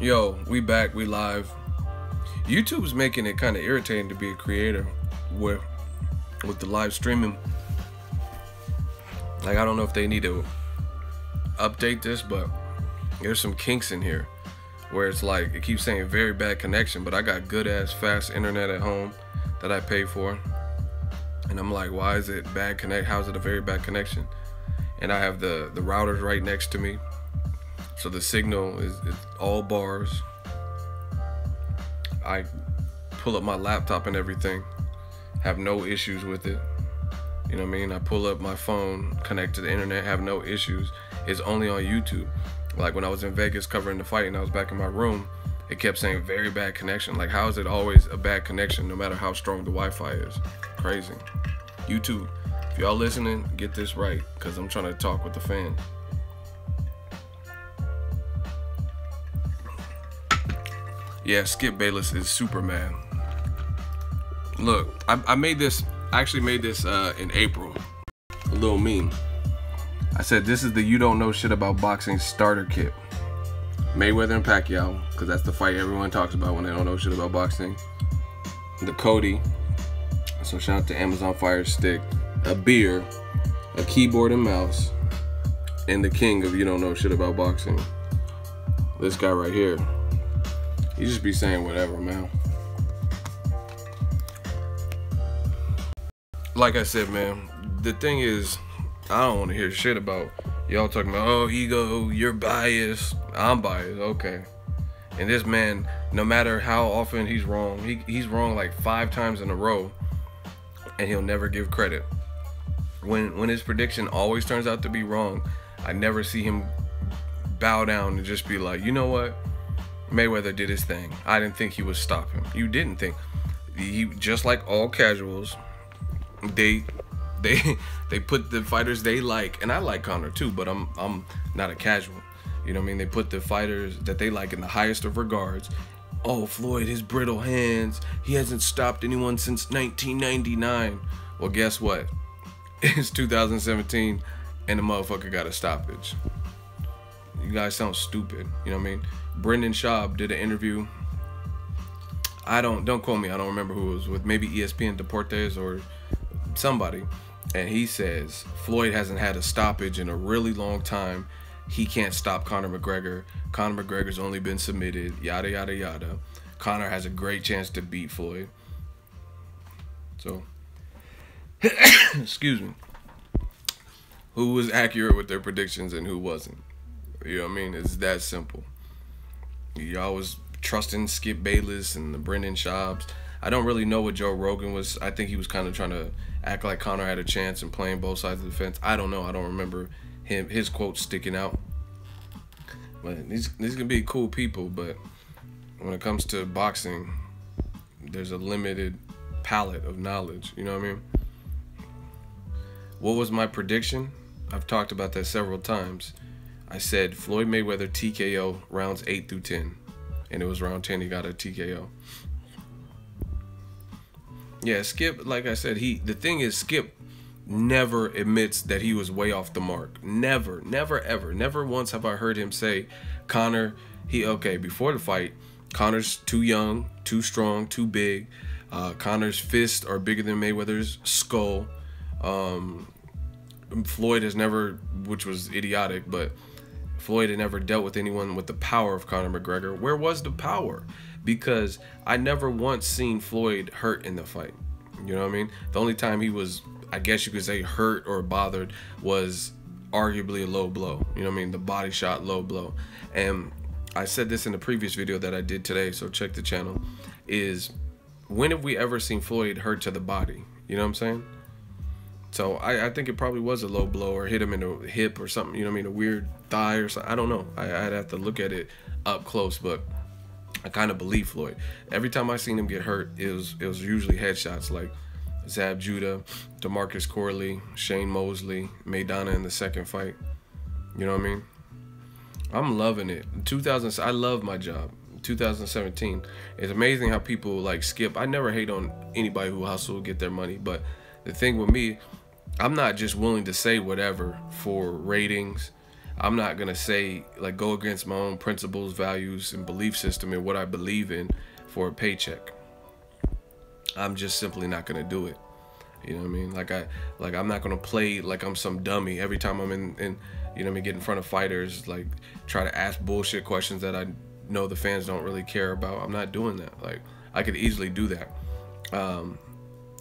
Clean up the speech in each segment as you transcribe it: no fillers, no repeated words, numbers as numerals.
Yo, we back, we live. YouTube's making it kind of irritating to be a creator with the live streaming. Like, I don't know if they need to update this, but there's some kinks in here where it's like it keeps saying very bad connection, but I got good ass fast internet at home that I pay for, and I'm like, why is it bad connect? How is it a very bad connection? And I have the routers right next to me, so the signal is all bars. I pull up my laptop and everything, have no issues with it. You know what I mean? I pull up my phone, connect to the internet, have no issues. It's only on YouTube. Like when I was in Vegas covering the fight and I was back in my room, it kept saying very bad connection. Like, how is it always a bad connection no matter how strong the Wi-Fi is? Crazy. YouTube, if y'all listening, get this right, because I'm trying to talk with the fans. Yeah, Skip Bayless is super mad. Look, I actually made this in April. A little meme. I said, this is the you don't know shit about boxing starter kit. Mayweather and Pacquiao, because that's the fight everyone talks about when they don't know shit about boxing. The Cody. So shout out to Amazon Fire Stick. A beer, a keyboard and mouse, and the king of you don't know shit about boxing. This guy right here. He just be saying whatever, man. Like I said, man, the thing is, I don't want to hear shit about y'all talking about, oh, ego, you're biased. I'm biased, okay. And this man, no matter how often he's wrong, he's wrong like 5 times in a row, and he'll never give credit. When his prediction always turns out to be wrong, I never see him bow down and just be like, you know what? Mayweather did his thing. I didn't think he would stop him. You didn't think. He, just like all casuals, they put the fighters they like, and I like Conor too, but I'm not a casual. You know what I mean? They put the fighters that they like in the highest of regards. Oh, Floyd, his brittle hands. He hasn't stopped anyone since 1999. Well, guess what? It's 2017, and the motherfucker got a stoppage. You guys sound stupid. You know what I mean? Brendan Schaub did an interview. Don't quote me. I don't remember who it was with. Maybe ESPN Deportes or somebody. And he says Floyd hasn't had a stoppage in a really long time. He can't stop Conor McGregor. Conor McGregor's only been submitted. Yada yada yada. Conor has a great chance to beat Floyd. So, excuse me. Who was accurate with their predictions and who wasn't? You know what I mean? It's that simple. Y'all was trusting Skip Bayless and the Brendan Schaubs. I don't really know what Joe Rogan was. I think he was kind of trying to act like Conor had a chance and playing both sides of the fence. I don't know. I don't remember his quotes sticking out. But these can be cool people, but when it comes to boxing, there's a limited palette of knowledge. You know what I mean? What was my prediction? I've talked about that several times. I said Floyd Mayweather TKO rounds 8 through 10. And it was round 10 he got a TKO. Yeah, Skip, like I said, the thing is, Skip never admits that he was way off the mark. Never, never, ever. Never once have I heard him say, Conor, before the fight, Conor's too young, too strong, too big. Conor's fists are bigger than Mayweather's skull. Floyd has never, which was idiotic, but Floyd had never dealt with anyone with the power of Conor McGregor. Where was the power? Because I never once seen Floyd hurt in the fight. You know what I mean? The only time he was, I guess you could say, hurt or bothered was arguably a low blow. You know what I mean? The body shot, low blow. And I said this in the previous video that I did today, so check the channel, is when have we ever seen Floyd hurt to the body? You know what I'm saying? So I think it probably was a low blow or hit him in the hip or something, you know what I mean, a weird thigh or something. I don't know. I'd have to look at it up close, but I kind of believe Floyd. Every time I seen him get hurt, it was usually headshots like Zab Judah, DeMarcus Corley, Shane Mosley, Maidana in the second fight. You know what I mean? I'm loving it. I love my job. 2017. It's amazing how people like Skip. I never hate on anybody who hustle, get their money, but the thing with me, I'm not just willing to say whatever for ratings. I'm not gonna say like go against my own principles, values, and belief system and what I believe in for a paycheck. I'm just simply not gonna do it. You know what I mean? Like I'm not gonna play like I'm some dummy every time I'm in you know what I mean, get in front of fighters, like try to ask bullshit questions that I know the fans don't really care about. I'm not doing that. Like I could easily do that.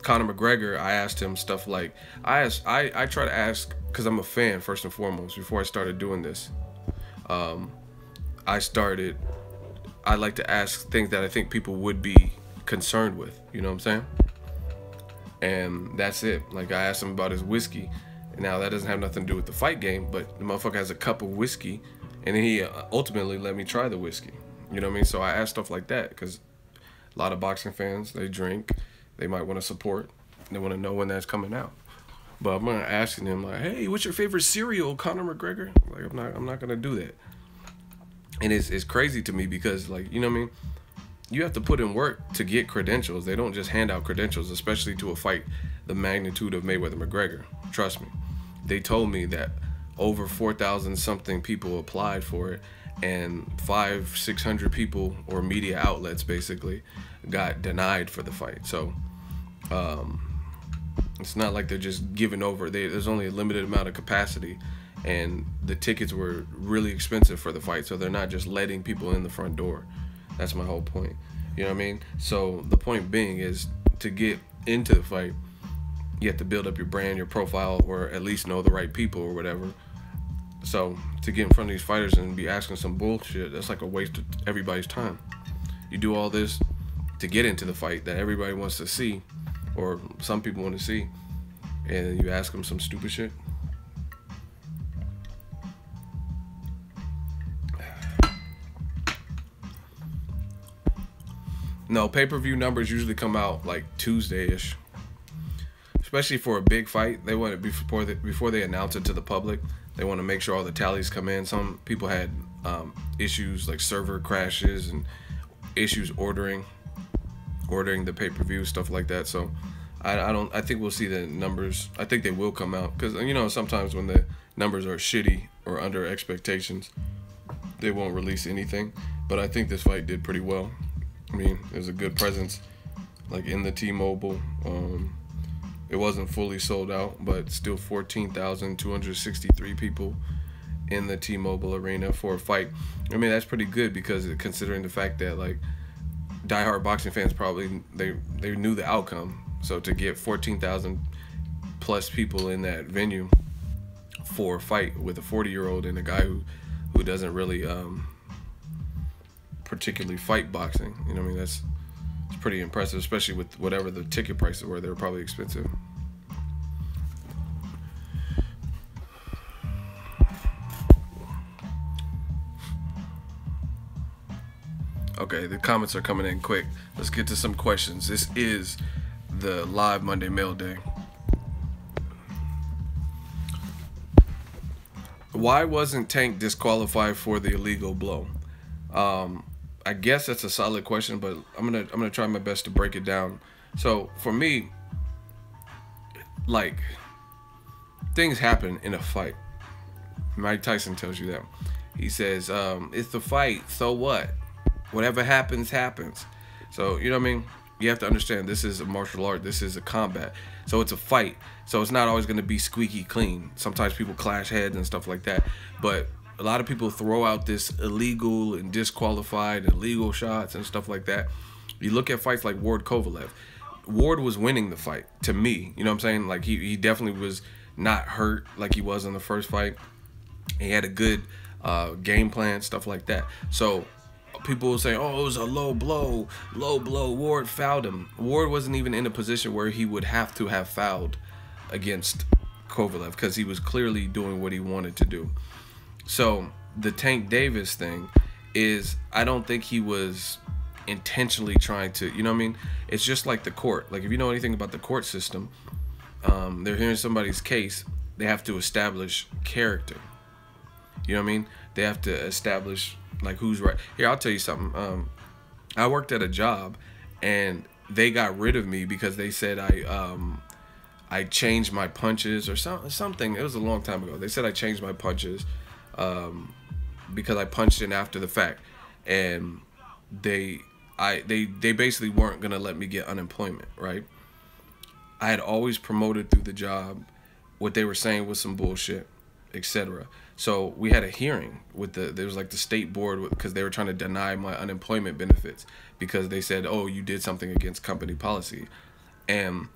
Conor McGregor, I asked him stuff like I try to ask, because I'm a fan first and foremost. Before I started doing this, I like to ask things that I think people would be concerned with. You know what I'm saying? And that's it. Like I asked him about his whiskey. Now that doesn't have nothing to do with the fight game, but the motherfucker has a cup of whiskey, and he ultimately let me try the whiskey. You know what I mean? So I asked stuff like that because a lot of boxing fans, they drink, they might want to support, they want to know when that's coming out. But I'm gonna asking him like, hey, what's your favorite cereal, Conor McGregor? Like I'm not gonna do that. And it's crazy to me because, like, you know what I mean? You have to put in work to get credentials. They don't just hand out credentials, especially to a fight the magnitude of Mayweather McGregor. Trust me. They told me that over 4,000 something people applied for it, and 500-600 people, or media outlets basically, got denied for the fight. So it's not like they're just giving over. There's only a limited amount of capacity, and the tickets were really expensive for the fight, so they're not just letting people in the front door. That's my whole point. You know what I mean? So the point being is, to get into the fight, you have to build up your brand, your profile, or at least know the right people or whatever. So to get in front of these fighters and be asking some bullshit, that's like a waste of everybody's time. You do all this to get into the fight that everybody wants to see, or some people want to see, and you ask them some stupid shit. No, pay-per-view numbers usually come out like Tuesday-ish. Especially for a big fight, they want it before they announce it to the public. They want to make sure all the tallies come in. Some people had issues like server crashes and issues ordering the pay-per-view, stuff like that. So I think we'll see the numbers. I think they will come out because, you know, sometimes when the numbers are shitty or under expectations, they won't release anything. But I think this fight did pretty well. I mean, there's a good presence, like in the T-Mobile. It wasn't fully sold out, but still 14,263 people in the T-Mobile arena for a fight. I mean, that's pretty good because considering the fact that like diehard boxing fans probably they knew the outcome. So to get 14,000 plus people in that venue for a fight with a 40-year-old and a guy who doesn't really particularly fight boxing, you know what I mean? It's pretty impressive, especially with whatever the ticket prices were. They were probably expensive. Okay, the comments are coming in quick. Let's get to some questions. This is the live Monday Mail Day. Why wasn't Tank disqualified for the illegal blow? I guess that's a solid question, but I'm gonna try my best to break it down. So for me, like, things happen in a fight. Mike Tyson tells you that. He says, it's the fight, so what? Whatever happens, happens. So, you know what I mean? You have to understand, this is a martial art. This is a combat. So it's a fight. So it's not always going to be squeaky clean. Sometimes people clash heads and stuff like that. But a lot of people throw out this illegal and disqualified and illegal shots and stuff like that. You look at fights like Ward Kovalev. Ward was winning the fight, to me. You know what I'm saying? Like, he definitely was not hurt like he was in the first fight. He had a good game plan, stuff like that. So people will say, oh, it was a low blow, Ward fouled him. Ward wasn't even in a position where he would have to have fouled against Kovalev because he was clearly doing what he wanted to do. So the Tank Davis thing is, I don't think he was intentionally trying to, you know what I mean? It's just like the court. Like, if you know anything about the court system, they're hearing somebody's case, they have to establish character. You know what I mean? They have to establish, like, who's right. Here, I'll tell you something. I worked at a job, and they got rid of me because they said I changed my punches or something. It was a long time ago. They said I changed my punches. because I punched in after the fact, and they basically weren't gonna let me get unemployment, right? I had always promoted through the job. What they were saying was some bullshit, etc. So we had a hearing with there was like the state board, because they were trying to deny my unemployment benefits because they said, oh, you did something against company policy, and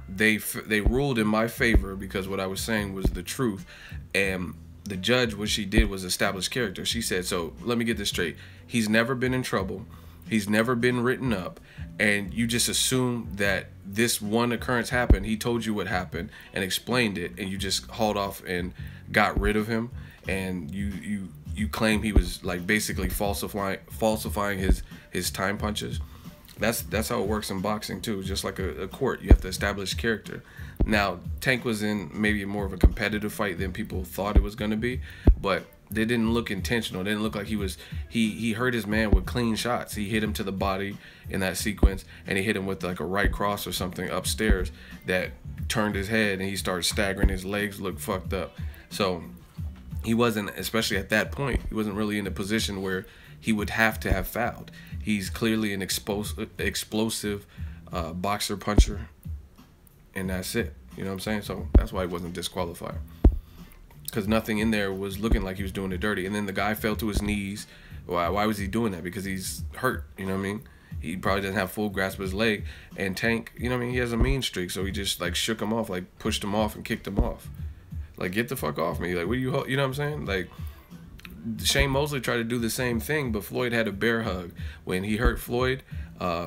they ruled in my favor because what I was saying was the truth. And the judge, what she did was establish character. She said, so let me get this straight. He's never been in trouble. He's never been written up. And you just assume that this one occurrence happened. He told you what happened and explained it, and you just hauled off and got rid of him. And you claim he was like basically falsifying his time punches. That's how it works in boxing too. Just like a court, you have to establish character. Now, Tank was in maybe more of a competitive fight than people thought it was going to be, but they didn't look intentional. It didn't look like he hurt his man with clean shots. He hit him to the body in that sequence, and he hit him with like a right cross or something upstairs that turned his head, and he started staggering. His legs looked fucked up. So he wasn't, especially at that point, he wasn't really in a position where he would have to have fouled. He's clearly an explosive boxer puncher, and that's it. You know what I'm saying? So that's why he wasn't disqualified, because nothing in there was looking like he was doing it dirty. And then the guy fell to his knees. Why was he doing that? Because he's hurt. You know what I mean? He probably doesn't have full grasp of his leg. And Tank, you know what I mean? He has a mean streak, so he just like shook him off, like pushed him off and kicked him off. Like, get the fuck off me. Like, what do you know what I'm saying? Like, Shane Mosley tried to do the same thing, but Floyd had a bear hug. When he hurt Floyd,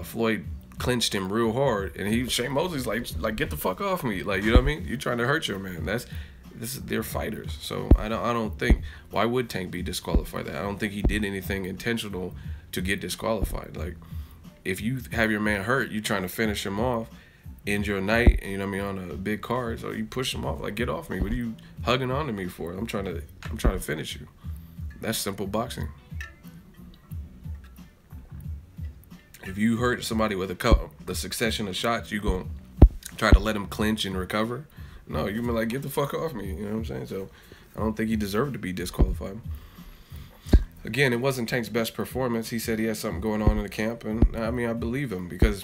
Floyd clinched him real hard, and Shane Mosley's like get the fuck off me. Like, you know what I mean? You're trying to hurt your man. They're fighters. So I don't think, why would Tank be disqualified? I don't think he did anything intentional to get disqualified. Like, if you have your man hurt, you trying to finish him off, end your night, you know what I mean, on a big card, so you push him off. Like, get off me. What are you hugging onto me for? I'm trying to finish you. That's simple boxing. If you hurt somebody with the succession of shots, you gonna try to let him clinch and recover? No, you been like, get the fuck off me. You know what I'm saying? So I don't think he deserved to be disqualified. Again, it wasn't Tank's best performance. He said he had something going on in the camp, and I mean, I believe him, because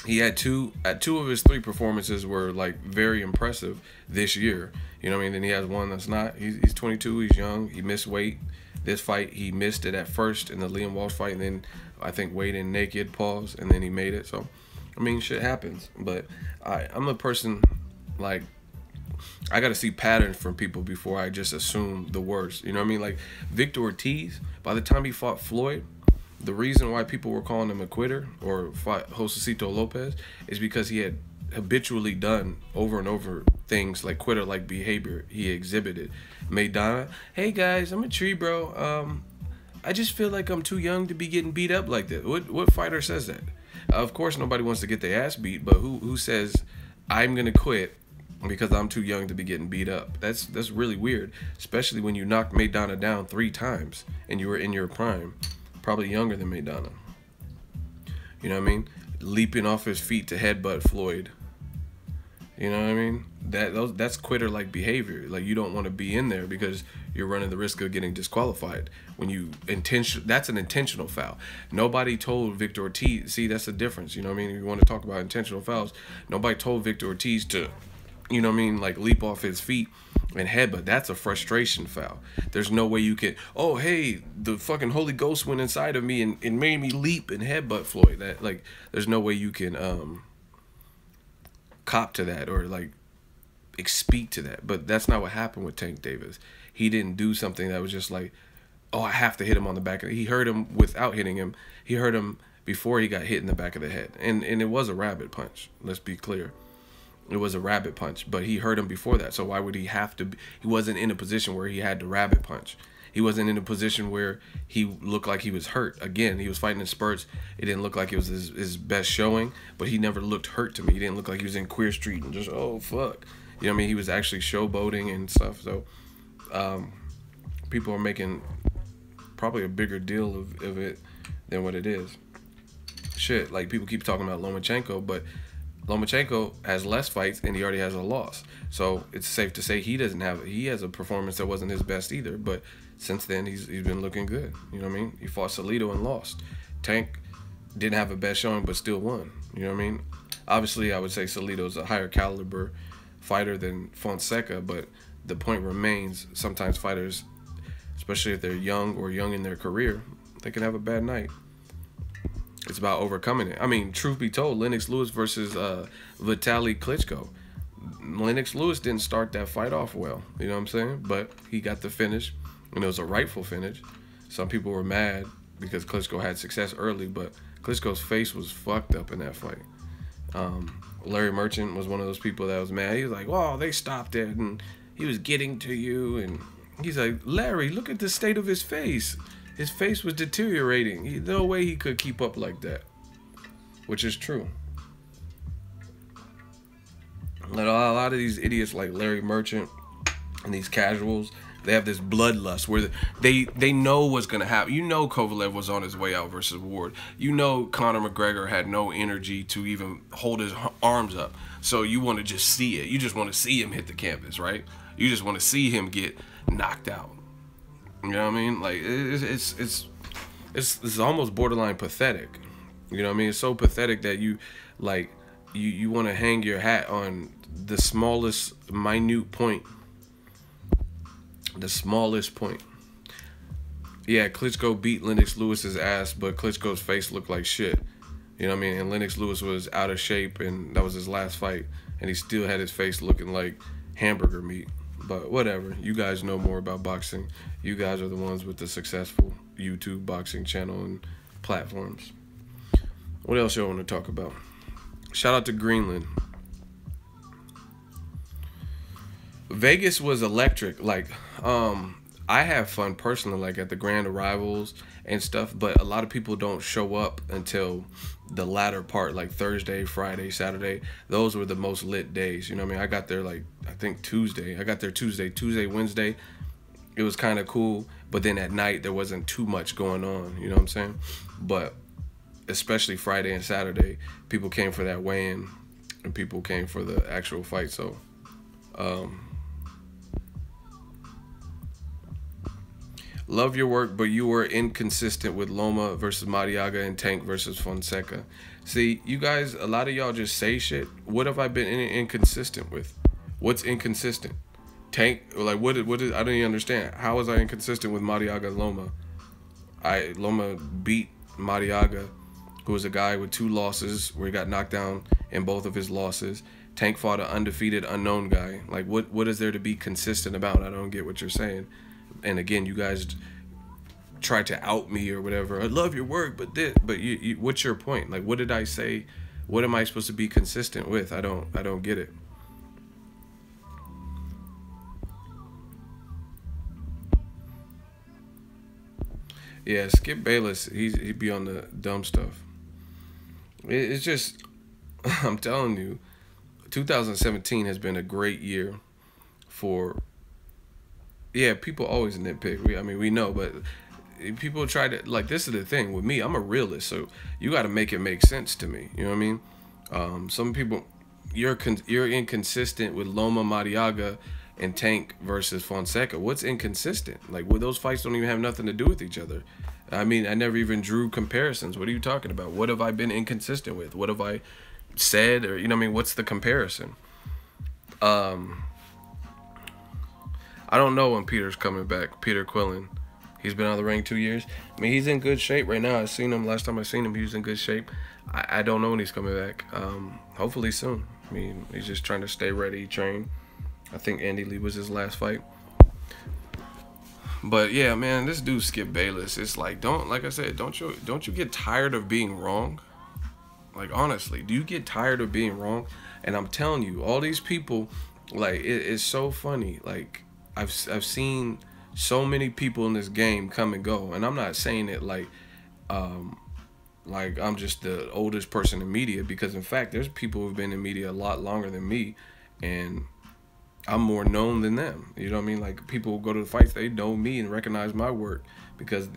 he had two of his 3 performances were like very impressive this year. You know what I mean? Then he has one that's not. He's 22. He's young. He missed weight. This fight, he missed it at first in the Liam Walsh fight, and then I think weighed in naked, pause, and then he made it. So, I mean, shit happens. But I'm a person, like, I got to see patterns from people before I just assume the worst. You know what I mean? Like, Victor Ortiz, by the time he fought Floyd, the reason why people were calling him a quitter or fought Josecito Lopez is because he had habitually done over and over things like quitter-like behavior he exhibited. Maidana, hey guys, I'm a tree bro. I just feel like I'm too young to be getting beat up like that. What fighter says that? Of course, nobody wants to get their ass beat, but who says I'm gonna quit because I'm too young to be getting beat up? That's really weird, especially when you knocked Maidana down 3 times and you were in your prime, probably younger than Maidana. You know what I mean? Leaping off his feet to headbutt Floyd. You know what I mean? That's quitter-like behavior. Like, you don't want to be in there because you're running the risk of getting disqualified. When you that's an intentional foul. Nobody told Victor Ortiz. See, that's the difference. You know what I mean? If you want to talk about intentional fouls, nobody told Victor Ortiz to, you know what I mean, like leap off his feet and headbutt. That's a frustration foul. There's no way you can, oh, hey, the fucking Holy Ghost went inside of me and made me leap and headbutt Floyd. That, like, there's no way you can cop to that or like speak to that. But that's not what happened with Tank Davis. He didn't do something that was just like, oh, I have to hit him on the back of the head. He hurt him without hitting him. He hurt him before he got hit in the back of the head. And it was a rabbit punch. Let's be clear. It was a rabbit punch, but he hurt him before that. So why would he have to be? He wasn't in a position where he had to rabbit punch. He wasn't in a position where he looked like he was hurt. Again, he was fighting in spurts. It didn't look like it was his best showing, but he never looked hurt to me. He didn't look like he was in Queer Street and just, oh, fuck. You know what I mean? He was actually showboating and stuff. So people are making probably a bigger deal of it than what it is. Shit, like, people keep talking about Lomachenko, but Lomachenko has less fights and he already has a loss. So it's safe to say he has a performance that wasn't his best either. But since then, he's been looking good. You know what I mean? He fought Salido and lost. Tank didn't have a best showing but still won. You know what I mean? Obviously, I would say Salido's a higher caliber fighter than Fonseca, but the point remains, sometimes fighters, especially if they're young or young in their career, they can have a bad night. It's about overcoming it. I mean, truth be told, Lennox Lewis versus Vitaly Klitschko. Lennox Lewis didn't start that fight off well, you know what I'm saying? But he got the finish, and it was a rightful finish. Some people were mad because Klitschko had success early, but Klitschko's face was fucked up in that fight. Larry Merchant was one of those people that was mad. He was like, "Oh, they stopped it, and he was getting to you." And he's like, "Larry, look at the state of his face. His face was deteriorating. No way he could keep up like that," which is true. A lot of these idiots like Larry Merchant and these casuals, they have this bloodlust where they know what's going to happen. You know Kovalev was on his way out versus Ward. You know Conor McGregor had no energy to even hold his arms up. So you want to just see it. You just want to see him hit the canvas, right? You just want to see him get knocked out. You know what I mean? Like, it's almost borderline pathetic. You know what I mean? It's so pathetic that you want to hang your hat on the smallest minute point. The smallest point. Yeah, Klitschko beat Lennox Lewis's ass, but Klitschko's face looked like shit. You know what I mean? And Lennox Lewis was out of shape, and that was his last fight, and he still had his face looking like hamburger meat. But whatever. You guys know more about boxing. You guys are the ones with the successful YouTube boxing channel and platforms. What else y'all want to talk about? Shout out to Greenland. Vegas was electric. Like, I have fun personally, like at the grand arrivals and stuff, but a lot of people don't show up until the latter part, like Thursday, Friday, Saturday. Those were the most lit days. You know what I mean? I got there like, I think Tuesday. I got there Tuesday, Wednesday. It was kind of cool, but then at night there wasn't too much going on. You know what I'm saying? But especially Friday and Saturday, people came for that weigh-in and people came for the actual fight. So, love your work, but you were inconsistent with Loma versus Mariaga and Tank versus Fonseca. See, you guys, a lot of y'all just say shit. What have I been inconsistent with? What's inconsistent? Tank, like, what is, I don't even understand. How was I inconsistent with Mariaga and Loma? Loma beat Mariaga, who was a guy with 2 losses where he got knocked down in both of his losses. Tank fought an undefeated unknown guy. Like, what is there to be consistent about? I don't get what you're saying. And again, you guys try to out me or whatever. I love your work, but what's your point? Like, what did I say? What am I supposed to be consistent with? I don't get it. Yeah, Skip Bayless, he'd be on the dumb stuff. It's just, I'm telling you, 2017 has been a great year for. Yeah, people always nitpick. We know, but people try to, like, this is the thing with me. I'm a realist, so you got to make it make sense to me. You know what I mean? Some people, you're inconsistent with Loma Mariaga and Tank versus Fonseca. What's inconsistent? Like, well, those fights don't even have nothing to do with each other. I mean, I never even drew comparisons. What are you talking about? What have I been inconsistent with? What have I said? Or, you know what I mean? What's the comparison? I don't know when Peter's coming back. Peter Quillen. He's been out of the ring 2 years. I mean, he's in good shape right now. I seen him last time I seen him. He was in good shape. I don't know when he's coming back. Hopefully soon. I mean, he's just trying to stay ready, train. I think Andy Lee was his last fight. But yeah, man, this dude Skip Bayless. It's like, like I said, don't you get tired of being wrong? Like, honestly, do you get tired of being wrong? And I'm telling you, all these people, like, it's so funny. Like, I've seen so many people in this game come and go, and I'm not saying it like I'm just the oldest person in media, because in fact there's people who've been in media a lot longer than me, and I'm more known than them. You know what I mean? Like, people who go to the fights, they know me and recognize my work because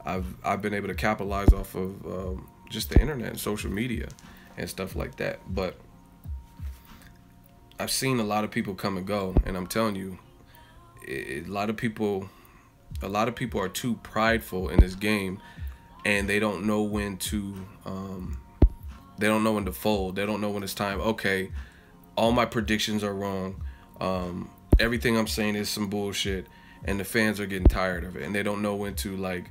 I've been able to capitalize off of just the internet and social media and stuff like that. But I've seen a lot of people come and go, and I'm telling you, a lot of people are too prideful in this game, and they don't know when to fold. They don't know when it's time. Okay, all my predictions are wrong. Everything I'm saying is some bullshit, and the fans are getting tired of it, and they don't know when to like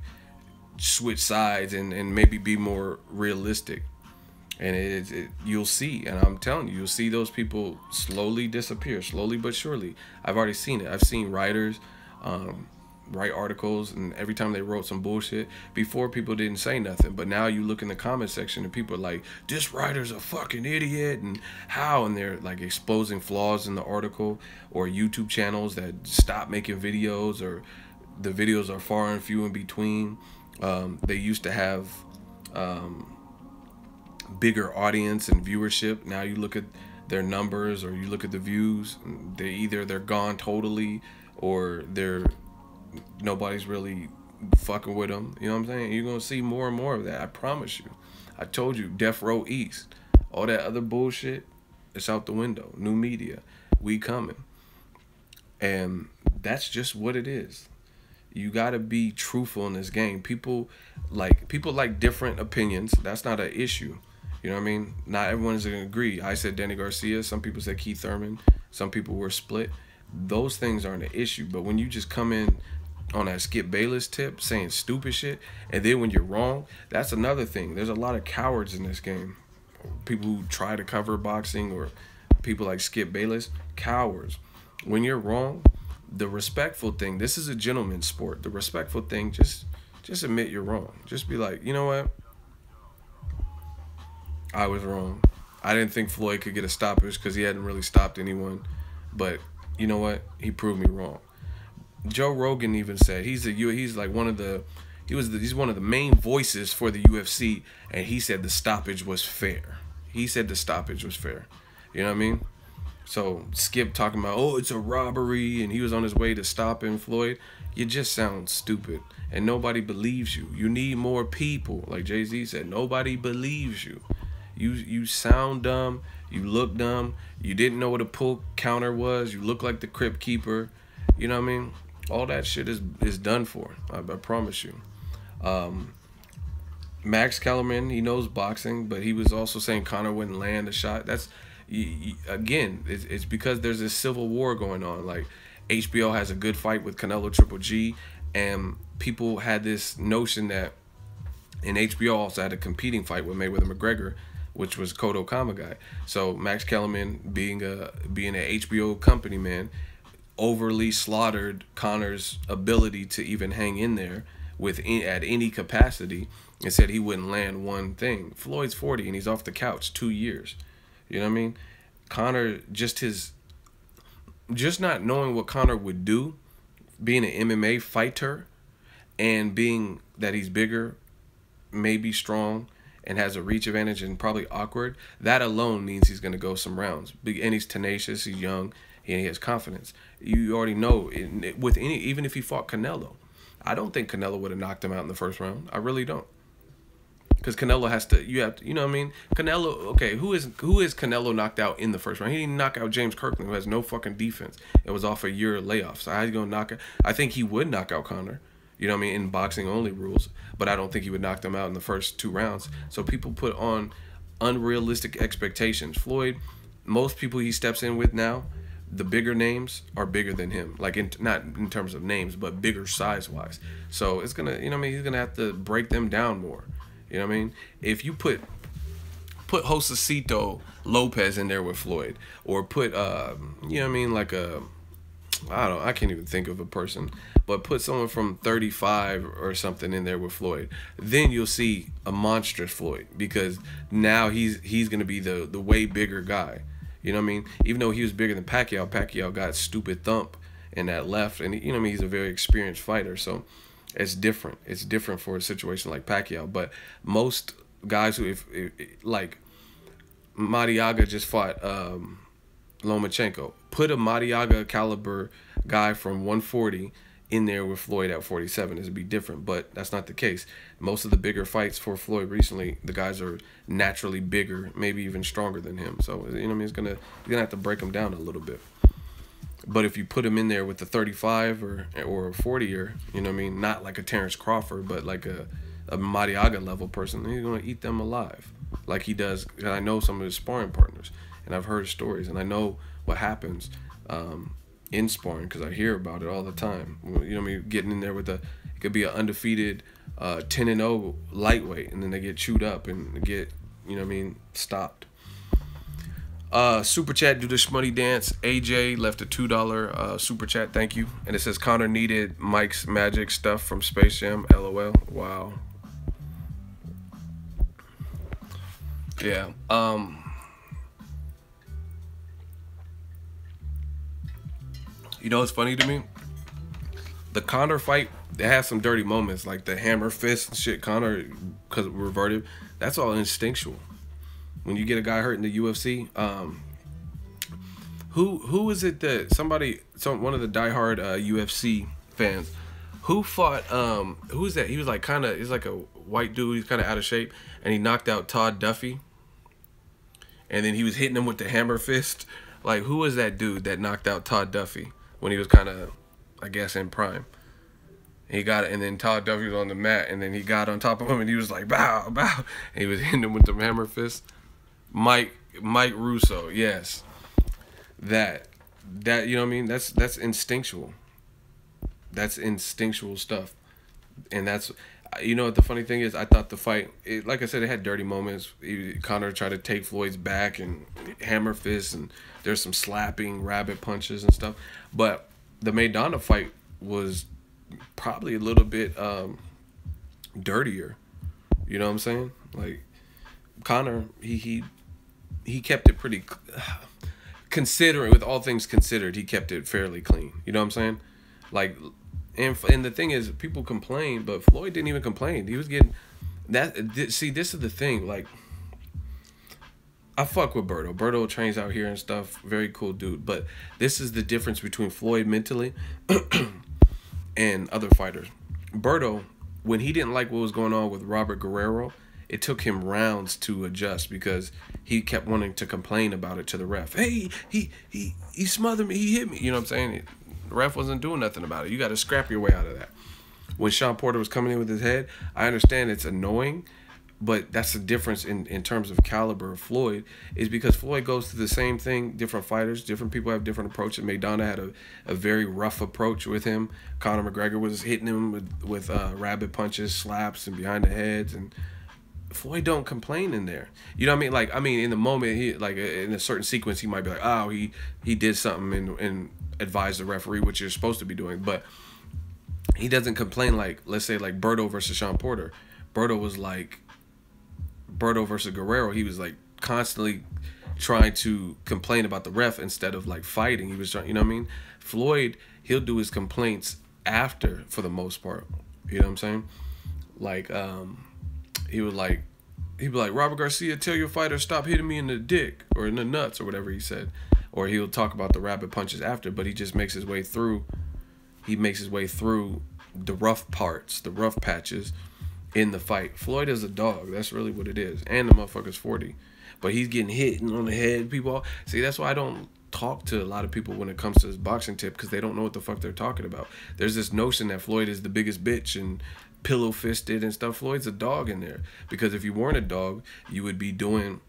switch sides and maybe be more realistic. And you'll see, and I'm telling you, you'll see those people slowly disappear, slowly but surely. I've already seen it. I've seen writers write articles, and every time they wrote some bullshit, before people didn't say nothing, but now you look in the comment section and people are like, this writer's a fucking idiot, and how, and they're like exposing flaws in the article, or YouTube channels that stop making videos, or the videos are far and few in between. They used to have bigger audience and viewership. Now you look at their numbers, or you look at the views, they're gone totally, or nobody's really fucking with them. You know what I'm saying? You're gonna see more and more of that. I promise you. I told you, Death Row East, all that other bullshit, it's out the window. New media, we coming, and that's just what it is. You gotta be truthful in this game. People like different opinions. That's not an issue. You know what I mean? Not everyone's gonna agree. I said Danny Garcia. Some people said Keith Thurman. Some people were split. Those things aren't an issue. But when you just come in on that Skip Bayless tip, saying stupid shit, and then when you're wrong, that's another thing. There's a lot of cowards in this game. People who try to cover boxing, or people like Skip Bayless, cowards. When you're wrong, the respectful thing, this is a gentleman's sport. The respectful thing, just admit you're wrong. Just be like, you know what? I was wrong. I didn't think Floyd could get a stoppage because he hadn't really stopped anyone. But you know what? He proved me wrong. Joe Rogan even said he's one of the main voices for the UFC, and he said the stoppage was fair. He said the stoppage was fair. You know what I mean? So Skip talking about, oh, it's a robbery, and he was on his way to stopping Floyd. You just sound stupid, and nobody believes you. You need more people. Like Jay-Z said, nobody believes you. You sound dumb. You look dumb. You didn't know what a pull counter was. You look like the Crypt Keeper. You know what I mean? All that shit is done for. I promise you. Max Kellerman, he knows boxing, but he was also saying Conor wouldn't land a shot. That's again, it's because there's this civil war going on. Like HBO has a good fight with Canelo Triple G, and people had this notion that, and HBO also had a competing fight with Mayweather McGregor, which was Kodo Kamagai. So Max Kellerman, being an HBO company man, overly slaughtered Conor's ability to even hang in there at any capacity, and said he wouldn't land one thing. Floyd's 40 and he's off the couch 2 years. You know what I mean? Conor, just not knowing what Conor would do, being an MMA fighter, and being that he's bigger, maybe strong, and has a reach advantage and probably awkward, that alone means he's going to go some rounds. And he's tenacious, he's young, and he has confidence. You already know, even if he fought Canelo, I don't think Canelo would have knocked him out in the first round. I really don't. Because Canelo you know what I mean? Canelo, okay, who is Canelo knocked out in the first round? He didn't knock out James Kirkland, who has no fucking defense. It was off a year layoff. So how's he going to knock out? I think he would knock out Conor, you know what I mean, in boxing only rules. But I don't think he would knock them out in the first 2 rounds. So people put on unrealistic expectations. Floyd, most people he steps in with now, the bigger names are bigger than him. Like, not in terms of names, but bigger size-wise. So it's going to, you know what I mean, he's going to have to break them down more. You know what I mean? If you put Josecito Lopez in there with Floyd, or put you know what I mean, like I can't even think of a person, but put someone from 35 or something in there with Floyd, then you'll see a monstrous Floyd, because now he's gonna be the way bigger guy. You know what I mean? Even though he was bigger than Pacquiao got stupid thump in that left, and you know what I mean, he's a very experienced fighter, so it's different. It's different for a situation like Pacquiao. But most guys who, if like Mariaga just fought Lomachenko, put a Mariaga caliber guy from 140 in there with Floyd at 47. It'd be different, but that's not the case. Most of the bigger fights for Floyd recently, the guys are naturally bigger, maybe even stronger than him. So you know what I mean, you're gonna have to break him down a little bit. But if you put him in there with the 35 or a 40er, you know what I mean, not like a Terrence Crawford, but like a Mariaga level person, he's gonna eat them alive, like he does. And I know some of his sparring partners, and I've heard stories, and I know what happens in sparring because I hear about it all the time. You know what I mean, getting in there with it could be an undefeated 10-0 lightweight, and then they get chewed up and get, you know what I mean, stopped. Super chat, do the shmoney dance. AJ left a $2 super chat, thank you. And it says Conor needed Mike's magic stuff from Space Jam, LOL. Wow. Yeah. You know what's funny to me? The Conor fight, it has some dirty moments, like the hammer fist and shit. Conor, because it reverted, that's all instinctual. When you get a guy hurt in the UFC, who is it that one of the diehard UFC fans, who fought who is that? He was like he's like a white dude, he's kind of out of shape, and he knocked out Todd Duffy, and then he was hitting him with the hammer fist. Like, who was that dude that knocked out Todd Duffy when he was kind of, I guess, in prime? He got it, and then Todd Duffy was on the mat, and then he got on top of him, and he was like, bow, bow. And he was hitting him with the hammer fist. Mike Russo, yes. That, you know what I mean? That's instinctual. That's instinctual stuff. And that's, you know what the funny thing is? I thought the fight, like I said, it had dirty moments. Conor tried to take Floyd's back and hammer fists, and there's some slapping, rabbit punches and stuff. But the Maidana fight was probably a little bit dirtier. You know what I'm saying? Like, Conor, he kept it pretty, considering, with all things considered, he kept it fairly clean. You know what I'm saying? Like, and the thing is, people complain, but Floyd didn't even complain. He was getting that. See, this is the thing. Like, I fuck with Berto. Berto trains out here and stuff. Very cool dude. But this is the difference between Floyd mentally and other fighters. Berto, when he didn't like what was going on with Robert Guerrero, it took him rounds to adjust because he kept wanting to complain about it to the ref. Hey, he smothered me. He hit me. You know what I'm saying? The ref wasn't doing nothing about it. You got to scrap your way out of that. When Sean Porter was coming in with his head, I understand it's annoying, but that's the difference in terms of caliber of Floyd, is because Floyd goes through the same thing. Different fighters, different people have different approaches. Maidana had a very rough approach with him. Conor McGregor was hitting him with rabbit punches, slaps, and behind the heads, and Floyd don't complain in there. You know what I mean? Like, I mean, in the moment, he, like, in a certain sequence, he might be like, oh, he did something and advise the referee, which you're supposed to be doing. But he doesn't complain like, let's say, like Berto versus Sean Porter. Berto versus Guerrero, he was like constantly trying to complain about the ref instead of like fighting. He was trying, you know what I mean? Floyd, he'll do his complaints after, for the most part. You know what I'm saying? Like, he'd be like, Robert Garcia, tell your fighter stop hitting me in the dick or in the nuts or whatever he said. Or he'll talk about the rabbit punches after, but he just makes his way through. He makes his way through the rough parts, the rough patches in the fight. Floyd is a dog. That's really what it is. And the motherfucker's 40. But he's getting hit on the head. People, see, that's why I don't talk to a lot of people when it comes to this boxing tip, because they don't know what the fuck they're talking about. There's this notion that Floyd is the biggest bitch and pillow-fisted and stuff. Floyd's a dog in there. Because if you weren't a dog, you would be doing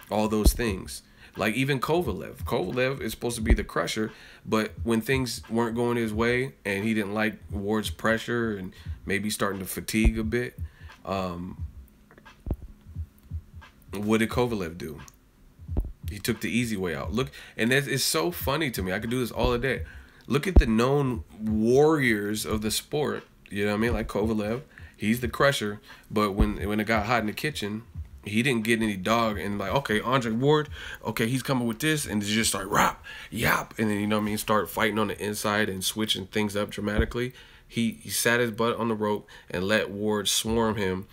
all those things. Like even Kovalev. Kovalev is supposed to be the crusher, but when things weren't going his way and he didn't like Ward's pressure and maybe starting to fatigue a bit, what did Kovalev do? He took the easy way out. Look, and it's so funny to me. I could do this all the day. Look at the known warriors of the sport. You know what I mean? Like Kovalev, he's the crusher, but when it got hot in the kitchen, he didn't get any dog and like, okay, Andre Ward, okay, he's coming with this, and just start rap, yap, and then, you know what I mean, start fighting on the inside and switching things up dramatically. He sat his butt on the rope and let Ward swarm him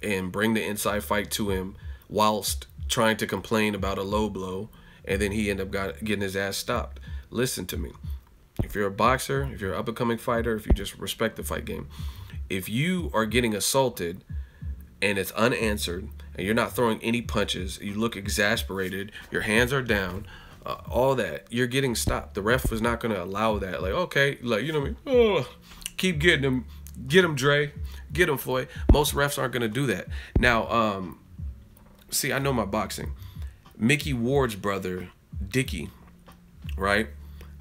and bring the inside fight to him whilst trying to complain about a low blow, and then he ended up getting his ass stopped. Listen to me. If you're a boxer, if you're an up-and-coming fighter, if you just respect the fight game, if you are getting assaulted and it's unanswered and you're not throwing any punches, you look exasperated, your hands are down, all that, you're getting stopped. The ref was not going to allow that. Like, okay, like, you know what I mean? Oh, keep getting him. Get him, Dre. Get him, Floyd. Most refs aren't going to do that. Now, see, I know my boxing. Mickey Ward's brother, Dickie, right?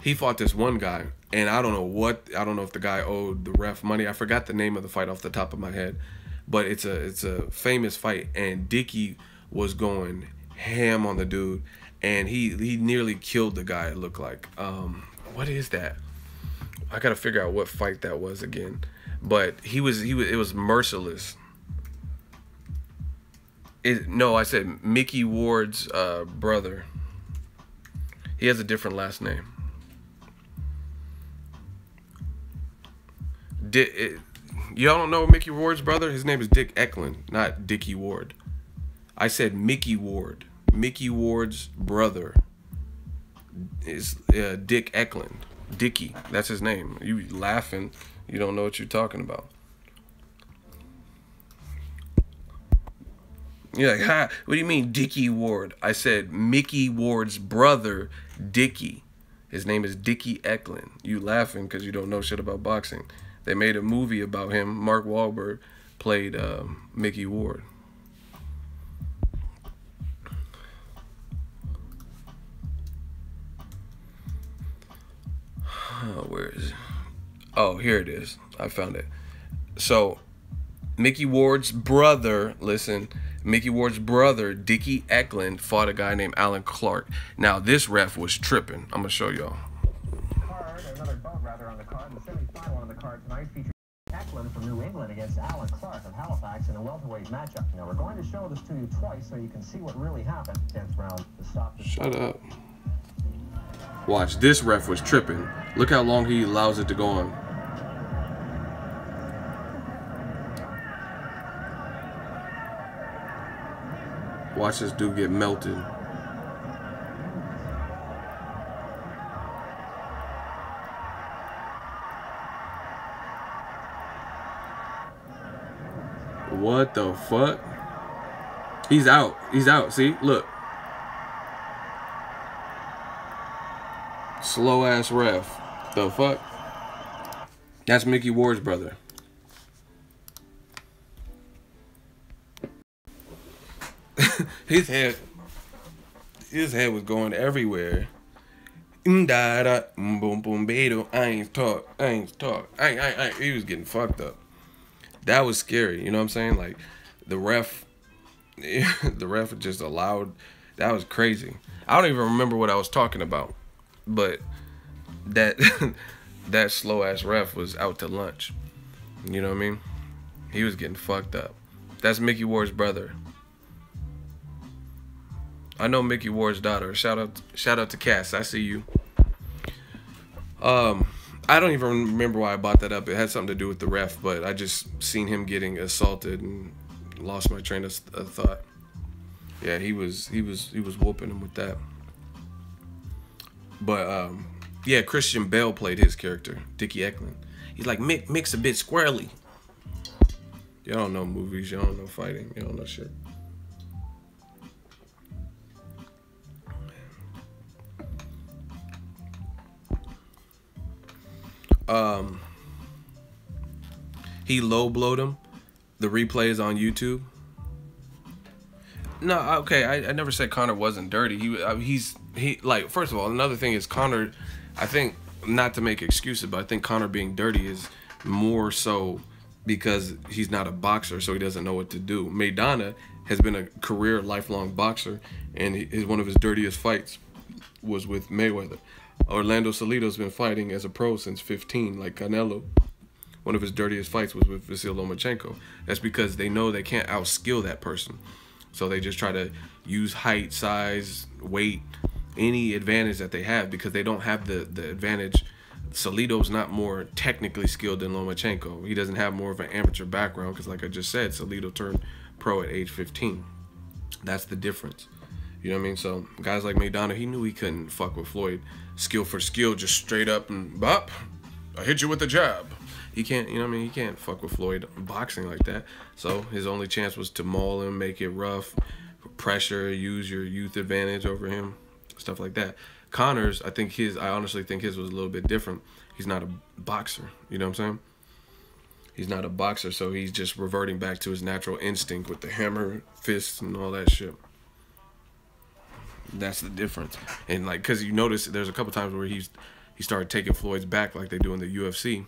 He fought this one guy, and I don't know if the guy owed the ref money. I forgot the name of the fight off the top of my head, but it's a famous fight, and Dickie was going ham on the dude, and he nearly killed the guy, it looked like. What is that? I gotta figure out what fight that was again. But it was merciless. No, I said Mickey Ward's brother. He has a different last name. Y'all don't know Mickey Ward's brother? His name is Dick Eklund, not Dickie Ward. I said Mickey Ward. Mickey Ward's brother is Dick Eklund. Dickie, that's his name. You laughing, you don't know what you're talking about. You're like, ha, what do you mean Dickie Ward? I said Mickey Ward's brother, Dickie. His name is Dickie Eklund. You laughing because you don't know shit about boxing. They made a movie about him. Mark Wahlberg played Mickey Ward. Oh, where is it? Oh, here it is. I found it. So, Mickey Ward's brother, listen, Mickey Ward's brother, Dickie Eklund, fought a guy named Alan Clark. Now, this ref was tripping. I'm going to show y'all. Another bout rather on the card. The semi-final on the card tonight features Eklund from New England against Alan Clark of Halifax in a welterweight matchup. Now, we're going to show this to you twice so you can see what really happened. 10th round to stop the Shut up. Watch, this ref was tripping. Look how long he allows it to go on. Watch this dude get melted. What the fuck? He's out. He's out. See? Look. Slow ass ref. The fuck? That's Mickey Ward's brother. his head was going everywhere. Boom boom bedo. I ain't talk. He was getting fucked up. That was scary. You know what I'm saying? Like the ref just allowed. That was crazy. I don't even remember what I was talking about. But that that slow ass ref was out to lunch. You know what I mean? He was getting fucked up. That's Mickey Ward's brother. I know Mickey Ward's daughter. Shout out to Cass. I see you. I don't even remember why I brought that up. It had something to do with the ref, but I just seen him getting assaulted and lost my train of thought. Yeah, he was whooping him with that. But yeah, Christian Bale played his character, Dickie Eklund. He's like, Mick's a bit squirrely. You don't know movies, you don't know fighting, you don't know shit. He low blowed him. The replay is on YouTube. No, okay, I never said Conor wasn't dirty. He like, first of all, another thing is Conor, I think, not to make excuses, but I think Conor being dirty is more so because he's not a boxer, so he doesn't know what to do. Maidana has been a career lifelong boxer, and one of his dirtiest fights was with Mayweather. Orlando Salido's been fighting as a pro since 15, like Canelo. One of his dirtiest fights was with Vasyl Lomachenko. That's because they know they can't outskill that person. So they just try to use height, size, weight, any advantage that they have, because they don't have the advantage. Salido's not more technically skilled than Lomachenko. He doesn't have more of an amateur background because, like I just said, Salido turned pro at age 15. That's the difference. You know what I mean? So guys like Maidana, he knew he couldn't fuck with Floyd skill for skill, just straight up and bop, I hit you with the jab. He can't, you know what I mean? He can't fuck with Floyd boxing like that. So his only chance was to maul him, make it rough, pressure, use your youth advantage over him, stuff like that. Conor's, I honestly think his was a little bit different. He's not a boxer, you know what I'm saying? He's not a boxer, so he's just reverting back to his natural instinct with the hammer, fists, and all that shit. That's the difference. And like, cause you notice there's a couple times where he started taking Floyd's back like they do in the UFC,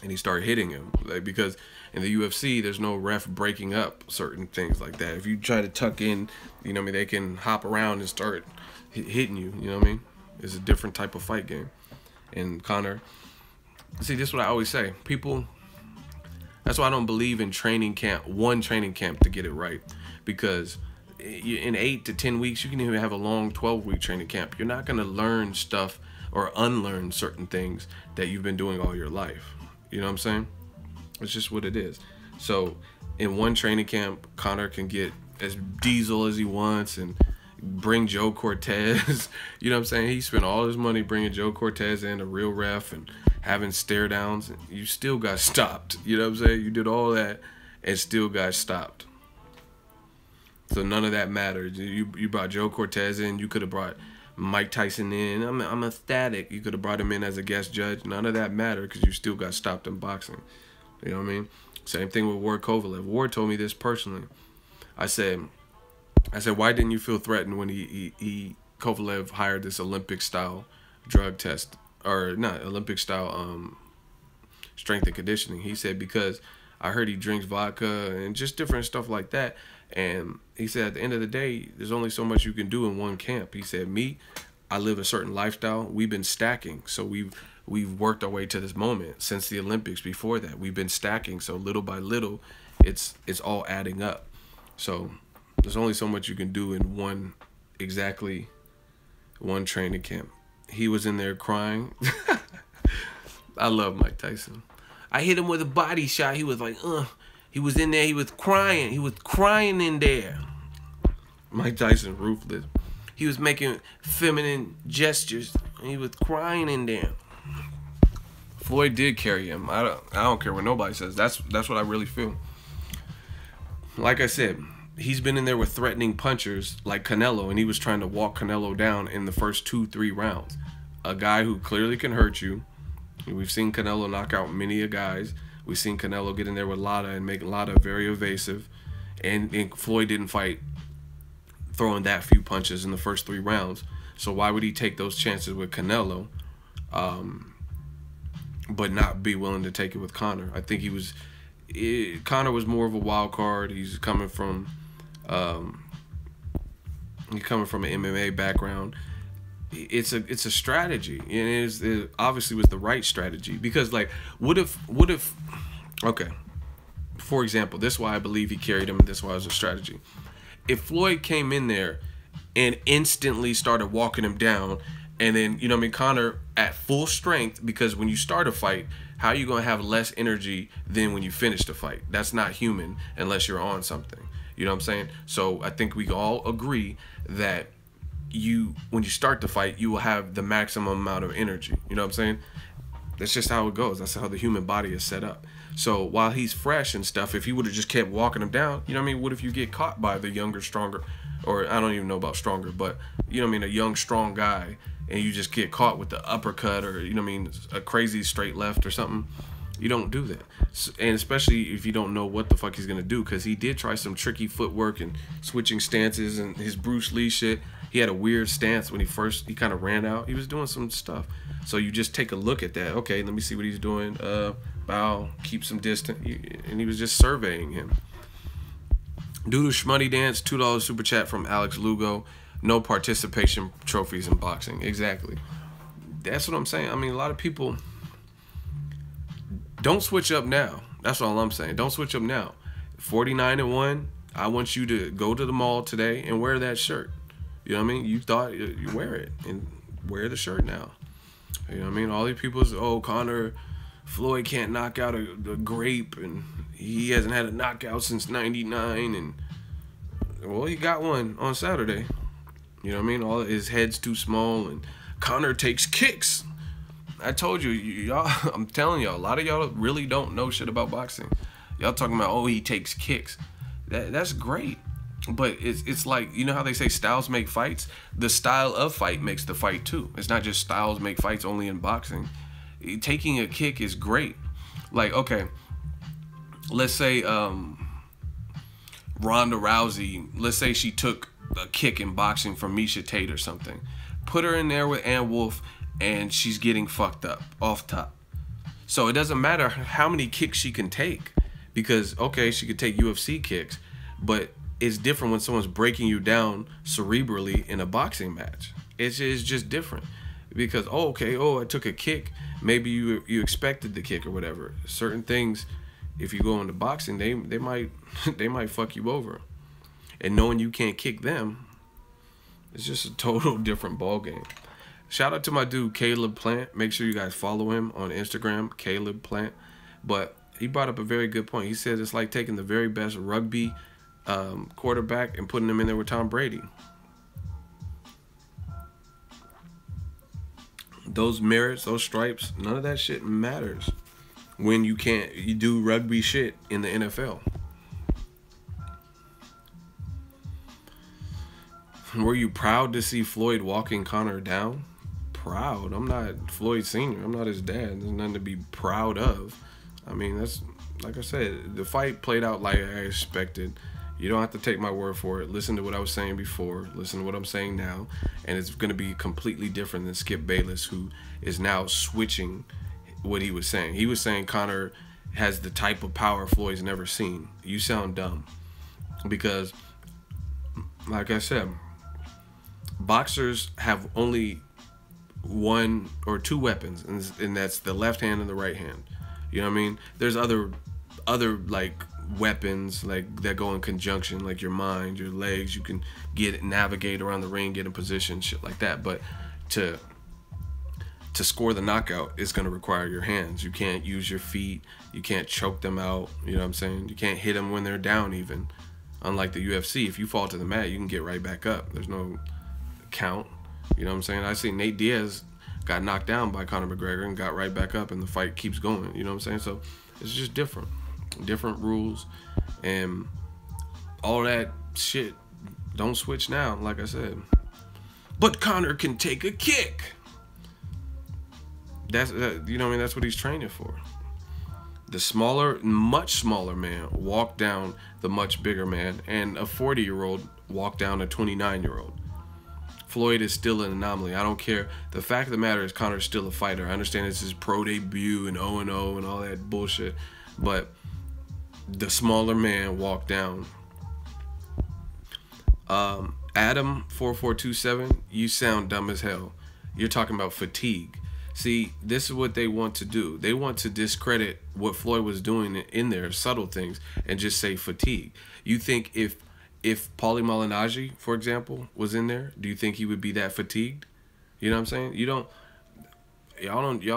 and he started hitting him, like, because in the UFC there's no ref breaking up certain things like that. If you try to tuck in, you know what I mean, they can hop around and start hitting you. You know what I mean? It's a different type of fight game. And Conor, see, this is what I always say. People. That's why I don't believe in one training camp to get it right, because in 8 to 10 weeks, you can even have a long 12-week training camp. You're not going to learn stuff or unlearn certain things that you've been doing all your life. You know what I'm saying? It's just what it is. So in one training camp, Conor can get as diesel as he wants and bring Joe Cortez. You know what I'm saying? He spent all his money bringing Joe Cortez in, a real ref, and having stare downs. You still got stopped. You know what I'm saying? You did all that and still got stopped. So none of that mattered. You brought Joe Cortez in. You could have brought Mike Tyson in. I'm ecstatic. You could have brought him in as a guest judge. None of that mattered because you still got stopped in boxing. You know what I mean? Same thing with Ward Kovalev. Ward told me this personally. I said, why didn't you feel threatened when Kovalev hired this Olympic style drug test, or not Olympic style strength and conditioning? He said, because I heard he drinks vodka and just different stuff like that. And he said, at the end of the day, there's only so much you can do in one camp. He said, I live a certain lifestyle. We've been stacking. So we've worked our way to this moment since the Olympics. Before that, we've been stacking. So little by little, it's all adding up. So there's only so much you can do in one training camp. He was in there crying. I love Mike Tyson. I hit him with a body shot. He was like, He was in there. He was crying. He was crying in there. Mike Tyson, ruthless. He was making feminine gestures. He was crying in there. Floyd did carry him. I don't care what nobody says. That's what I really feel. Like I said, he's been in there with threatening punchers like Canelo, and he was trying to walk Canelo down in the first 2-3 rounds. A guy who clearly can hurt you. We've seen Canelo knock out many a guys. We've seen Canelo get in there with Lada and make Lada very evasive. And Floyd didn't fight throwing that few punches in the first 3 rounds. So why would he take those chances with Canelo, but not be willing to take it with Conor? I think Conor was more of a wild card. He's coming from an MMA background. It's a strategy, and it obviously was the right strategy, because like what if okay, for example, this is why I believe he carried him, and this is why it was a strategy. If Floyd came in there and instantly started walking him down, and then, you know what I mean, Conor at full strength, because when you start a fight, how are you going to have less energy than when you finish the fight? That's not human unless you're on something. You know what I'm saying? So I think we all agree that when you start the fight, you will have the maximum amount of energy. You know what I'm saying? That's just how it goes. That's how the human body is set up. So while he's fresh and stuff, if he would have just kept walking him down, you know what I mean? What if you get caught by the younger, stronger, or I don't even know about stronger, but you know what I mean, a young, strong guy, and you just get caught with the uppercut, or you know what I mean, a crazy straight left or something? You don't do that. And especially if you don't know what the fuck he's gonna do, because he did try some tricky footwork and switching stances and his Bruce Lee shit. He had a weird stance when he kind of ran out. He was doing some stuff. So you just take a look at that. Okay, let me see what he's doing. Bow, keep some distance. And he was just surveying him. Doodle Schmuddy Dance, $2 super chat from Alex Lugo. No participation trophies in boxing. Exactly. That's what I'm saying. I mean, a lot of people don't switch up now. That's all I'm saying. Don't switch up now. 49-1. I want you to go to the mall today and wear that shirt. You know what I mean? You thought you wear it, and wear the shirt now. You know what I mean? All these people say, oh, Floyd can't knock out a grape, and he hasn't had a knockout since '99, and well, he got one on Saturday. You know what I mean? All his head's too small, and Conor takes kicks. I told you, y'all. I'm telling y'all, a lot of y'all really don't know shit about boxing. Y'all talking about, oh, he takes kicks. That's great, but it's like, you know how they say styles make fights. The style of fight makes the fight too. It's not just styles make fights only in boxing. Taking a kick is great. Like, okay, let's say Ronda Rousey. Let's say she took a kick in boxing from Miesha Tate or something. Put her in there with Ann Wolfe, and she's getting fucked up off top. So it doesn't matter how many kicks she can take, because, okay, she could take UFC kicks, but it's different when someone's breaking you down cerebrally in a boxing match. It's just different, because, oh, okay, oh, I took a kick. Maybe you expected the kick or whatever. Certain things, if you go into boxing, they might they might fuck you over, and knowing you can't kick them, it's just a total different ball game. Shout out to my dude Caleb Plant. Make sure you guys follow him on Instagram, Caleb Plant. But he brought up a very good point. He said it's like taking the very best rugby quarterback and putting him in there with Tom Brady. Those merits, those stripes, none of that shit matters when you do rugby shit in the NFL. Were you proud to see Floyd walking Conor down? Proud? I'm not Floyd Sr. I'm not his dad. There's nothing to be proud of. I mean, that's, like I said, the fight played out like I expected. You don't have to take my word for it. Listen to what I was saying before. Listen to what I'm saying now. And it's going to be completely different than Skip Bayless, who is now switching what he was saying. He was saying Conor has the type of power Floyd's never seen. You sound dumb. Because, like I said, boxers have only one or two weapons, and that's the left hand and the right hand. You know what I mean? There's other like weapons like that go in conjunction, like your mind, your legs. You can navigate around the ring, get in position, shit like that. But to score the knockout is going to require your hands. You can't use your feet. You can't choke them out. You know what I'm saying? You can't hit them when they're down even. Unlike the UFC, if you fall to the mat, you can get right back up. There's no count. You know what I'm saying? I see Nate Diaz got knocked down by Conor McGregor and got right back up, and the fight keeps going. You know what I'm saying? So it's just different rules, and all that shit don't switch now, like I said. But Conor can take a kick. That's you know what I mean? That's what he's training for. The smaller, much smaller man walked down the much bigger man, and a 40-year-old walked down a 29-year-old. Floyd is still an anomaly. I don't care. The fact of the matter is Conor's still a fighter. I understand it's his pro debut and 0-0 and all that bullshit, but the smaller man walked down. Adam4427, you sound dumb as hell. You're talking about fatigue. See, this is what they want to do. They want to discredit what Floyd was doing in there, subtle things, and just say fatigue. You think if Paulie Malignaggi, for example, was in there, do you think he would be that fatigued? You know what I'm saying? Y'all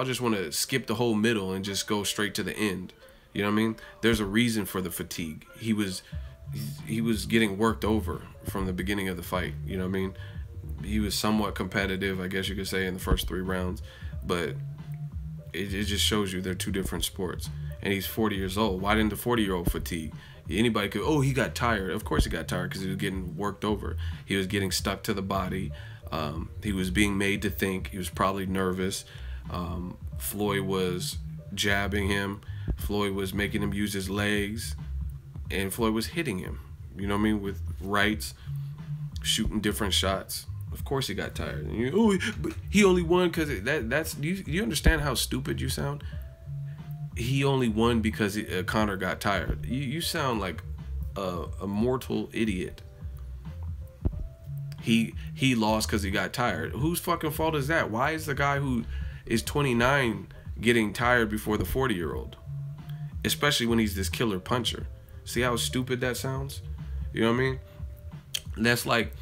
just want to skip the whole middle and just go straight to the end. You know what I mean? There's a reason for the fatigue. He was getting worked over from the beginning of the fight. You know what I mean? He was somewhat competitive, I guess you could say, in the first 3 rounds. But it just shows you they're two different sports. And he's 40 years old. Why didn't the 40-year-old fatigue? Anybody could, oh, he got tired. Of course he got tired, because he was getting worked over. He was getting stuck to the body. He was being made to think. He was probably nervous. Floyd was jabbing him. Floyd was making him use his legs. And Floyd was hitting him, you know what I mean, with rights, shooting different shots. Of course he got tired. And but he only won because that's you understand how stupid you sound? He only won because Conor got tired. You sound like a mortal idiot. He lost because he got tired. Whose fucking fault is that? Why is the guy who is 29 getting tired before the 40-year-old? Especially when he's this killer puncher. See how stupid that sounds? You know what I mean? That's like,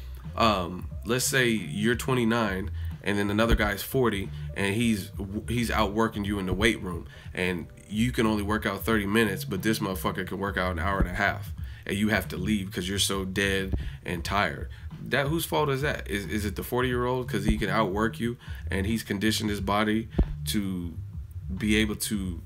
let's say you're 29 and then another guy's 40 and he's outworking you in the weight room, and you can only work out 30 minutes, but this motherfucker can work out an hour and a half. and you have to leave because you're so dead and tired. That whose fault is that? Is it the 40-year-old because he can outwork you and he's conditioned his body to be able to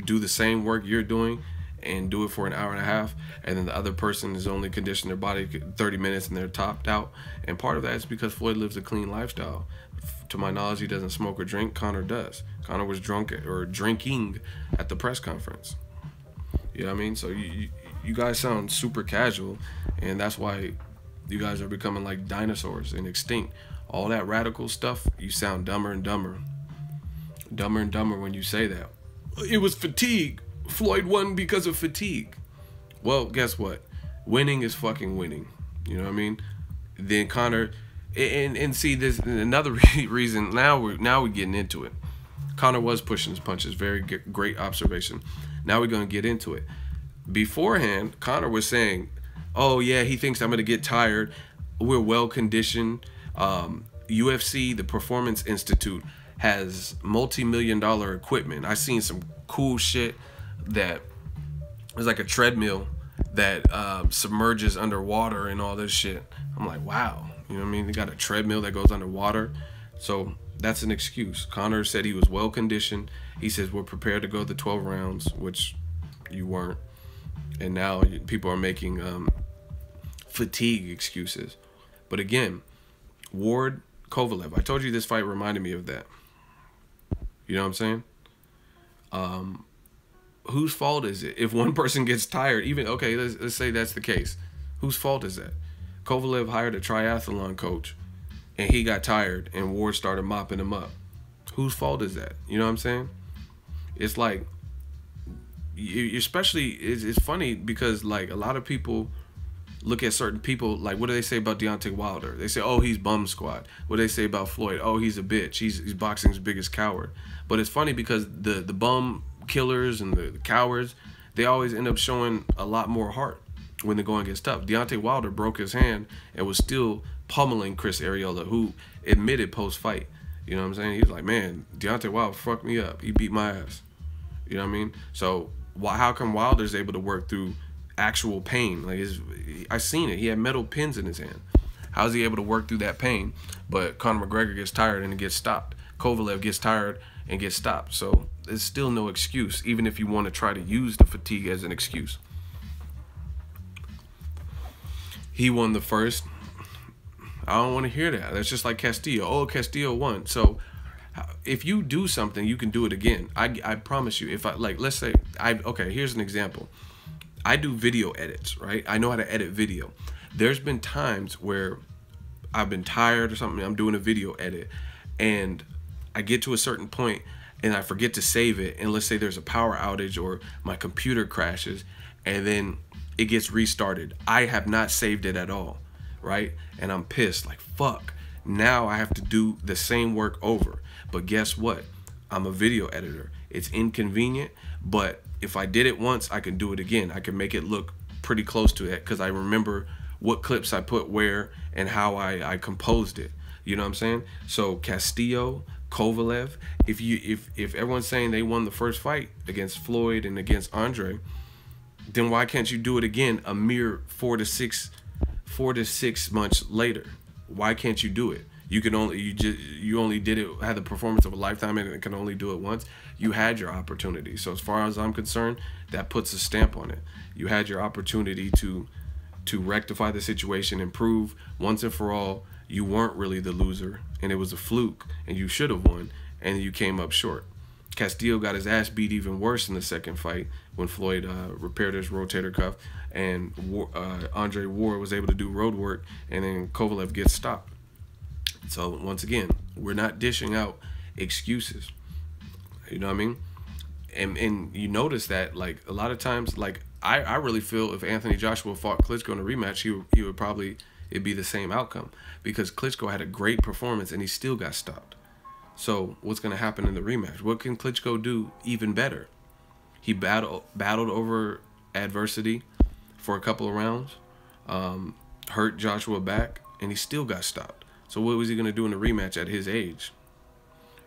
do the same work you're doing and do it for an hour and a half, and then the other person is only conditioned their body 30 minutes and they're topped out? And part of that is because Floyd lives a clean lifestyle. To my knowledge, he doesn't smoke or drink. Conor does. Conor was drunk or drinking at the press conference. You know what I mean? So you guys sound super casual, and that's why you guys are becoming like dinosaurs and extinct. All that radical stuff, you sound dumber and dumber. Dumber and dumber when you say that. It was fatigue. Floyd won because of fatigue. Well, guess what? Winning is fucking winning. You know what I mean? Then Conor, and see, there's another reason. Now we're getting into it. Conor was pushing his punches. Very great observation. Now we're gonna get into it. Beforehand, Conor was saying, "Oh yeah, he thinks I'm gonna get tired. We're well conditioned." UFC, the Performance Institute, has multi-million-dollar equipment. I seen some cool shit that was like a treadmill that submerges underwater and all this shit. I'm like, wow. You know what I mean? They got a treadmill that goes underwater. So that's an excuse. Conor said he was well conditioned. He says we're prepared to go the 12 rounds, which you weren't. And now people are making fatigue excuses. But again, Ward, Kovalev, I told you this fight reminded me of that. You know what I'm saying? Whose fault is it if one person gets tired? Even, okay, let's say that's the case. Whose fault is that? Kovalev hired a triathlon coach, and he got tired, and Ward started mopping him up. Whose fault is that? You know what I'm saying? It's like, especially, it's funny because like a lot of people look at certain people, like what do they say about Deontay Wilder? They say, oh, he's bum squad. What do they say about Floyd? Oh, he's a bitch. He's boxing's biggest coward. But it's funny because the bum killers and the cowards, they always end up showing a lot more heart when the going gets tough. Deontay Wilder broke his hand and was still pummeling Chris Arreola, who admitted post-fight. You know what I'm saying? He was like, man, Deontay Wilder fucked me up. He beat my ass. You know what I mean? So how come Wilder's able to work through actual pain? Like, I seen it. He had metal pins in his hand. How's he able to work through that pain? But Conor McGregor gets tired and it gets stopped. Kovalev gets tired and gets stopped. So there's still no excuse, even if you want to try to use the fatigue as an excuse. He won the first. I don't want to hear that. That's just like Castillo. Oh, Castillo won. So if you do something, you can do it again. I promise you. If I, like, let's say, okay, here's an example. I do video edits, right? I know how to edit video. There's been times where I've been tired or something. I'm doing a video edit and I get to a certain point and I forget to save it. And let's say there's a power outage or my computer crashes and then it gets restarted. I have not saved it at all, right? And I'm pissed, like, fuck. Now I have to do the same work over. But guess what? I'm a video editor. It's inconvenient, but if I did it once, I can do it again. I can make it look pretty close to it because I remember what clips I put where and how I composed it. You know what I'm saying? So Castillo, Kovalev, if everyone's saying they won the first fight against Floyd and against Andre, then why can't you do it again a mere 4 to 6 months later? Why can't you do it? You only did it, had the performance of a lifetime, and it can only do it once. You had your opportunity. So as far as I'm concerned, that puts a stamp on it. You had your opportunity to rectify the situation and prove once and for all you weren't really the loser and it was a fluke and you should have won, and you came up short. Castillo got his ass beat even worse in the second fight when Floyd repaired his rotator cuff, and Andre Ward was able to do road work, and then Kovalev gets stopped. So once again, we're not dishing out excuses. You know what I mean? And you notice that, like, a lot of times, like, I really feel if Anthony Joshua fought Klitschko in a rematch, he would probably, it'd be the same outcome, because Klitschko had a great performance and he still got stopped. So what's going to happen in the rematch? What can Klitschko do even better? He battled over adversity for a couple of rounds, hurt Joshua back, and he still got stopped. So what was he going to do in the rematch at his age?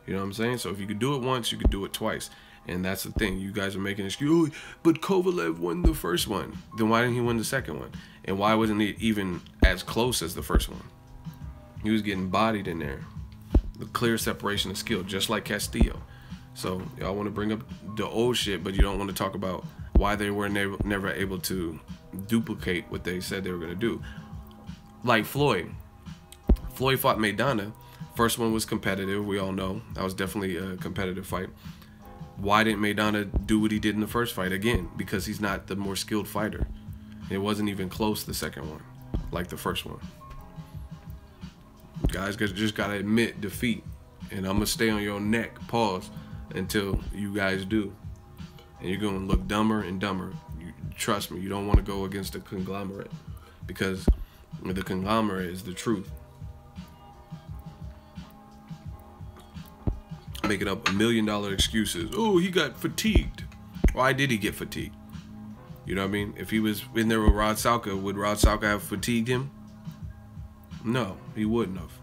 You know what I'm saying? So if you could do it once, you could do it twice. And that's the thing. You guys are making an excuse. Oh, but Kovalev won the first one. Then why didn't he win the second one? And why wasn't it even as close as the first one? He was getting bodied in there. The clear separation of skill, just like Castillo. So y'all want to bring up the old shit, but you don't want to talk about why they were never able to duplicate what they said they were going to do. Like Floyd. Floyd fought Maidana. First one was competitive. We all know. That was definitely a competitive fight. Why didn't Maidana do what he did in the first fight? Again, because he's not the more skilled fighter. It wasn't even close, the second one, like the first one. Guys just got to admit defeat. And I'm going to stay on your neck, pause, until you guys do. And you're going to look dumber and dumber. Trust me, you don't want to go against a conglomerate. Because the conglomerate is the truth. Making up $1 million excuses. Oh, he got fatigued. Why did he get fatigued? You know what I mean? If he was in there with Rod Salka, would Rod Salka have fatigued him? No, he wouldn't have.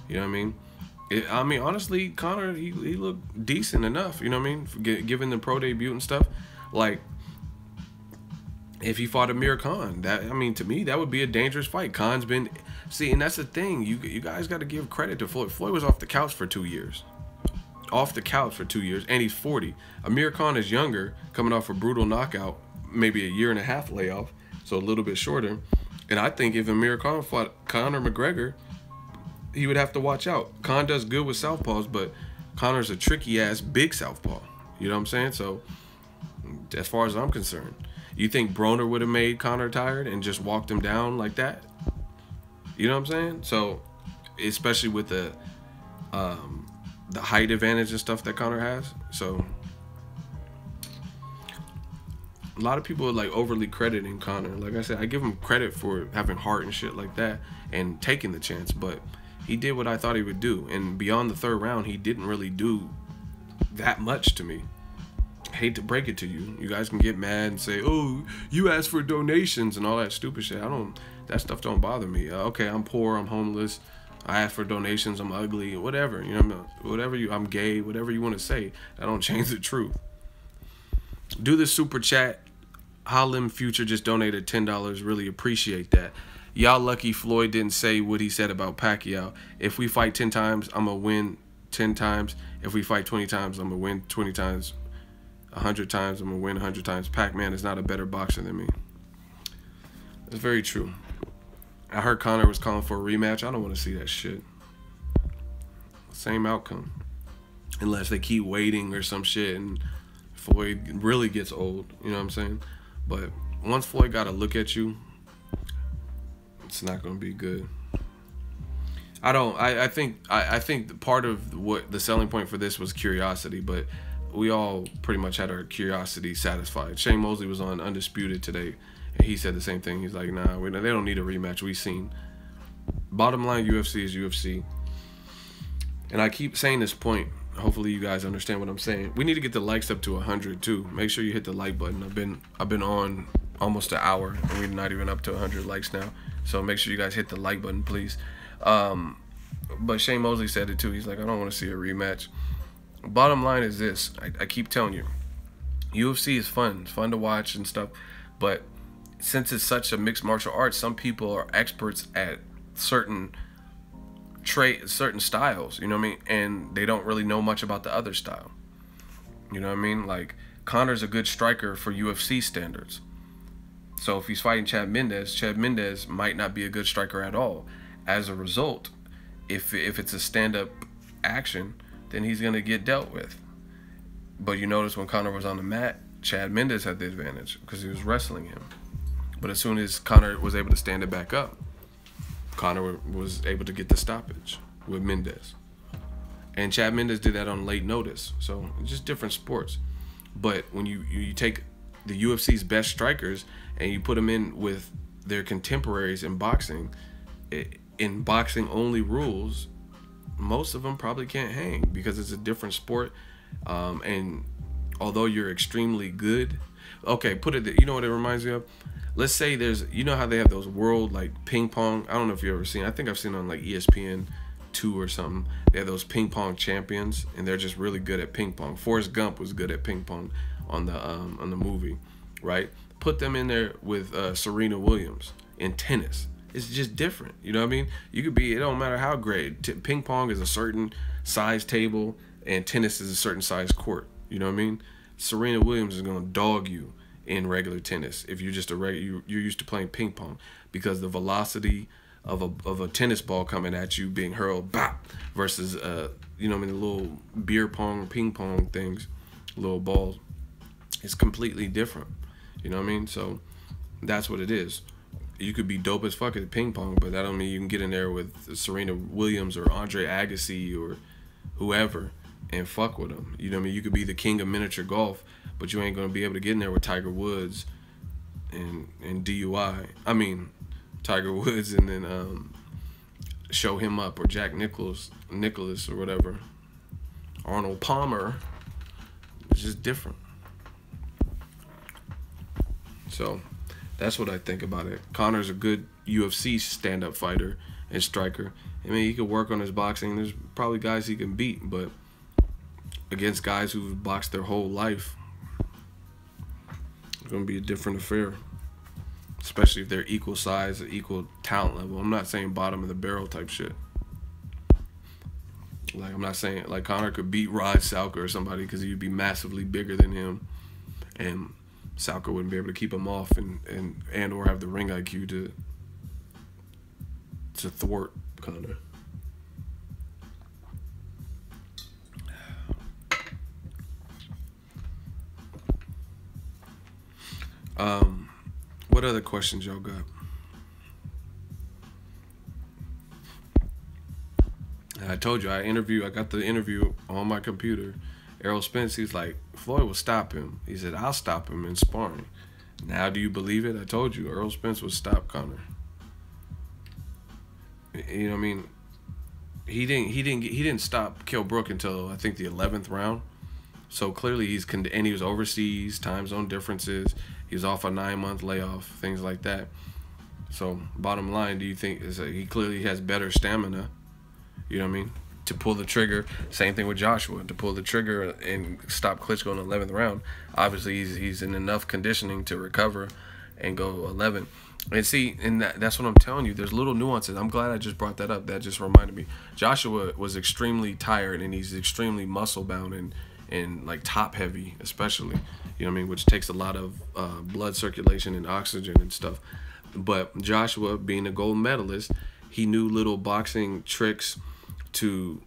You know what I mean? Honestly, Conor, he looked decent enough. You know what I mean? Given the pro debut and stuff. Like, if he fought Amir Khan, to me, that would be a dangerous fight. Khan's been... See, and that's the thing. You guys got to give credit to Floyd. Floyd was off the couch for 2 years. Off the couch for 2 years, and he's 40. Amir Khan is younger, coming off a brutal knockout, maybe a 1.5 year layoff, so a little bit shorter. And I think if Amir Khan fought Conor McGregor, he would have to watch out. Khan does good with southpaws, but Conor's a tricky-ass big southpaw. You know what I'm saying? So, as far as I'm concerned, you think Broner would have made Conor tired and just walked him down like that? You know what I'm saying? So, especially with the height advantage and stuff that Conor has. So a lot of people are like overly crediting Conor. Like I said, I give him credit for having heart and shit like that and taking the chance, but he did what I thought he would do. And beyond the third round, he didn't really do that much to me. I hate to break it to you. You guys can get mad and say, oh, you asked for donations and all that stupid shit. That stuff don't bother me. Okay, I'm poor, I'm homeless, I ask for donations, I'm ugly, whatever, you know, I'm gay, whatever you want to say. That don't change the truth. Do the super chat. Halim Future just donated $10. Really appreciate that. Y'all lucky Floyd didn't say what he said about Pacquiao. If we fight 10 times, I'm going to win 10 times. If we fight 20 times, I'm going to win 20 times. 100 times, I'm going to win 100 times. Pac-Man is not a better boxer than me. That's very true. I heard Conor was calling for a rematch. I don't want to see that shit. Same outcome. Unless they keep waiting or some shit and Floyd really gets old. You know what I'm saying? But once Floyd got to look at you, it's not going to be good. I think part of what the selling point for this was curiosity, but we all pretty much had our curiosity satisfied. Shane Mosley was on Undisputed today, and he said the same thing. He's like, nah, they don't need a rematch. We've seen. Bottom line, UFC is UFC. And I keep saying this point. Hopefully you guys understand what I'm saying. We need to get the likes up to 100 too. Make sure you hit the like button. I've been on almost an hour, and we're not even up to 100 likes now. So make sure you guys hit the like button, please. But Shane Mosley said it too. He's like, I don't want to see a rematch. Bottom line is this. I keep telling you, UFC is fun. It's fun to watch and stuff. But since it's such a mixed martial arts, some people are experts at certain styles, you know what I mean? And they don't really know much about the other style. You know what I mean? Like, Conor's a good striker for UFC standards. So if he's fighting Chad Mendes might not be a good striker at all. As a result, if it's a stand-up action, then he's going to get dealt with. But you notice when Conor was on the mat, Chad Mendes had the advantage because he was wrestling him. But as soon as Conor was able to stand it back up, Conor was able to get the stoppage with Mendes. And Chad Mendes did that on late notice. So just different sports. But when you take the UFC's best strikers and you put them in with their contemporaries in boxing only rules, most of them probably can't hang because it's a different sport. And although you're extremely good, okay, you know what it reminds me of? Let's say you know how they have those world like ping pong. I don't know if you ever seen. I think I've seen it on like ESPN 2 or something. They had those ping pong champions, and they're just really good at ping pong. Forrest Gump was good at ping pong on the movie, right? Put them in there with Serena Williams in tennis. It's just different. You know what I mean? You could be, it don't matter how great. Ping pong is a certain size table, and tennis is a certain size court. You know what I mean? Serena Williams is going to dog you in regular tennis if you're just you're used to playing ping pong, because the velocity of a tennis ball coming at you being hurled bop versus you know what I mean, the little beer pong, ping pong things, little balls, it's completely different. You know what I mean? So that's what it is. You could be dope as fuck at ping pong, but that don't mean you can get in there with Serena Williams or Andre Agassi or whoever and fuck with them. You know what I mean? You could be the king of miniature golf, but you ain't gonna be able to get in there with Tiger Woods and DUI. I mean, Tiger Woods, and then show him up, or Jack Nicholas or whatever, Arnold Palmer. It's just different. So that's what I think about it. Conor's a good UFC stand-up fighter and striker. I mean, he could work on his boxing. There's probably guys he can beat, but against guys who've boxed their whole life, it's gonna be a different affair. Especially if they're equal size or equal talent level. I'm not saying bottom of the barrel type shit. Like, I'm not saying, like, Conor could beat Rod Salka or somebody because he'd be massively bigger than him, and Salka wouldn't be able to keep him off and or have the ring IQ to thwart Conor. What other questions y'all got? I told you, I got the interview on my computer. Errol Spence, he's like, Floyd will stop him. He said, I'll stop him in sparring. Now, do you believe it? I told you, Errol Spence would stop Conor. You know what I mean? He didn't stop Kell Brook until I think the 11th round. So clearly and he was overseas, time zone differences. He was off a 9-month layoff, things like that. So bottom line, do you think is that he clearly has better stamina? You know what I mean? To pull the trigger. Same thing with Joshua, to pull the trigger and stop Klitschko in the 11th round. Obviously, he's in enough conditioning to recover and go 11. And see, and that's what I'm telling you. There's little nuances. I'm glad I just brought that up. That just reminded me. Joshua was extremely tired, and he's extremely muscle bound and like top heavy, especially. You know what I mean? Which takes a lot of blood circulation and oxygen and stuff. But Joshua, being a gold medalist, he knew little boxing tricks to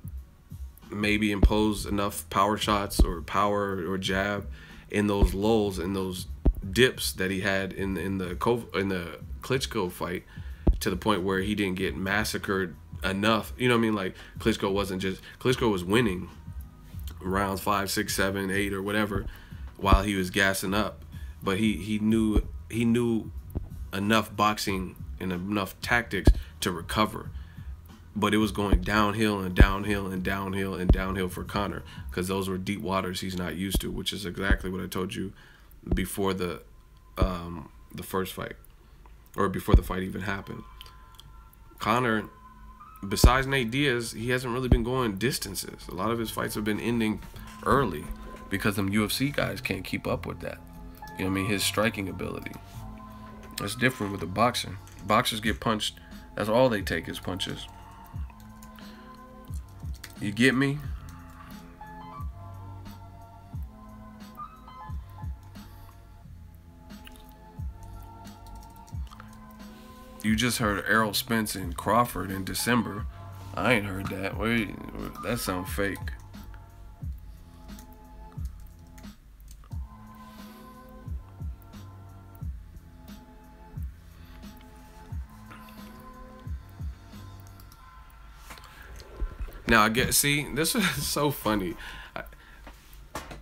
maybe impose enough power shots or power or jab in those lulls and those dips that he had in the Klitschko fight, to the point where he didn't get massacred enough. You know what I mean? Like, Klitschko was winning rounds 5, 6, 7, 8 or whatever while he was gassing up, but he knew enough boxing and enough tactics to recover. But it was going downhill and downhill and downhill and downhill for Conor, because those were deep waters he's not used to, which is exactly what I told you before the first fight, or before the fight even happened. Conor, besides Nate Diaz, he hasn't really been going distances. A lot of his fights have been ending early because them UFC guys can't keep up with that. You know what I mean? His striking ability. That's different with the boxing. Boxers get punched. That's all they take is punches. You get me? You just heard Errol Spence and Crawford in December. I ain't heard that. Wait, that sounds fake. Now, see, this is so funny.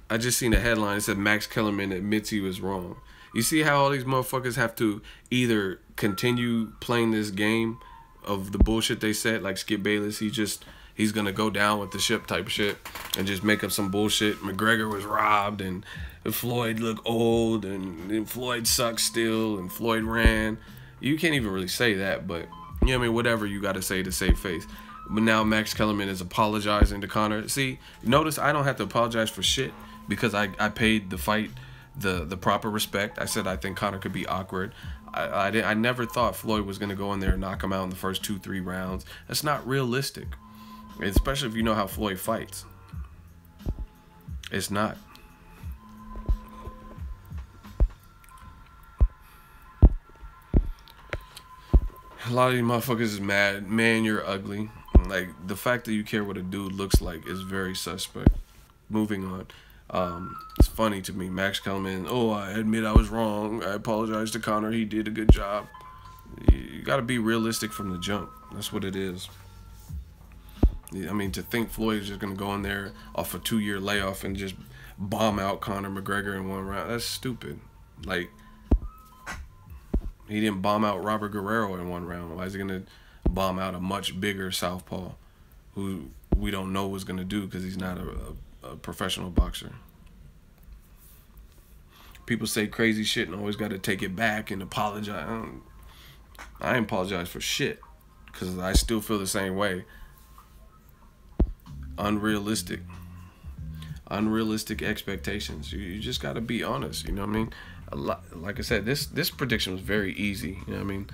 I just seen a headline. It said Max Kellerman admits he was wrong. You see how all these motherfuckers have to either continue playing this game of the bullshit they said, like Skip Bayless, he's gonna go down with the ship type shit and just make up some bullshit. McGregor was robbed, and Floyd looked old, and Floyd sucks still, and Floyd ran. You can't even really say that, but you know what I mean, whatever you gotta say to save face. But now Max Kellerman is apologizing to Conor. See, notice I don't have to apologize for shit because I paid the fight the proper respect. I said I think Conor could be awkward. I never thought Floyd was going to go in there and knock him out in the first 2-3 rounds. That's not realistic, especially if you know how Floyd fights. It's not. A lot of these motherfuckers is mad. Man, you're ugly. Like, the fact that you care what a dude looks like is very suspect. Moving on. It's funny to me. Max Kellerman, oh, I admit I was wrong. I apologize to Conor. He did a good job. You got to be realistic from the jump. That's what it is. I mean, to think Floyd is just going to go in there off a 2-year layoff and just bomb out Conor McGregor in 1 round, that's stupid. Like, he didn't bomb out Robert Guerrero in 1 round. Why is he going to bomb out a much bigger southpaw who we don't know what's going to do because he's not a professional boxer? People say crazy shit and always got to take it back and apologize. I ain't apologize for shit because I still feel the same way. Unrealistic expectations. You just got to be honest, you know what I mean? Like I said, this prediction was very easy, you know what I mean?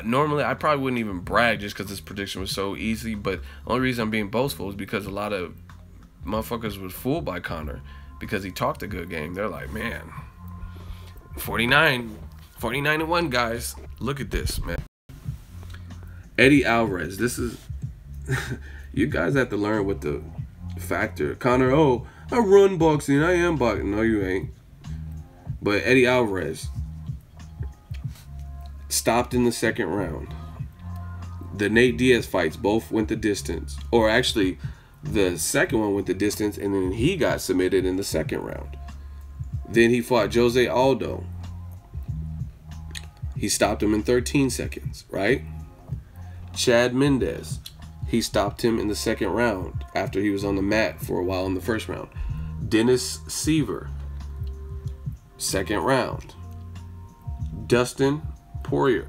Normally I probably wouldn't even brag just because this prediction was so easy, but the only reason I'm being boastful is because a lot of motherfuckers was fooled by Conor because he talked a good game. They're like, man, 49-1, guys. Look at this, man. Eddie Alvarez, this is you guys have to learn what the factor. Conor, oh, I run boxing, I am boxing. No, you ain't. But Eddie Alvarez stopped in the 2nd round. The Nate Diaz fights both went the distance. Or actually, the second one went the distance, and then he got submitted in the 2nd round. Then he fought Jose Aldo. He stopped him in 13 seconds, right? Chad Mendez, he stopped him in the 2nd round after he was on the mat for a while in the 1st round. Dennis Seaver, 2nd round. Dustin Poirier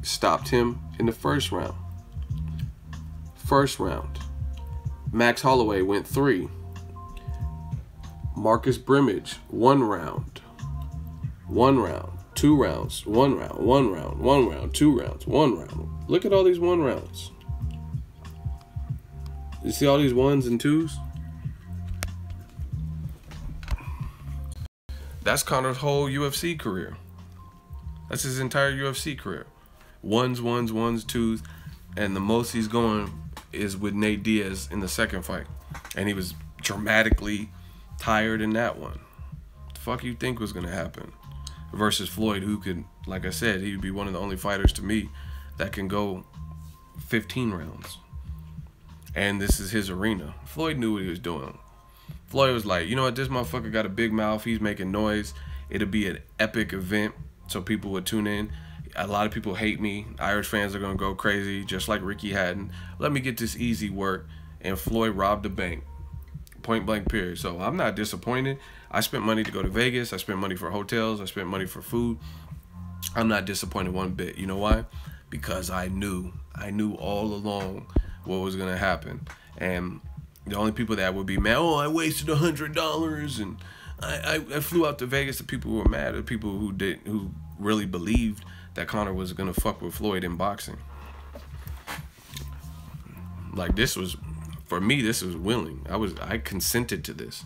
stopped him in the 1st round. 1st round. Max Holloway went 3. Marcus Brimage, 1 round. 1 round. 2 rounds. 1 round. 1 round. 1 round. 2 rounds. 1 round. Look at all these 1 rounds. You see all these 1s and 2s? That's Conor's whole UFC career. That's his entire UFC career. 1s, 1s, 1s, 2s. And the most he's going is with Nate Diaz in the 2nd fight. And he was dramatically tired in that one. What the fuck you think was going to happen? Versus Floyd, who could, like I said, he would be one of the only fighters to me that can go 15 rounds. And this is his arena. Floyd knew what he was doing. Floyd was like, you know what, this motherfucker got a big mouth. He's making noise. It'll be an epic event, so people would tune in. A lot of people hate me. Irish fans are going to go crazy, just like Ricky Hatton. Let me get this easy work. And Floyd robbed the bank. Point blank period. So I'm not disappointed. I spent money to go to Vegas. I spent money for hotels. I spent money for food. I'm not disappointed one bit. You know why? Because I knew all along what was going to happen. And the only people that would be mad, oh, I wasted $100 and I flew out to Vegas. The people who were mad are people who really believed that Conor was gonna fuck with Floyd in boxing. Like, this was, for me, this was willing. I consented to this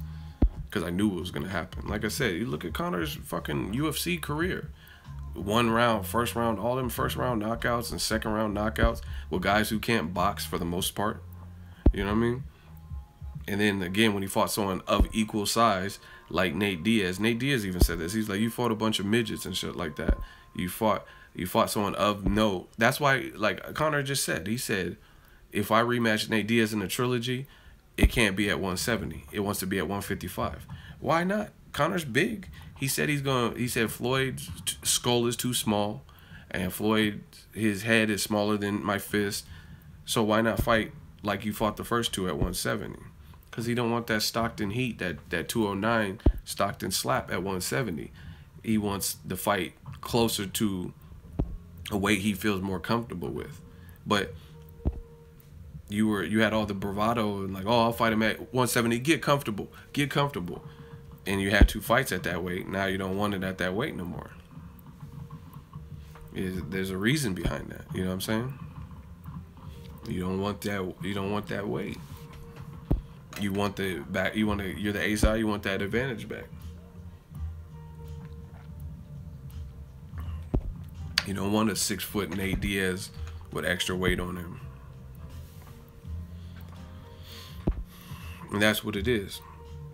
because I knew what was gonna happen. Like I said, you look at Conor's fucking UFC career. 1 round, 1st round, all them 1st round knockouts and 2nd round knockouts with guys who can't box for the most part. You know what I mean? And then again, when he fought someone of equal size like Nate Diaz even said this. He's like, you fought a bunch of midgets and shit like that. You fought someone of note. That's why, like Conor just said, he said, if I rematch Nate Diaz in a trilogy, it can't be at 170. It wants to be at 155. Why not? Conor's big. He said Floyd's skull is too small, and Floyd, his head is smaller than my fist. So why not fight like you fought the first 2 at 170? Because he don't want that Stockton heat, that 209 Stockton slap at 170. He wants the fight closer to a weight he feels more comfortable with. But you had all the bravado and like, oh, I'll fight him at 170. Get comfortable, get comfortable. And you had 2 fights at that weight. Now you don't want it at that weight no more. There's a reason behind that. You know what I'm saying? You don't want that. You don't want that weight. You want the back. You want to. You're the A side. You want that advantage back. You don't want a 6'8" Nate Diaz with extra weight on him. And that's what it is.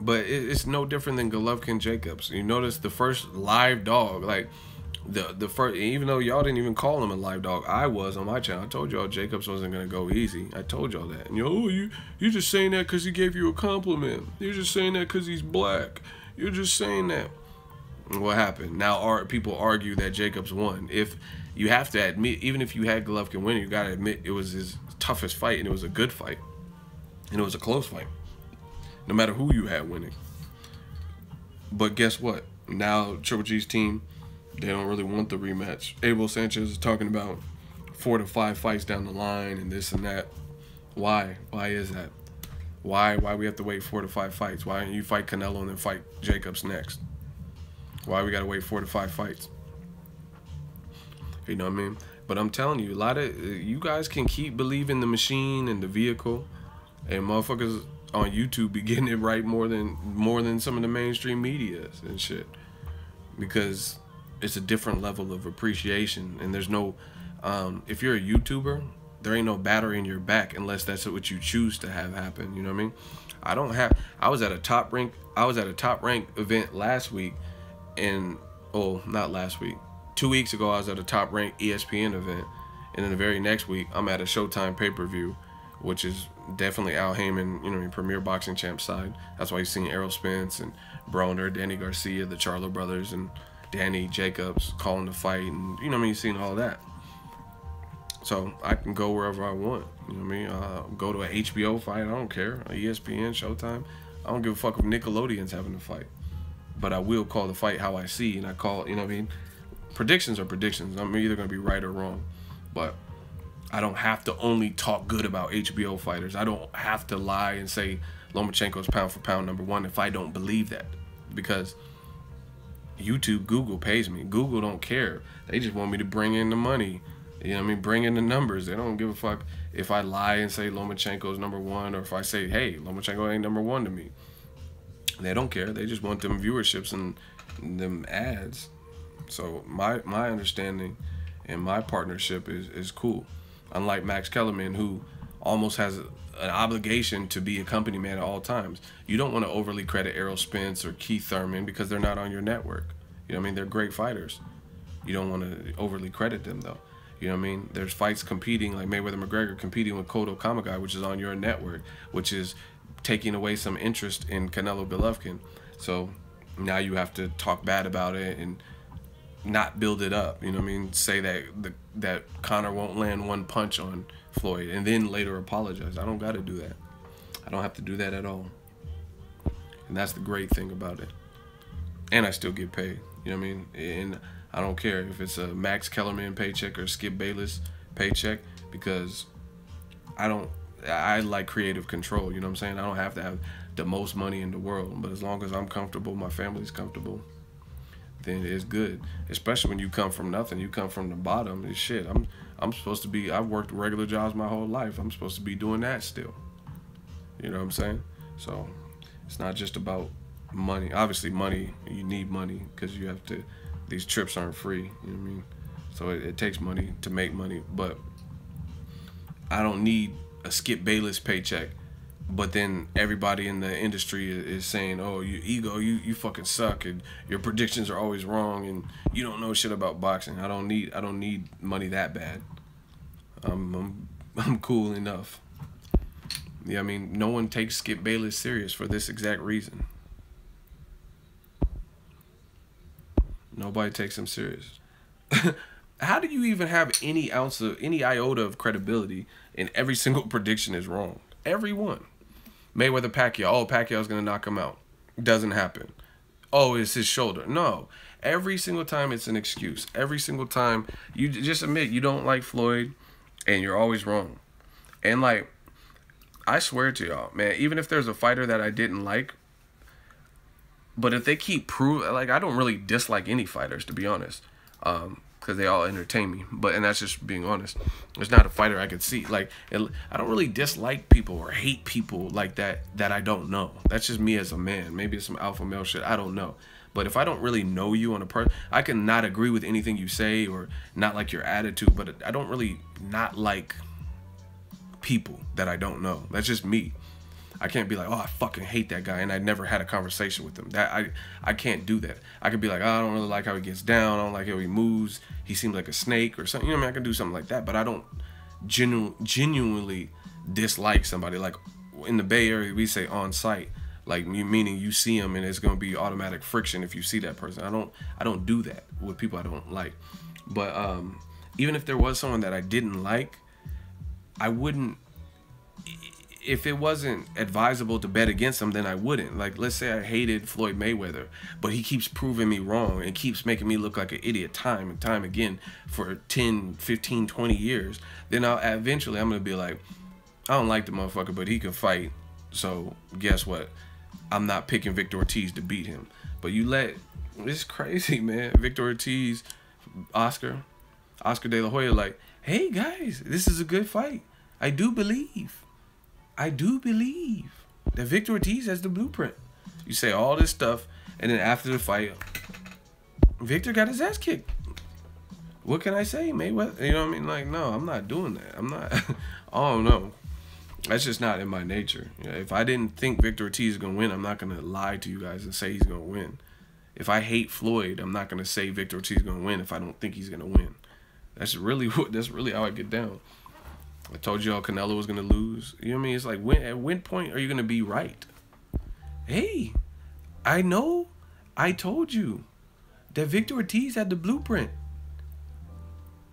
But it's no different than Golovkin Jacobs. You notice the first live dog, like the first, even though y'all didn't even call him a live dog, I was on my channel. I told y'all Jacobs wasn't gonna go easy. I told y'all that. And you're just saying that because he gave you a compliment. You're just saying that because he's black. You're just saying that. And what happened? Now people argue that Jacobs won. If you have to admit, even if you had Golovkin winning, you gotta admit it was his toughest fight, and it was a good fight, and it was a close fight. No matter who you had winning. But guess what? Now Triple G's team, they don't really want the rematch. Abel Sanchez is talking about 4 to 5 fights down the line and this and that. Why? Why is that? Why we have to wait 4 to 5 fights? Why don't you fight Canelo and then fight Jacobs next? Why we gotta wait 4 to 5 fights? You know what I mean? But I'm telling you, a lot of you guys can keep believing the machine and the vehicle, and motherfuckers on YouTube be getting it right more than some of the mainstream media and shit, because it's a different level of appreciation. And there's no if you're a YouTuber, there ain't no battery in your back unless that's what you choose to have happen. You know what I mean? I was at a top rank event last week, and not last week, 2 weeks ago I was at a top rank ESPN event, and then the very next week I'm at a Showtime pay-per-view, which is definitely Al Heyman, you know, premier boxing champ side. That's why you've seen Errol Spence and Broner, Danny Garcia, the Charlo brothers, and Danny Jacobs calling the fight, and you know what I mean, you've seen all that. So I can go wherever I want. You know what I mean? Go to an HBO fight, I don't care. ESPN, Showtime, I don't give a fuck if Nickelodeon's having the fight. But I will call the fight how I see, and I call, you know what I mean? Predictions are predictions. I'm either gonna be right or wrong, but I don't have to only talk good about HBO fighters. I don't have to lie and say Lomachenko's pound for pound #1 if I don't believe that. Because YouTube, Google pays me. Google don't care. They just want me to bring in the money. You know what I mean? Bring in the numbers. They don't give a fuck if I lie and say Lomachenko's #1, or if I say, hey, Lomachenko ain't #1 to me. They don't care. They just want them viewerships and them ads. So my understanding and my partnership is cool. Unlike Max Kellerman, who almost has an obligation to be a company man at all times. You don't want to overly credit Errol Spence or Keith Thurman because they're not on your network. You know what I mean? They're great fighters. You don't want to overly credit them, though. You know what I mean? There's fights competing, like Mayweather McGregor competing with Kodo Kamagai, which is on your network, which is taking away some interest in Canelo Golovkin. So now you have to talk bad about it and not build it up. You know what I mean? Say that Conor won't land one punch on Floyd and then later apologize. I don't got to do that. I don't have to do that at all. And that's the great thing about it. And I still get paid. You know what I mean? And I don't care if it's a Max Kellerman paycheck or Skip Bayless paycheck, because I like creative control. You know what I'm saying? I don't have to have the most money in the world, but as long as I'm comfortable, my family's comfortable, then it's good. Especially when you come from nothing. You come from the bottom. It's shit. I'm supposed to be, I've worked regular jobs my whole life. I'm supposed to be doing that still. You know what I'm saying? So it's not just about money. Obviously money, you need money because you have to, these trips aren't free. You know what I mean? So it takes money to make money, but I don't need a Skip Bayless paycheck. But then everybody in the industry is saying, oh, you ego, you fucking suck, and your predictions are always wrong, and you don't know shit about boxing. I don't need money that bad. I'm cool enough. Yeah, I mean, no one takes Skip Bayless serious for this exact reason. Nobody takes him serious. How do you even have any iota of credibility and every single prediction is wrong? Every one. Mayweather Pacquiao. Oh, Pacquiao's gonna knock him out. Doesn't happen. Oh, it's his shoulder. No. Every single time it's an excuse. Every single time you just admit you don't like Floyd, and you're always wrong. And like, I swear to y'all, man, even if there's a fighter that I didn't like, but if they keep like, I don't really dislike any fighters, to be honest, because they all entertain me. And that's just being honest. There's not a fighter I could see. Like, I don't really dislike people or hate people like that I don't know. That's just me as a man. Maybe it's some alpha male shit. I don't know. But if I don't really know you on a person, I can not agree with anything you say or not like your attitude. But I don't really not like people that I don't know. That's just me. I can't be like, oh, I fucking hate that guy, and I never had a conversation with him. That I can't do that. I could be like, oh, I don't really like how he gets down. I don't like how he moves. He seems like a snake or something. You know what I mean? I can do something like that, but I don't genuinely dislike somebody. Like in the Bay Area, we say on sight, like meaning you see him and it's gonna be automatic friction if you see that person. I don't do that with people I don't like. But even if there was someone that I didn't like, I wouldn't. If it wasn't advisable to bet against him, then I wouldn't. Like, let's say I hated Floyd Mayweather, but he keeps proving me wrong and keeps making me look like an idiot time and time again for 10, 15, 20 years. Then eventually I'm going to be like, I don't like the motherfucker, but he can fight. So guess what? I'm not picking Victor Ortiz to beat him. But it's crazy, man. Victor Ortiz, Oscar De La Hoya, like, hey guys, this is a good fight. I do believe that Victor Ortiz has the blueprint. You say all this stuff, and then after the fight, Victor got his ass kicked. What can I say, Mayweather? You know what I mean? Like, no, I'm not doing that. I'm not. Oh no, that's just not in my nature. You know, if I didn't think Victor Ortiz is gonna win, I'm not gonna lie to you guys and say he's gonna win. If I hate Floyd, I'm not gonna say Victor Ortiz is gonna win if I don't think he's gonna win. That's really how I get down. I told y'all Canelo was gonna lose. You know what I mean? It's like, at when point are you gonna be right? Hey, I know I told you that Victor Ortiz had the blueprint,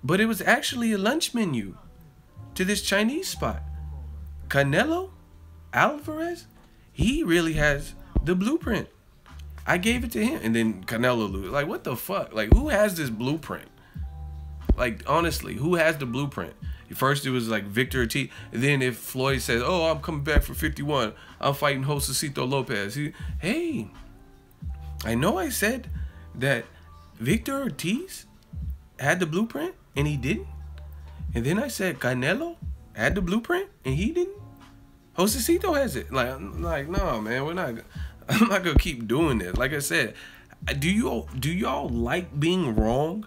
but it was actually a lunch menu to this Chinese spot. Canelo Alvarez, he really has the blueprint. I gave it to him, and then Canelo lose. Like, what the fuck? Like, who has this blueprint? Like, honestly, who has the blueprint? First, it was like Victor Ortiz. And then if Floyd says, oh, I'm coming back for 51, I'm fighting Josecito Lopez. Hey, I know I said that Victor Ortiz had the blueprint, and he didn't. And then I said Canelo had the blueprint, and he didn't. Josecito has it. Like no, man, I'm not going to keep doing this. Like I said, do y'all like being wrong?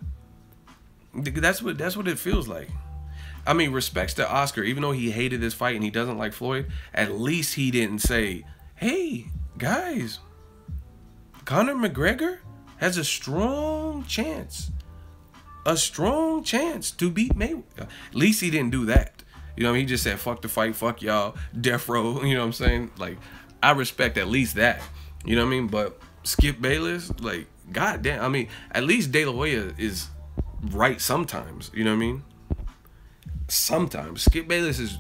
That's what it feels like. I mean, respects to Oscar, even though he hated this fight and he doesn't like Floyd, at least he didn't say, hey, guys, Conor McGregor has a strong chance to beat Mayweather. At least he didn't do that. You know, he just said, fuck the fight, fuck y'all, death row, you know what I'm saying? Like, I respect at least that, you know what I mean? But Skip Bayless, like, goddamn, I mean, at least De La Hoya is right sometimes, you know what I mean? Sometimes. Skip Bayless is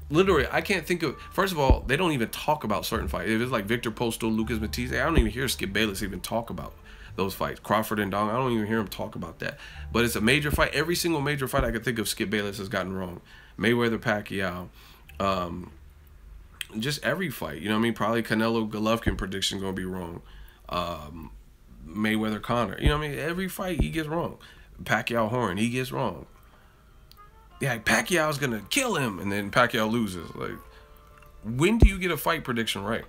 literally, I can't think of, first of all, they don't even talk about certain fights. If it's like Victor Postol, Lucas Matisse, I don't even hear Skip Bayless even talk about those fights. Crawford and Dong, I don't even hear him talk about that. But it's a major fight. Every single major fight I could think of, Skip Bayless has gotten wrong. Mayweather, Pacquiao, just every fight, you know what I mean? Probably Canelo Golovkin prediction gonna be wrong. Mayweather, Conor, you know what I mean? Every fight he gets wrong. Pacquiao, Horn, he gets wrong. Yeah, Pacquiao's gonna kill him, and then Pacquiao loses. Like, when do you get a fight prediction right?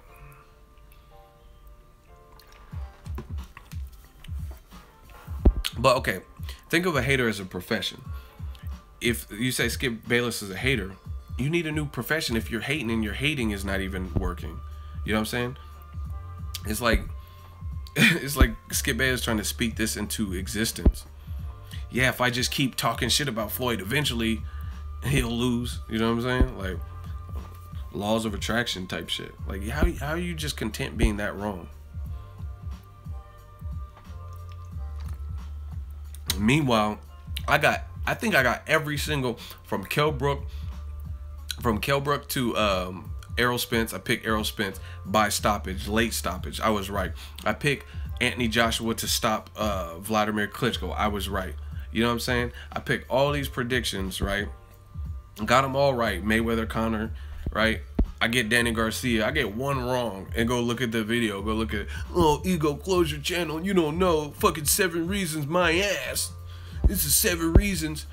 But okay, think of a hater as a profession. If you say Skip Bayless is a hater, you need a new profession if you're hating and your hating is not even working. You know what I'm saying? It's like Skip Bayless trying to speak this into existence. Yeah, if I just keep talking shit about Floyd, eventually he'll lose. You know what I'm saying? Like, laws of attraction type shit. Like, how are you just content being that wrong? Meanwhile, I think I got every single, from Kell Brook to Errol Spence. I picked Errol Spence by stoppage, late stoppage. I was right. I picked Anthony Joshua to stop Vladimir Klitschko. I was right. You know what I'm saying? I picked all these predictions, right? Got them all right. Mayweather, Conor, right? I get Danny Garcia, I get one wrong, and go look at the video, go look at, oh, Ego, close your channel, you don't know, fucking 7 reasons my ass. This is 7 reasons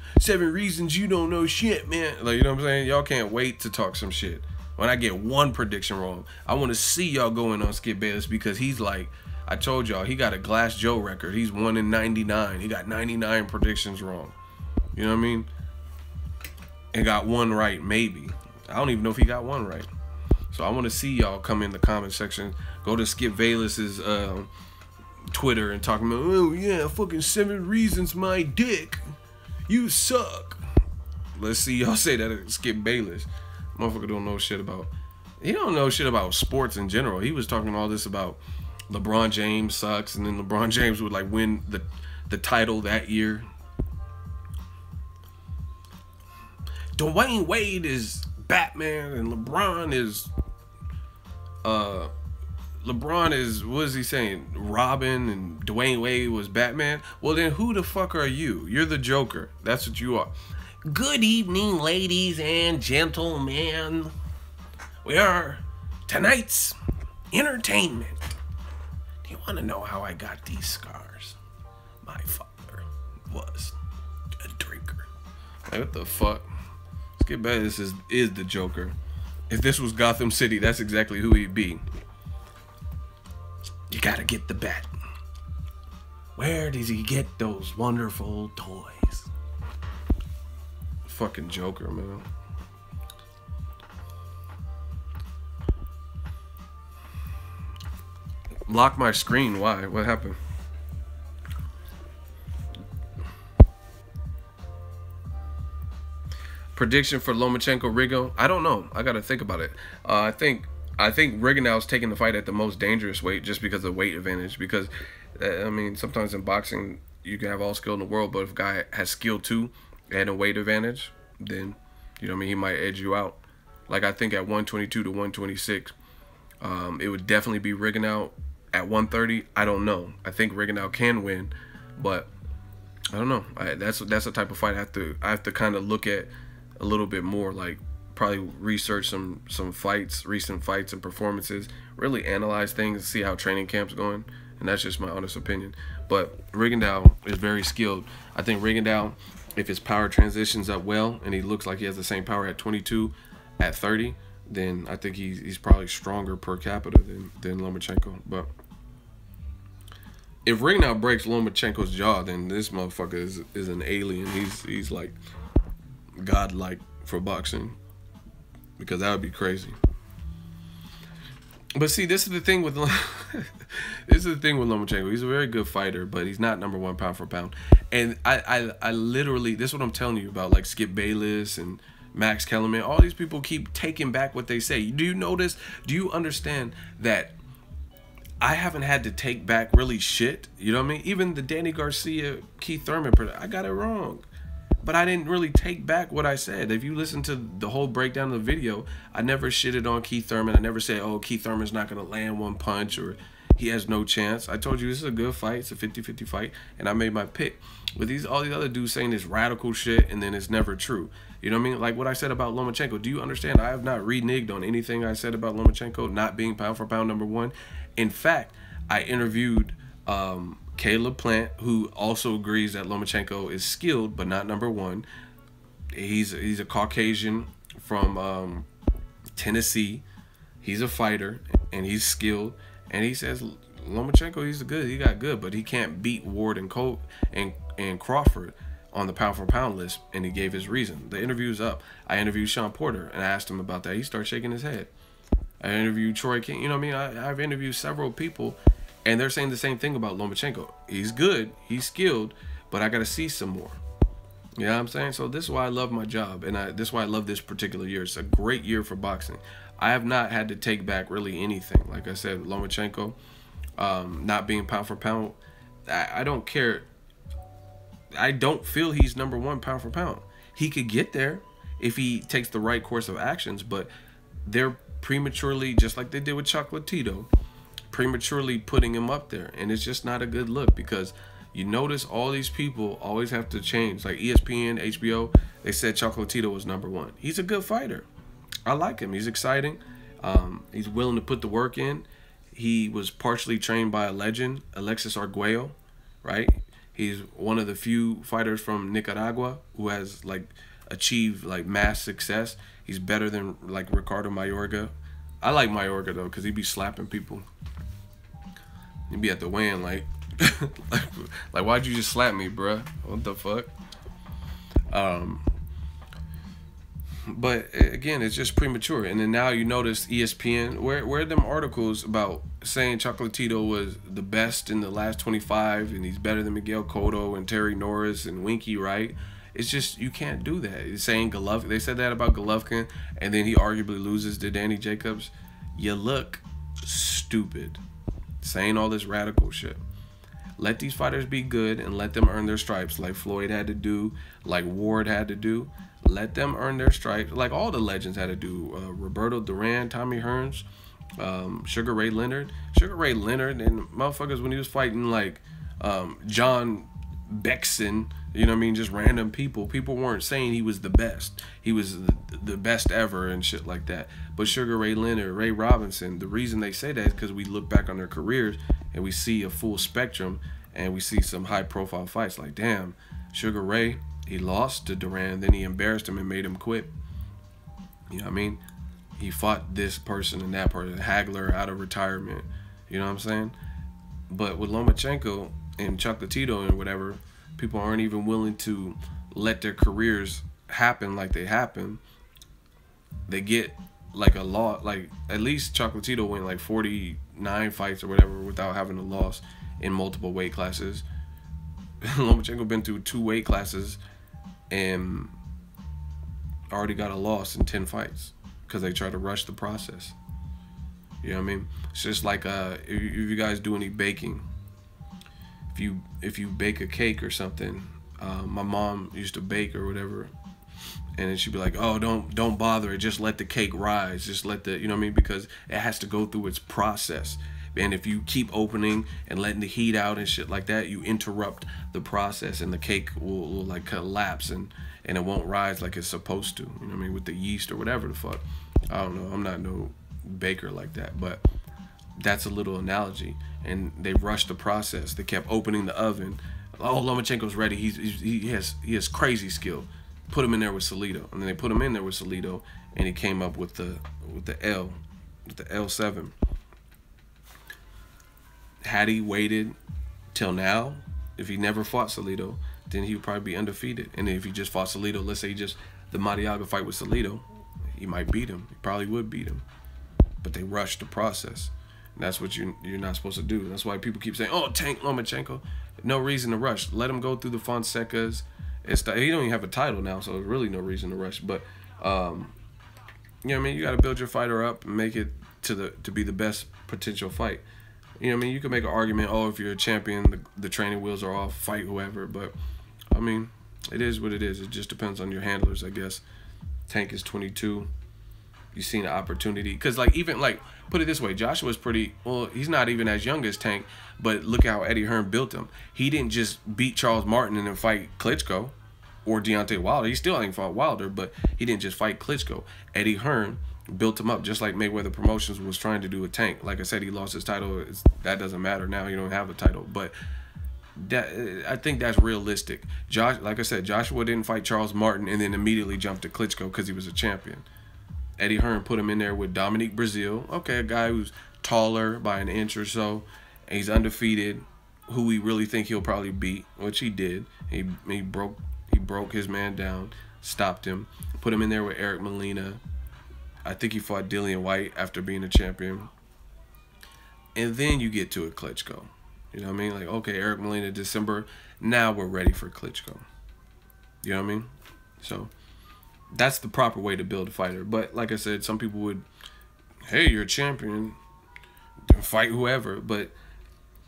you don't know shit, man. Like, you know what I'm saying? Y'all can't wait to talk some shit. When I get one prediction wrong, I want to see y'all going on Skip Bayless, because he's like, I told y'all, he got a Glass Joe record. He's 1 in 99. He got 99 predictions wrong. You know what I mean? And got 1 right, maybe. I don't even know if he got 1 right. So I want to see y'all come in the comment section. Go to Skip Bayless's Twitter and talk about, oh yeah, fucking 7 reasons my dick. You suck. Let's see y'all say that at Skip Bayless. Motherfucker don't know shit about. He don't know shit about sports in general. He was talking all this about LeBron James sucks, and then LeBron James would like win the title that year. Dwayne Wade is Batman, and LeBron is what is he saying? Robin, and Dwayne Wade was Batman. Well, then who the fuck are you? You're the Joker. That's what you are. Good evening, ladies and gentlemen. We are tonight's entertainment. Do you want to know how I got these scars? My father was a drinker. Like, what the fuck? Skip Bayless is the Joker. If this was Gotham City, that's exactly who he'd be. You gotta get the bat. Where does he get those wonderful toys? Fucking Joker, man. Lock my screen. Why? What happened? Prediction for Lomachenko Rigo? I don't know. I gotta think about it. I think Rigondeaux's taking the fight at the most dangerous weight just because of weight advantage. Because I mean, sometimes in boxing you can have all skill in the world, but if a guy has skill too and a weight advantage, then you know what I mean, he might edge you out. Like I think at 122 to 126, it would definitely be Rigondeaux. At 130, I don't know. I think Rigondeaux can win, but I don't know. That's the type of fight I have to kind of look at a little bit more, like probably research some fights, recent fights and performances, really analyze things, see how training camp's going, and that's just my honest opinion. But Rigondeaux is very skilled. I think Rigondeaux, if his power transitions up well and he looks like he has the same power at 22, at 30, then I think he's probably stronger per capita than Lomachenko. But if Rigondeaux breaks Lomachenko's jaw, then this motherfucker is an alien. He's like godlike for boxing, because that would be crazy. But see, this is the thing with Lomachenko. He's a very good fighter, but he's not #1 pound for pound. And I literally, this is what I'm telling you about, like Skip Bayless and Max Kellerman. All these people keep taking back what they say. Do you notice? Do you understand that I haven't had to take back really shit? You know what I mean? Even the Danny Garcia, Keith Thurman, I got it wrong. But I didn't really take back what I said. If you listen to the whole breakdown of the video, I never shitted on Keith Thurman. I never said, oh, Keith Thurman's not going to land one punch or he has no chance. I told you this is a good fight. It's a 50-50 fight. And I made my pick. With all these other dudes saying this radical shit and then it's never true. You know what I mean? Like what I said about Lomachenko. Do you understand? I have not reneged on anything I said about Lomachenko not being pound for pound #1. In fact, I interviewed Caleb Plant, who also agrees that Lomachenko is skilled but not #1. He's a Caucasian from Tennessee. He's a fighter and he's skilled. And he says Lomachenko, he got good, but he can't beat Ward and Colt and Crawford on the pound for pound list. And he gave his reason. The interview's up. I interviewed Sean Porter and I asked him about that. He started shaking his head. I interviewed Troy King. You know what I mean? I've interviewed several people, and they're saying the same thing about Lomachenko. He's good, he's skilled, but I got to see some more. You know what I'm saying? So this is why I love my job, and this is why I love this particular year. It's a great year for boxing. I have not had to take back really anything. Like I said, Lomachenko not being pound for pound, I don't care. I don't feel he's #1 pound for pound. He could get there if he takes the right course of actions, but they're prematurely, just like they did with Chocolatito, prematurely putting him up there, and it's just not a good look, because you notice all these people always have to change. Like ESPN, HBO, they said Chocolatito was #1. He's a good fighter. I like him. He's exciting. He's willing to put the work in. He was partially trained by a legend, Alexis Arguello, right? He's one of the few fighters from Nicaragua who has like achieved like mass success. He's better than like Ricardo Mayorga. I like Mayorga though, cause he be slapping people. He be at the weigh-in like, like why'd you just slap me, bruh? What the fuck? But again, it's just premature. And then now you notice ESPN, where are them articles about saying Chocolatito was the best in the last 25 and he's better than Miguel Cotto and Terry Norris and Winky Wright? It's just, you can't do that. It's saying Golovkin, they said that about Golovkin, and then he arguably loses to Danny Jacobs. You look stupid saying all this radical shit. Let these fighters be good and let them earn their stripes like Floyd had to do, like Ward had to do. Let them earn their stripes like all the legends had to do. Roberto Duran, Tommy Hearns, Sugar Ray Leonard. Sugar Ray Leonard and motherfuckers when he was fighting like John Bexon, you know what I mean, just random people. People weren't saying he was the best. He was the best ever and shit like that. But Sugar Ray Leonard, Ray Robinson, the reason they say that is because we look back on their careers and we see a full spectrum and we see some high profile fights. Like, damn, Sugar Ray, he lost to Duran, then he embarrassed him and made him quit. You know what I mean? He fought this person and that person, Hagler out of retirement. You know what I'm saying? But with Lomachenko and Chocolatito and whatever, people aren't even willing to let their careers happen like they happen. They get like a lot, like at least Chocolatito went like 49 fights or whatever without having a loss in multiple weight classes. Lomachenko been through 2 weight classes and already got a loss in 10 fights because they try to rush the process. You know what I mean? It's just like if you guys do any baking, if you bake a cake or something, my mom used to bake or whatever, and then she'd be like, oh, don't bother it, just let the cake rise, just let the, you know what I mean, because it has to go through its process. And if you keep opening and letting the heat out and shit like that, you interrupt the process and the cake will like collapse and it won't rise like it's supposed to, you know what I mean, with the yeast or whatever the fuck. I don't know, I'm not no baker like that, but that's a little analogy. And they rushed the process. They kept opening the oven. Oh, Lomachenko's ready. He has crazy skill. Put him in there with Salido, and then they put him in there with Salido, and he came up with the L7. Had he waited till now, if he never fought Salido, then he would probably be undefeated. And if he just fought Salido, let's say just the Mariaga fight with Salido, he might beat him. He probably would beat him. But they rushed the process. And that's what you're not supposed to do. That's why people keep saying, oh, tank Lomachenko. No reason to rush. Let him go through the Fonsecas. He don't even have a title now, so there's really no reason to rush. But, you know what I mean? You got to build your fighter up and make it to be the best potential fight. You know what I mean? You can make an argument, oh, if you're a champion, the training wheels are off, fight whoever. But, I mean, it is what it is. It just depends on your handlers, I guess. Tank is 22. You seen an opportunity. Because, like, even, like, put it this way, Joshua's pretty, well, he's not even as young as Tank, but look how Eddie Hearn built him. He didn't just beat Charles Martin and then fight Klitschko or Deontay Wilder. He still ain't fought Wilder, but he didn't just fight Klitschko. Eddie Hearn built him up just like Mayweather Promotions was trying to do with Tank. Like I said, he lost his title. That doesn't matter now. He don't have a title. But that, I think that's realistic. Like I said, Joshua didn't fight Charles Martin and then immediately jumped to Klitschko because he was a champion. Eddie Hearn put him in there with Dominique Brazil. Okay, a guy who's taller by an inch or so. And he's undefeated. Who we really think he'll probably beat, which he did. He broke his man down, stopped him, put him in there with Eric Molina. I think he fought Dillian White after being a champion. And then you get to a Klitschko. You know what I mean? Like, okay, Eric Molina, December. Now we're ready for Klitschko. You know what I mean? So that's the proper way to build a fighter. But like I said, some people would, hey, you're a champion, fight whoever. But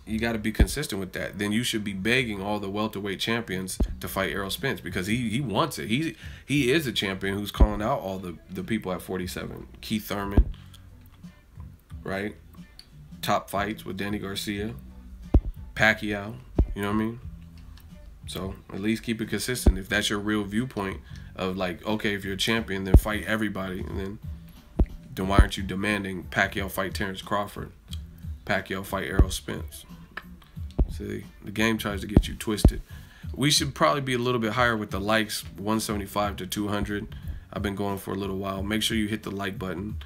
you got to be consistent with that. Then you should be begging all the welterweight champions to fight Errol Spence because he wants it. He is a champion who's calling out all the people at 47. Keith Thurman, right? Top fights with Danny Garcia, Pacquiao. You know what I mean? So at least keep it consistent. If that's your real viewpoint of like, okay, if you're a champion, then fight everybody, and then then why aren't you demanding Pacquiao fight Terrence Crawford, Pacquiao fight Errol Spence? See, the game tries to get you twisted. We should probably be a little bit higher with the likes, 175 to 200. I've been going for a little while. Make sure you hit the like button.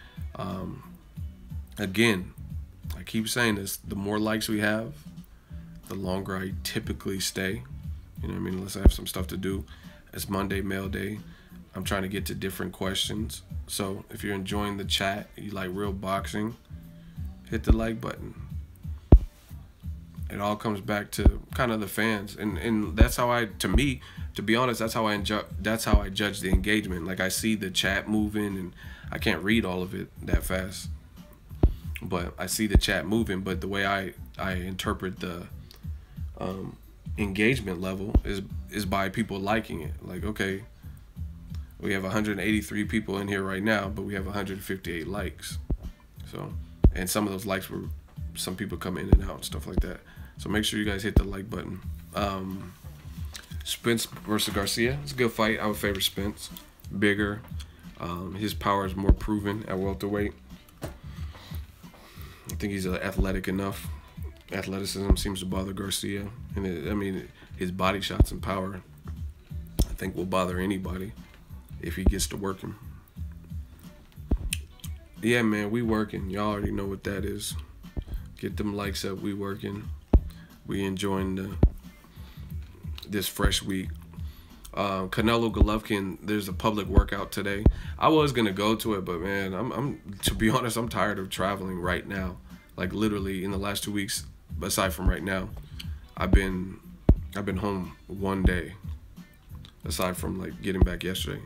Again, I keep saying this, the more likes we have, the longer I typically stay. You know what I mean? Unless I have some stuff to do. It's Monday mail day. I'm trying to get to different questions. So if you're enjoying the chat, you like real boxing, hit the like button. It all comes back to kind of the fans, and that's how to be honest, that's how I judge the engagement. Like, I see the chat moving, and I can't read all of it that fast, but I see the chat moving. But the way I interpret the engagement level is by people liking it. Like, okay, we have 183 people in here right now, but we have 158 likes. So, and some of those likes were some people come in and out and stuff like that. So make sure you guys hit the like button. Spence versus Garcia. It's a good fight. I would favor Spence. Bigger. His power is more proven at welterweight. I think he's athletic enough. Athleticism seems to bother Garcia. And I mean, his body shots and power, I think, will bother anybody if he gets to working. Yeah, man, we working. Y'all already know what that is. Get them likes up. We working. We enjoying this fresh week. Canelo Golovkin, there's a public workout today. I was gonna go to it, but man, I'm to be honest, I'm tired of traveling right now. Like, literally in the last 2 weeks, aside from right now, I've been home one day, aside from like getting back yesterday.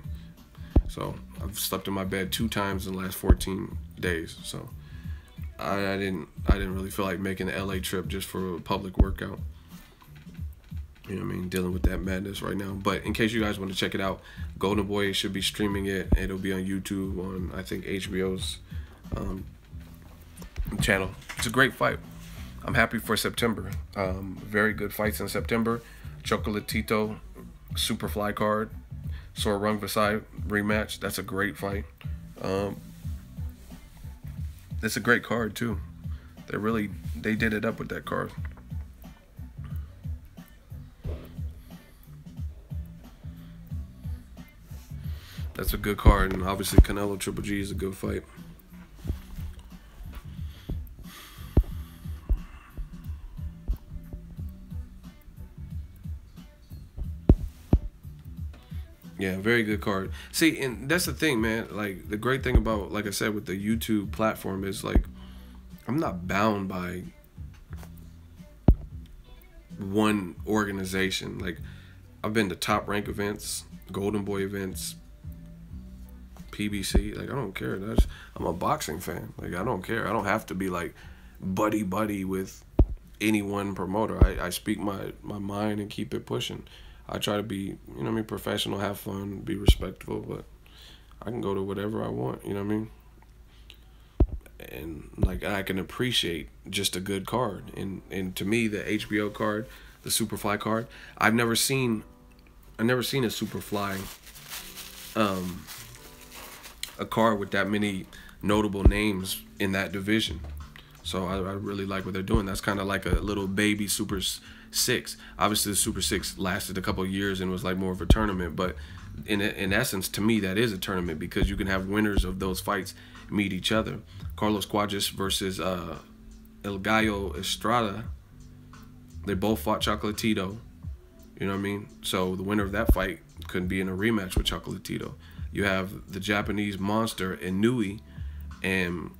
So I've slept in my bed 2 times in the last 14 days. So I didn't really feel like making the LA trip just for a public workout. You know what I mean? Dealing with that madness right now. But in case you guys want to check it out, Golden Boy should be streaming it. It'll be on YouTube, on, I think, HBO's channel. It's a great fight. I'm happy for September. Very good fights in September. Chocolatito, Superfly card. Sor Rungvisai rematch. That's a great fight. It's a great card too. They did it up with that card. That's a good card, and obviously Canelo Triple G is a good fight. Yeah, very good card. See, and that's the thing, man. Like, the great thing about, like I said, with the YouTube platform is, like, I'm not bound by one organization. Like, I've been to Top Rank events, Golden Boy events, PBC. Like, I don't care. I'm a boxing fan. Like, I don't care. I don't have to be, like, buddy with any one promoter. I speak my mind and keep it pushing. I try to be, you know what I mean, professional, have fun, be respectful, but I can go to whatever I want, you know what I mean? And, like, I can appreciate just a good card. And to me, the HBO card, the Superfly card, I've never seen a Superfly, a card with that many notable names in that division. So I really like what they're doing. That's kind of like a little baby Super 6. Obviously, the Super 6 lasted a couple of years and was like more of a tournament. But in essence, to me, that is a tournament because you can have winners of those fights meet each other. Carlos Cuadras versus El Gallo Estrada. They both fought Chocolatito. You know what I mean? So the winner of that fight could be in a rematch with Chocolatito. You have the Japanese monster Inui, and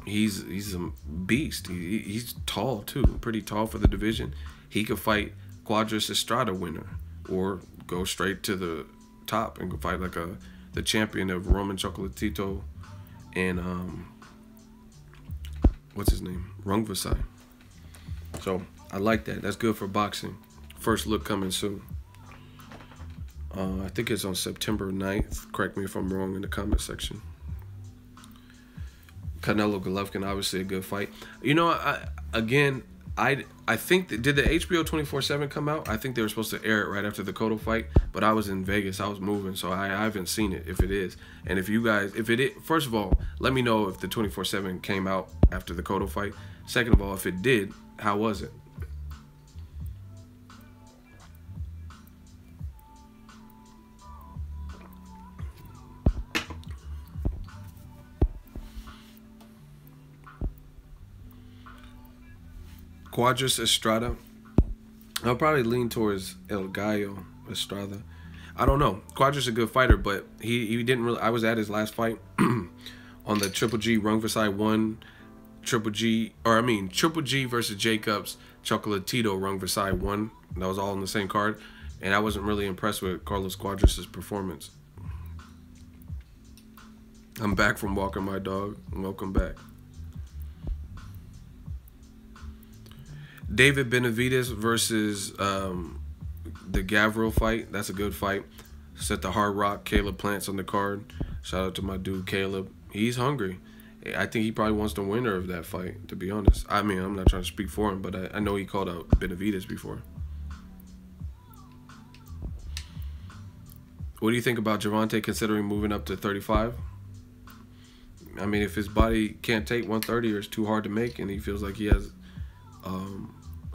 he's a beast. He's tall too, pretty tall for the division. He could fight Cuadras Estrada winner, or go straight to the top and go fight like the champion of Roman Chocolatito and what's his name, Rungvisai. So I like that. That's good for boxing. First look coming soon. I think it's on September 9th. Correct me if I'm wrong in the comment section. Canelo Golovkin, obviously a good fight. You know, again, I think did the HBO 24/7 come out? I think they were supposed to air it right after the Cotto fight, but I was in Vegas, I was moving, so I haven't seen it. If it is, and if you guys, if it is, first of all, let me know if the 24/7 came out after the Cotto fight. Second of all, if it did, how was it? Cuadras Estrada. I'll probably lean towards El Gallo Estrada. I don't know. Cuadras a good fighter, but he didn't really. I was at his last fight on the Triple G Rung Versailles 1, Triple G versus Jacobs Chocolatito Rung Versailles 1. That was all in the same card, and I wasn't really impressed with Carlos Cuadras' performance. I'm back from walking my dog. Welcome back. David Benavidez versus the Gavril fight. That's a good fight. Set the Hard Rock. Caleb Plants on the card. Shout out to my dude Caleb. He's hungry. I think he probably wants the winner of that fight, to be honest. I mean, I'm not trying to speak for him, but I know he called out Benavidez before. What do you think about Gervonta considering moving up to 35? I mean, if his body can't take 130 or it's too hard to make and he feels like he has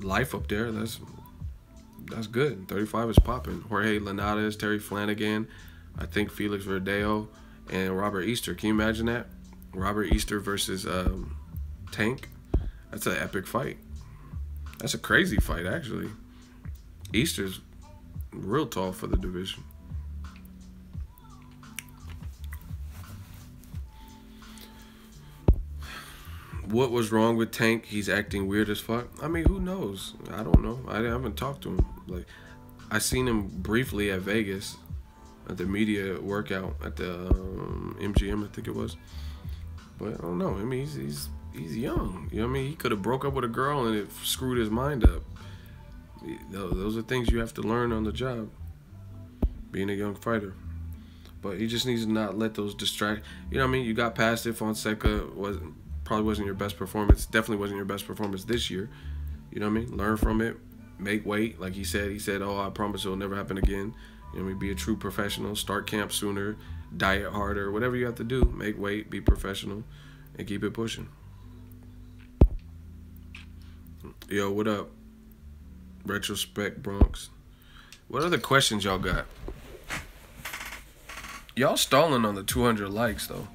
life up there, that's good. 35 is popping. Jorge Linares, Terry Flanagan, I think Felix Verdejo, and Robert Easter. Can you imagine that? Robert Easter versus Tank. That's an epic fight. That's a crazy fight, actually. Easter's real tall for the division. What was wrong with Tank? He's acting weird as fuck. I mean, who knows? I don't know. I haven't talked to him. Like, I seen him briefly at Vegas at the media workout at the MGM, I think it was. But I don't know. I mean, he's young. You know what I mean? He could have broke up with a girl and it screwed his mind up. Those are things you have to learn on the job, being a young fighter. But he just needs to not let those distract. You know what I mean? You got past it. Fonseca probably wasn't your best performance. Definitely wasn't your best performance this year. You know what I mean? Learn from it. Make weight. Like he said, oh, I promise it'll never happen again. You know what I mean? Be a true professional. Start camp sooner. Diet harder. Whatever you have to do. Make weight. Be professional. And keep it pushing. Yo, what up? Retrospect Bronx. What other questions y'all got? Y'all stalling on the 200 likes, though.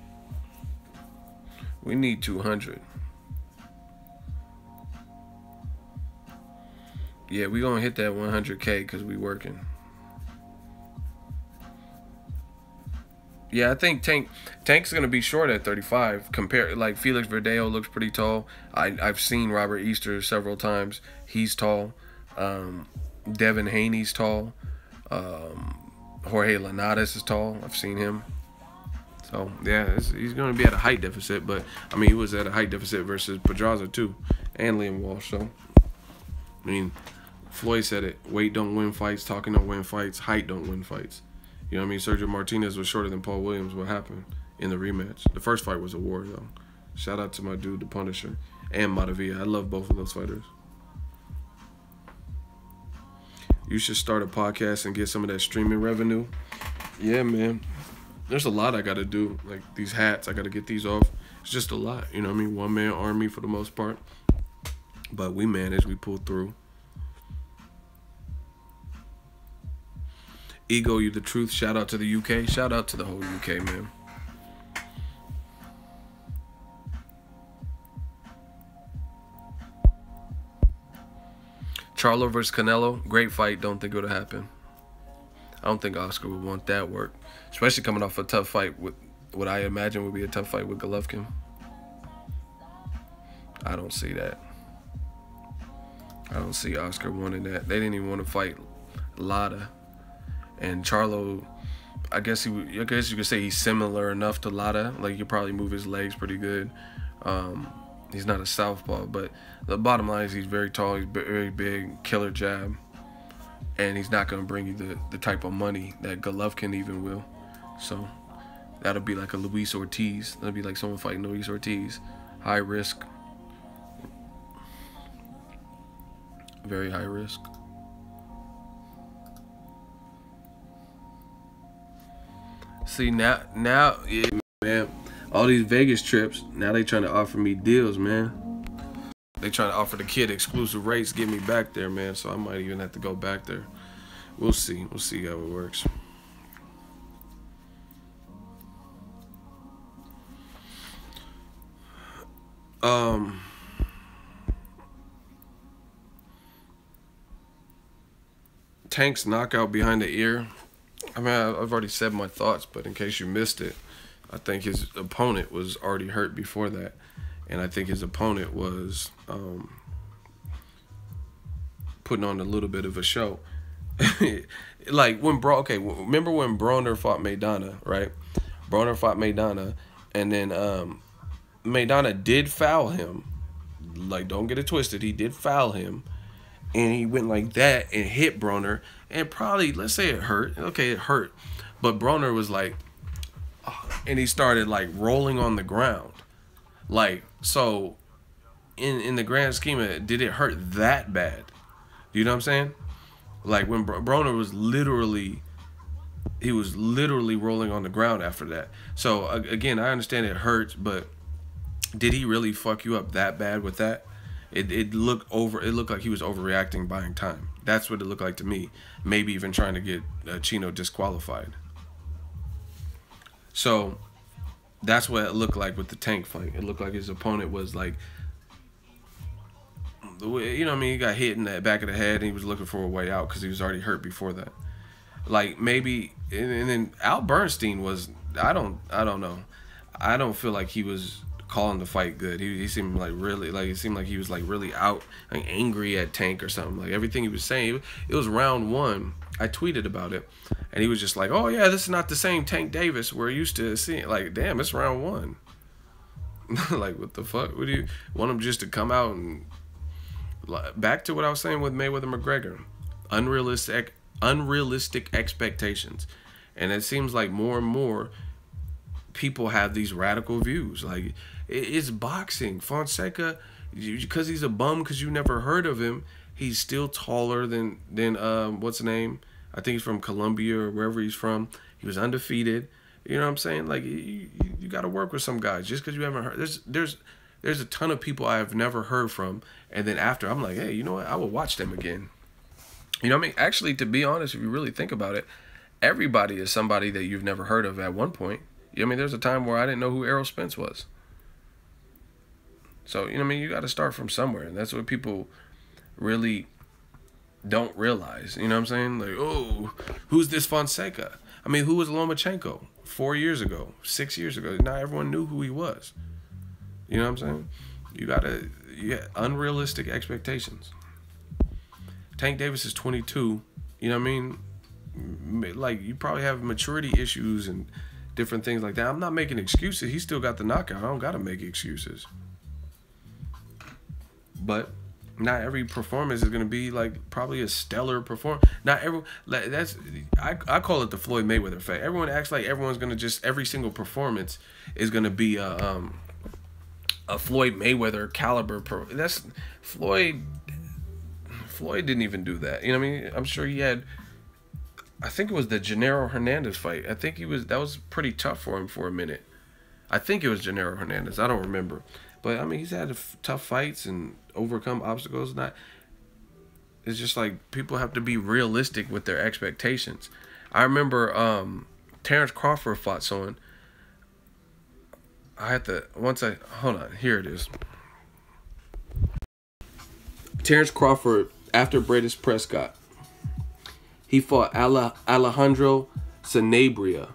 We need 200. Yeah, we gonna hit that 100K because we working. Yeah, I think Tank's gonna be short at 35. Like Felix Verdejo looks pretty tall. I've seen Robert Easter several times. He's tall. Devin Haney's tall. Jorge Linares is tall. I've seen him. So, yeah, he's going to be at a height deficit. But, I mean, he was at a height deficit versus Pedraza, too. And Liam Walsh. So, I mean, Floyd said it. Weight don't win fights. Talking don't win fights. Height don't win fights. You know what I mean? Sergio Martinez was shorter than Paul Williams. What happened in the rematch? The first fight was a war, though. Shout out to my dude, the Punisher. And Matavia. I love both of those fighters. You should start a podcast and get some of that streaming revenue. Yeah, man. There's a lot I got to do. Like these hats, I got to get these off. It's just a lot. You know what I mean? One-man army for the most part. But we manage. We pull through. Ego, you the truth. Shout out to the UK. Shout out to the whole UK, man. Charlo versus Canelo. Great fight. Don't think it'll happen. I don't think Oscar would want that work. Especially coming off a tough fight with what I imagine would be a tough fight with Golovkin. I don't see that. I don't see Oscar wanting that. They didn't even want to fight Lada. And Charlo, I guess you could say he's similar enough to Lada. Like, you could probably move his legs pretty good. He's not a southpaw, but the bottom line is he's very tall. He's very big, killer jab. And he's not going to bring you the type of money that Golovkin even will. So that'll be like a Luis Ortiz. That'll be like someone fighting Luis Ortiz. High risk. Very high risk. See, now, yeah, man. All these Vegas trips, now they trying to offer me deals, man. They trying to offer the kid exclusive rates, get me back there, man. So I might even have to go back there. We'll see. We'll see how it works. Tank's knockout behind the ear. I mean, I've already said my thoughts, but in case you missed it, I think his opponent was already hurt before that. And I think his opponent was putting on a little bit of a show. Like when remember when Broner fought Maidana, right? Broner fought Maidana, and then Maidana did foul him. Like, don't get it twisted, he did foul him, and he went like that and hit Broner, and probably, let's say it hurt. Okay, it hurt, but Broner was like, and he started like rolling on the ground, like, so in the grand scheme of it, did it hurt that bad? You know what I'm saying? Like when Broner was literally rolling on the ground after that. So again, I understand it hurts, but did he really fuck you up that bad with that? It looked like he was overreacting, buying time. That's what it looked like to me. Maybe even trying to get Chino disqualified. So that's what it looked like with the Tank fight. It looked like his opponent was like, you know what I mean, he got hit in the back of the head and he was looking for a way out because he was already hurt before that. Like maybe, and then Al Bernstein was, I don't know. I don't feel like he was calling the fight good. He seemed like really, like it seemed like he was like really out, like angry at Tank or something. Like everything he was saying, it was round one. I tweeted about it, and he was just like, "Oh yeah, this is not the same Tank Davis we're used to seeing." Like, damn, it's round one. Like, what the fuck? What do you want him just to come out and back to what I was saying with Mayweather McGregor? Unrealistic expectations, and it seems like more and more people have these radical views. Like, it's boxing. Fonseca, because he's a bum, because you never heard of him, he's still taller than what's the name? I think he's from Colombia or wherever he's from. He was undefeated. You know what I'm saying? Like, you got to work with some guys just because you haven't heard. There's a ton of people I have never heard from, and then after I'm like, hey, you know what? I will watch them again. You know what I mean? Actually, to be honest, if you really think about it, everybody is somebody that you've never heard of at one point. You know what I mean? There's a time where I didn't know who Errol Spence was. So, you know what I mean? You got to start from somewhere, and that's what people really don't realize. You know what I'm saying? Like, oh, who's this Fonseca? I mean, who was Lomachenko 4 years ago, 6 years ago? Not everyone knew who he was. You know what I'm saying? You got unrealistic expectations. Tank Davis is 22. You know what I mean? Like, you probably have maturity issues and different things like that. I'm not making excuses. He still got the knockout. I don't got to make excuses. But not every performance is going to be like probably a stellar performance. Not every, that's, I call it the Floyd Mayweather effect. Everyone acts like everyone's going to just, every single performance is going to be a Floyd Mayweather caliber. That's Floyd didn't even do that. You know what I mean? I'm sure he had, I think it was the Gennaro Hernandez fight. I think that was pretty tough for him for a minute. I think it was Gennaro Hernandez. I don't remember. But, I mean, he's had tough fights and overcome obstacles. It's just like people have to be realistic with their expectations. I remember Terrence Crawford fought someone. Hold on, here it is. Terrence Crawford, after Bradis Prescott, he fought Alejandro Sanabria.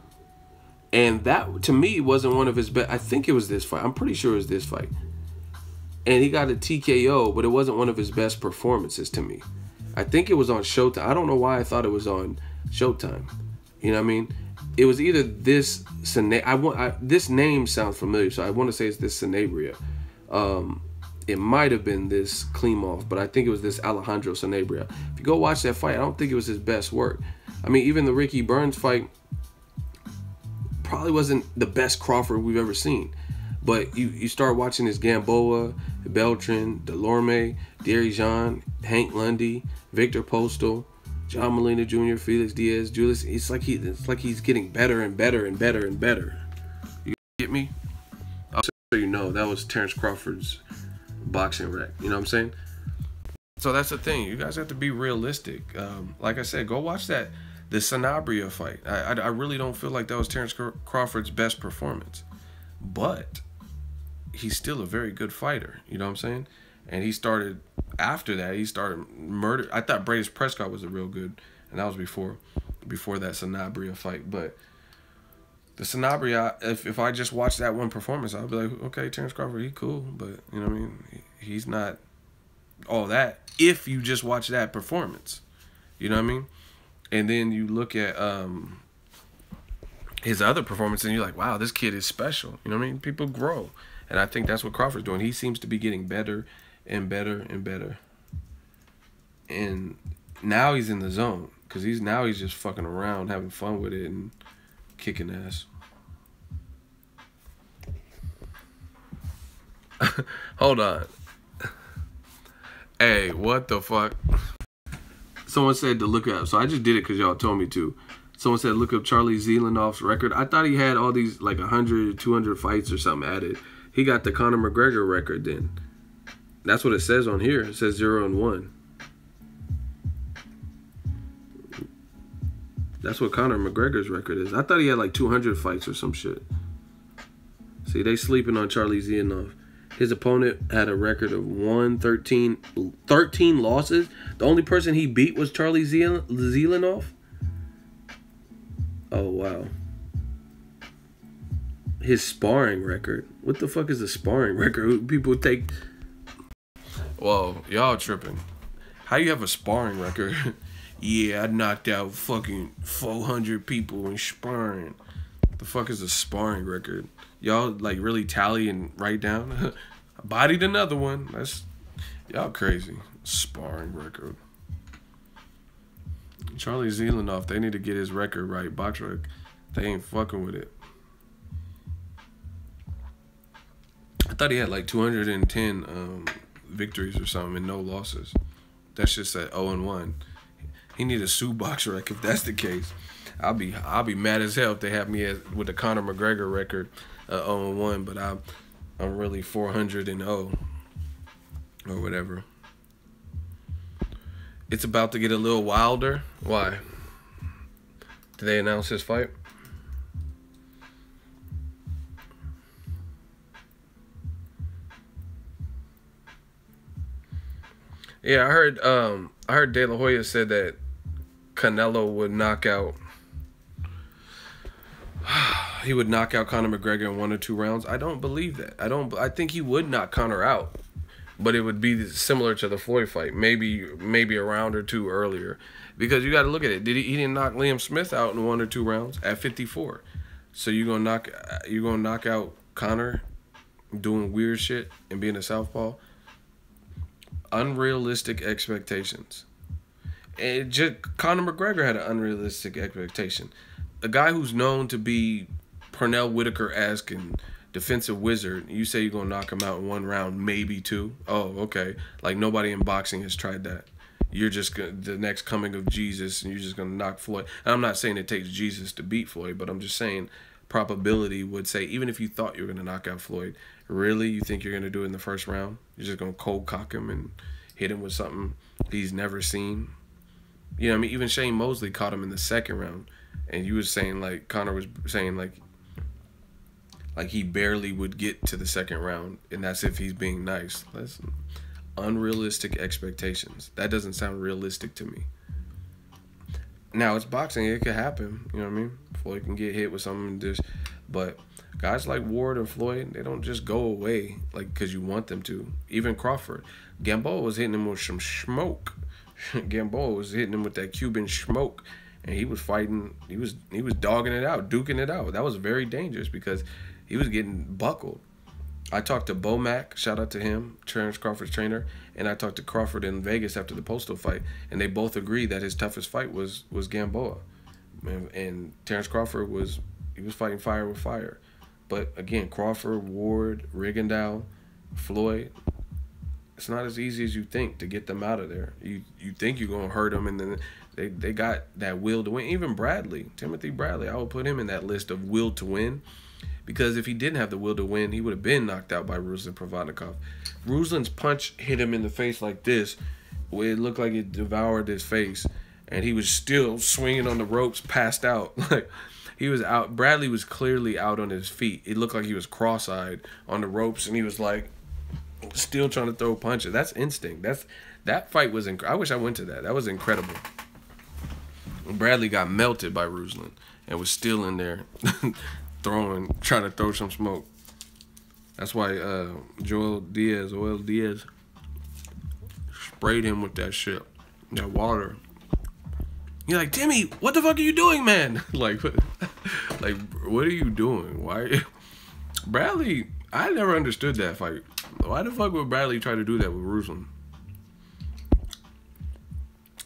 And that, to me, wasn't one of his best. I think it was this fight. I'm pretty sure it was this fight. And he got a TKO, but it wasn't one of his best performances to me. I think it was on Showtime. I don't know why I thought it was on Showtime. You know what I mean? It was either this this name sounds familiar, so I want to say it's this Sanabria. It might have been this Klimov, but I think it was this Alejandro Sanabria. If you go watch that fight, I don't think it was his best work. I mean, even the Ricky Burns fight probably wasn't the best Crawford we've ever seen. But you start watching his Gamboa, Beltran, Delorme, Gary John, Hank Lundy, Victor Postal, John Molina Jr., Felix Diaz, Julius. It's like he's getting better and better and better and better. You get me? I'll so you know that was Terrence Crawford's boxing rec. You know what I'm saying? So that's the thing. You guys have to be realistic. Like I said, go watch the Sanabria fight. I really don't feel like that was Terrence Crawford's best performance, but he's still a very good fighter. You know what I'm saying? And he started after that. He started murder. I thought Bradis Prescott was a real good, and that was before that Sanabria fight. But the Sanabria, if I just watched that one performance, I'd be like, okay, Terrence Crawford, he cool, but you know what I mean? He's not all that. If you just watch that performance, you know what I mean? And then you look at his other performance, and you're like, wow, this kid is special. You know what I mean? People grow, and I think that's what Crawford's doing. He seems to be getting better and better and better. And now he's in the zone because he's just fucking around, having fun with it and kicking ass. Hold on. Hey, what the fuck? Someone said to look up. So I just did it because y'all told me to. Someone said look up Charlie Zelenoff's record. I thought he had all these like 100, 200 fights or something added. He got the Conor McGregor record then. That's what it says on here. It says 0-1. That's what Conor McGregor's record is. I thought he had like 200 fights or some shit. See, they sleeping on Charlie Zelenoff. His opponent had a record of 13 losses. The only person he beat was Charlie Zelenoff. Oh, wow. His sparring record. What the fuck is a sparring record? People take... Whoa, y'all tripping. How you have a sparring record? Yeah, I knocked out fucking 400 people in sparring. The fuck is a sparring record? Y'all like really tally and write down? I bodied another one. That's y'all crazy. Sparring record. Charlie Zelenoff, they need to get his record right. BoxRec, they ain't fucking with it. I thought he had like 210 victories or something and no losses. That's just at 0-1. He need a sue BoxRec if that's the case. I'll be mad as hell if they have me with the Conor McGregor record 0-1, but I'm really 400-0 or whatever. It's about to get a little wilder. Why? Did they announce his fight? Yeah, I heard De La Hoya said that Canelo would knock out Conor McGregor in 1 or 2 rounds. I don't believe that. I think he would knock Conor out, but it would be similar to the Floyd fight, maybe a round or 2 earlier, because you got to look at it. He didn't knock Liam Smith out in 1 or 2 rounds at 54. So you're gonna knock out Conor doing weird shit and being a southpaw. Unrealistic expectations. And Conor McGregor had an unrealistic expectation. A guy who's known to be Pernell Whitaker-esque and defensive wizard, you say you're going to knock him out in 1 round, maybe 2. Oh, okay. Like nobody in boxing has tried that. You're just the next coming of Jesus, and you're just going to knock Floyd. And I'm not saying it takes Jesus to beat Floyd, but I'm just saying probability would say, even if you thought you were going to knock out Floyd, really, you think you're going to do it in the first round? You're just going to cold cock him and hit him with something he's never seen? You know what I mean? Even Shane Mosley caught him in the 2nd round, and you was saying, like, Conor was saying, like he barely would get to the 2nd round, and that's if he's being nice. That's unrealistic expectations. That doesn't sound realistic to me. Now, it's boxing. It could happen. You know what I mean? Floyd can get hit with something, but guys like Ward and Floyd, they don't just go away like because you want them to. Even Crawford. Gamboa was hitting him with some smoke. Gamboa was hitting him with that Cuban smoke, and he was fighting. He was dogging it out, duking it out. That was very dangerous because he was getting buckled. I talked to Bo Mack, shout out to him, Terrence Crawford's trainer, and I talked to Crawford in Vegas after the Postal fight, and they both agreed that his toughest fight was Gamboa, and Terrence Crawford was fighting fire with fire. But again, Crawford, Ward, Rigondeaux, Floyd, It's not as easy as you think to get them out of there. You think you're gonna hurt them, and then they got that will to win. Even Timothy Bradley, I would put him in that list of will to win, because if he didn't have the will to win, he would have been knocked out by Ruslan Provodnikov. Ruslan's punch hit him in the face like this, where it looked like it devoured his face, and he was still swinging on the ropes, passed out. Like, he was out. Bradley was clearly out on his feet. It looked like he was cross-eyed on the ropes, and he was like still trying to throw punches. That's instinct. That fight was I wish I went to that. That was incredible. Bradley got melted by Ruslan and was still in there trying to throw some smoke. That's why Joel Diaz sprayed him with that shit, that water. You're like, Timmy, what the fuck are you doing, man? like what are you doing? Why? Bradley, I never understood that fight. Why the fuck would Bradley try to do that with Ruslan?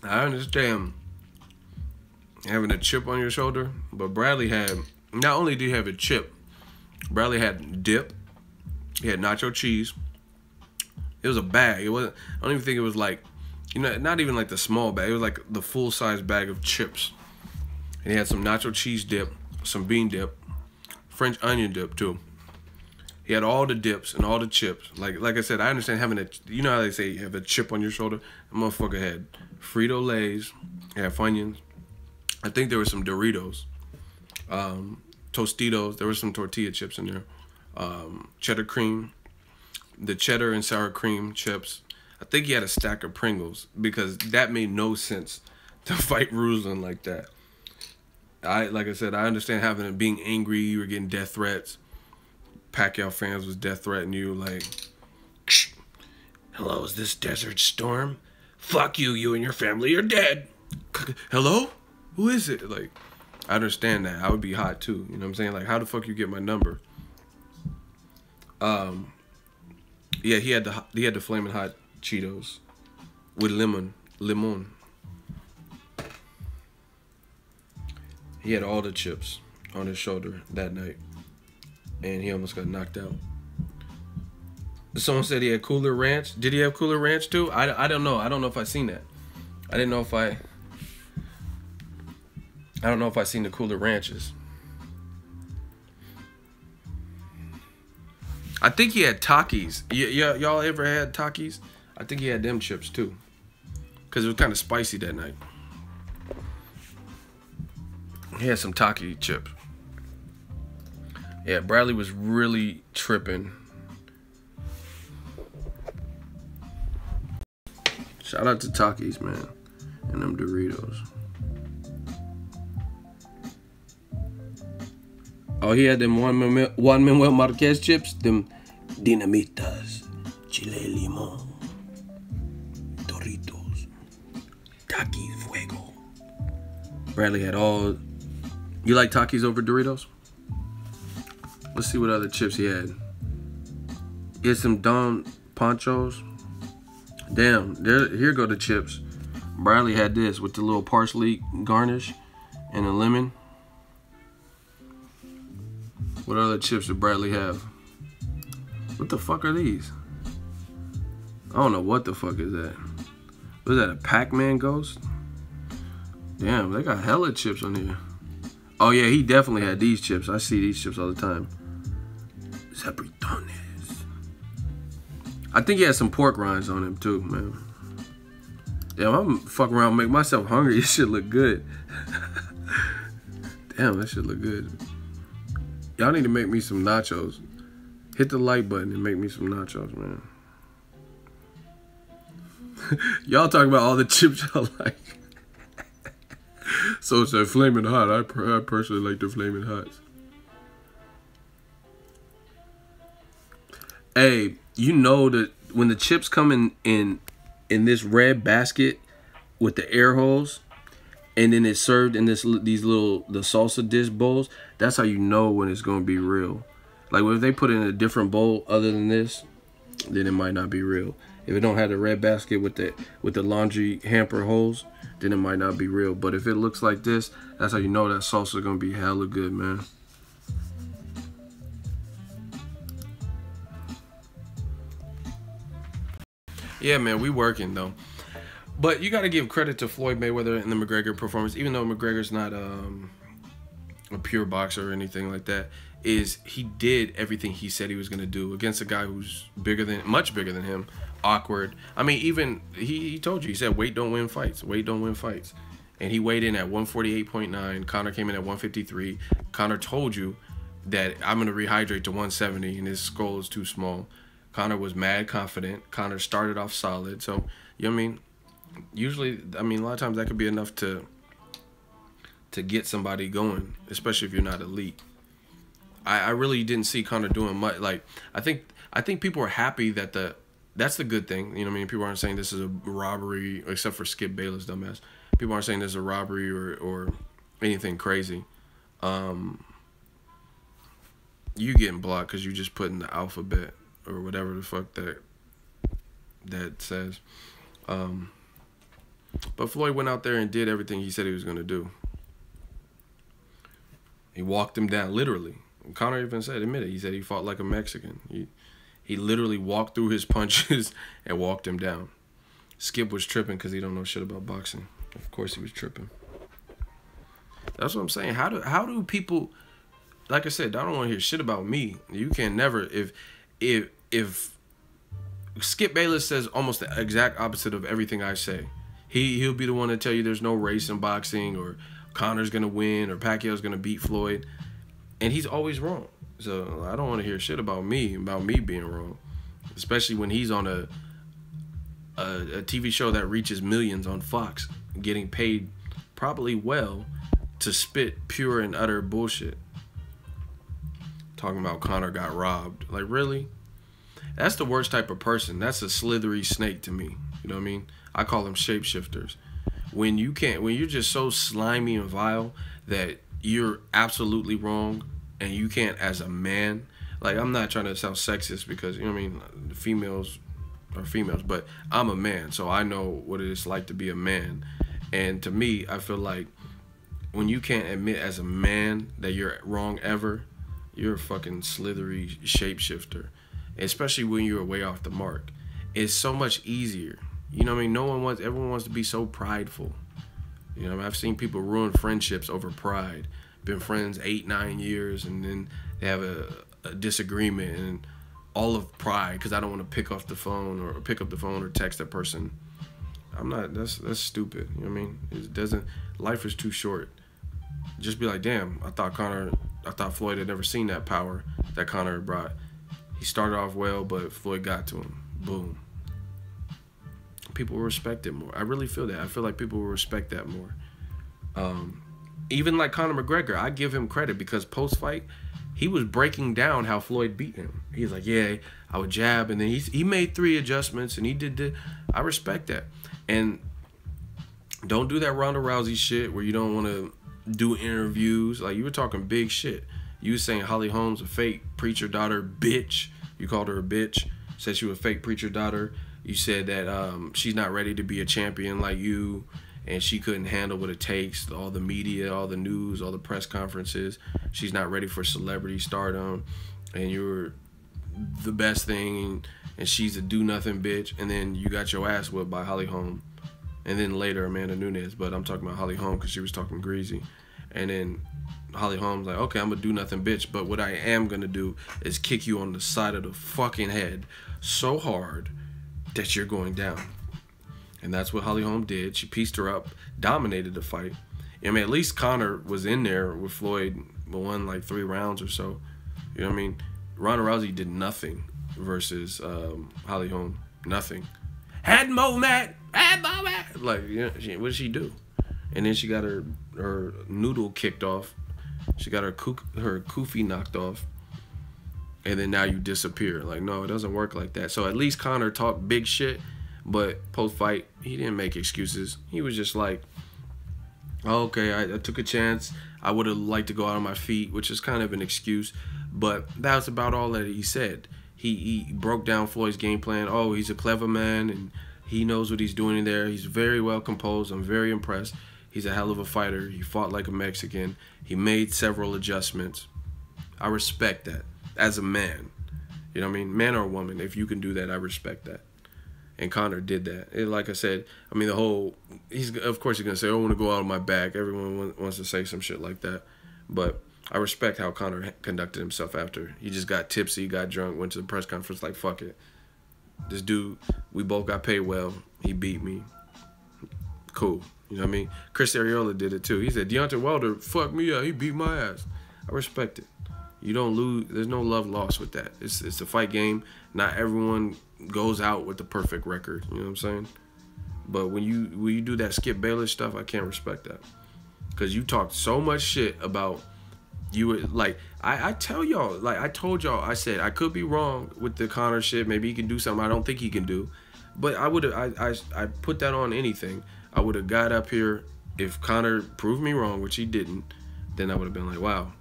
I understand having a chip on your shoulder, but Bradley had, not only did he have a chip, Bradley had dip, he had nacho cheese. It was a bag. It wasn't, I don't even think it was like, you know, not even like the small bag. It was like the full-size bag of chips. And he had some nacho cheese dip, some bean dip, French onion dip too. He had all the dips and all the chips. Like I said, I understand having a, you know how they say you have a chip on your shoulder? The motherfucker had Frito-Lays, had Funyuns. I think there were some Doritos, Tostitos. There were some tortilla chips in there. Cheddar cream, the cheddar and sour cream chips. I think he had a stack of Pringles, because that made no sense to fight Ruslan like that. Like I said, I understand being angry, you were getting death threats. Pacquiao fans was death threatening you, like, hello, is this Desert Storm? Fuck you, you and your family are dead. Hello? Who is it? Like, I understand that. I would be hot too. You know what I'm saying? Like, how the fuck you get my number? Yeah, he had the flaming hot Cheetos with lemon. He had all the chips on his shoulder that night, and he almost got knocked out. Someone said he had Cooler Ranch. Did he have Cooler Ranch too? I don't know. I don't know if I seen that. I don't know if I seen the Cooler Ranches. I think he had Takis. Y'all ever had Takis? I think he had them chips too, because it was kind of spicy that night. He had some Taki chips. Yeah, Bradley was really tripping. Shout out to Takis, man, and them Doritos. Oh, he had them Juan Manuel Marquez chips, them Dinamitas, Chile Limon, Doritos, Takis Fuego. Bradley had all. You like Takis over Doritos? Let's see what other chips he had. He had some Don Ponchos. Damn, here go the chips. Bradley had this with the little parsley garnish and a lemon. What other chips did Bradley have? What the fuck are these? I don't know what the fuck is that. Was that a Pac-Man ghost? Damn, they got hella chips on here. Oh yeah, he definitely had these chips. I see these chips all the time. Zabritones. I think he had some pork rinds on him too, man. Damn, I'm fucking around and make myself hungry. This shit look good. Damn, that shit look good. Y'all need to make me some nachos. Hit the like button and make me some nachos, man. Y'all talking about all the chips y'all like. So it's a Flamin' Hot. I personally like the Flamin' Hots. Hey, you know that when the chips come in this red basket with the air holes, and then it's served in the salsa dish bowls, that's how you know when it's gonna be real. Like if they put it in a different bowl other than this, then it might not be real. If it don't have the red basket with the laundry hamper holes, then it might not be real. But if it looks like this, that's how you know that salsa is gonna be hella good, man. Yeah, man, we working though. But you got to give credit to Floyd Mayweather and the McGregor performance, even though McGregor's not a pure boxer or anything like that. Is he did everything he said he was gonna do against a guy who's much bigger than him, awkward. I mean, even he told you, he said weight don't win fights, weight don't win fights, and he weighed in at 148.9. Conor came in at 153. Conor told you that I'm gonna rehydrate to 170, and his skull is too small. Conor was mad confident. Conor started off solid, so you know what I mean. Usually, I mean, a lot of times that could be enough to get somebody going, especially if you're not elite. I really didn't see Conor doing much. Like I think people are happy that that's the good thing. You know what I mean? People aren't saying this is a robbery, except for Skip Bayless, dumbass. People aren't saying this is a robbery or anything crazy. You getting blocked because you just put in the alphabet or whatever the fuck that says. But Floyd went out there and did everything he said he was gonna do. He walked him down, literally. Conor even admitted, he said he fought like a Mexican. He literally walked through his punches and walked him down. Skip was tripping because he don't know shit about boxing. Of course he was tripping. That's what I'm saying. How do people, like I said, I don't want to hear shit about me. You can never, if Skip Bayless says almost the exact opposite of everything I say, he'll be the one to tell you there's no race in boxing, or Conor's gonna win, or Pacquiao's gonna beat Floyd. And he's always wrong. So I don't want to hear shit about me being wrong. Especially when he's on a TV show that reaches millions on Fox, getting paid probably well to spit pure and utter bullshit. Talking about Conor got robbed. Like, really? That's the worst type of person. That's a slithery snake to me. You know what I mean? I call them shapeshifters. When you're just so slimy and vile that you're absolutely wrong, and you can't, as a man, like, I'm not trying to sound sexist because, you know what I mean, females are females, but I'm a man, so I know what it is like to be a man. And to me, I feel like when you can't admit as a man that you're wrong ever, you're a fucking slithery shapeshifter. Especially when you're way off the mark. It's so much easier. You know what I mean? Everyone wants to be so prideful. You know, I've seen people ruin friendships over pride. Been friends 8-9 years, and then they have a disagreement, and all of pride because I don't want to pick up the phone or text that person. I'm not. That's stupid. You know what I mean? It doesn't. Life is too short. Just be like, damn. I thought Floyd had never seen that power that Conor brought. He started off well, but Floyd got to him. Boom. People will respect it more. I really feel that. I feel like people will respect that more. Even like Conor McGregor, I give him credit because post-fight, he was breaking down how Floyd beat him. He's like, yeah, I would jab, and then he made 3 adjustments, and he did I respect that. And don't do that Ronda Rousey shit where you don't want to do interviews. Like, you were talking big shit. You were saying Holly Holmes a fake preacher daughter bitch. You called her a bitch. Said she was a fake preacher daughter. You said that she's not ready to be a champion like you, and she couldn't handle what it takes, all the media, all the news, all the press conferences. She's not ready for celebrity stardom, and you're the best thing, and she's a do-nothing bitch. And then you got your ass whipped by Holly Holm, and then later Amanda Nunes. But I'm talking about Holly Holm because she was talking greasy. And then Holly Holm's like, okay, I'm a do-nothing bitch, but what I am going to do is kick you on the side of the fucking head so hard that you're going down. And that's what Holly Holm did. She pieced her up, dominated the fight. I mean, at least Conor was in there with Floyd, won like 3 rounds or so. You know what I mean? Ronda Rousey did nothing versus Holly Holm. Nothing. Had more that. Like, you know, what did she do? And then she got her noodle kicked off. She got her kufi knocked off. And then now you disappear. Like, no, it doesn't work like that. So at least Conor talked big shit, but post-fight, he didn't make excuses. He was just like, oh, okay, I took a chance. I would have liked to go out on my feet, which is kind of an excuse. But that's about all that he said. He broke down Floyd's game plan. Oh, he's a clever man, and he knows what he's doing in there. He's very well composed. I'm very impressed. He's a hell of a fighter. He fought like a Mexican. He made several adjustments. I respect that. As a man, you know what I mean? Man or woman, if you can do that, I respect that. And Conor did that. And like I said, I mean, of course he's going to say, I want to go out of my back. Everyone wants to say some shit like that. But I respect how Conor conducted himself after. He just got tipsy, got drunk, went to the press conference like, fuck it. This dude, we both got paid well. He beat me. Cool. You know what I mean? Chris Arreola did it too. He said, Deontay Wilder fucked me up. He beat my ass. I respect it. You don't lose. There's no love lost with that. It's a fight game. Not everyone goes out with the perfect record. You know what I'm saying? But when you do that Skip Bayless stuff, I can't respect that. Because you talked so much shit about you were like, I tell y'all, like I told y'all, I said I could be wrong with the Conor shit. Maybe he can do something I don't think he can do. But I would have I put that on anything. I would have got up here if Conor proved me wrong, which he didn't, then I would have been like, wow,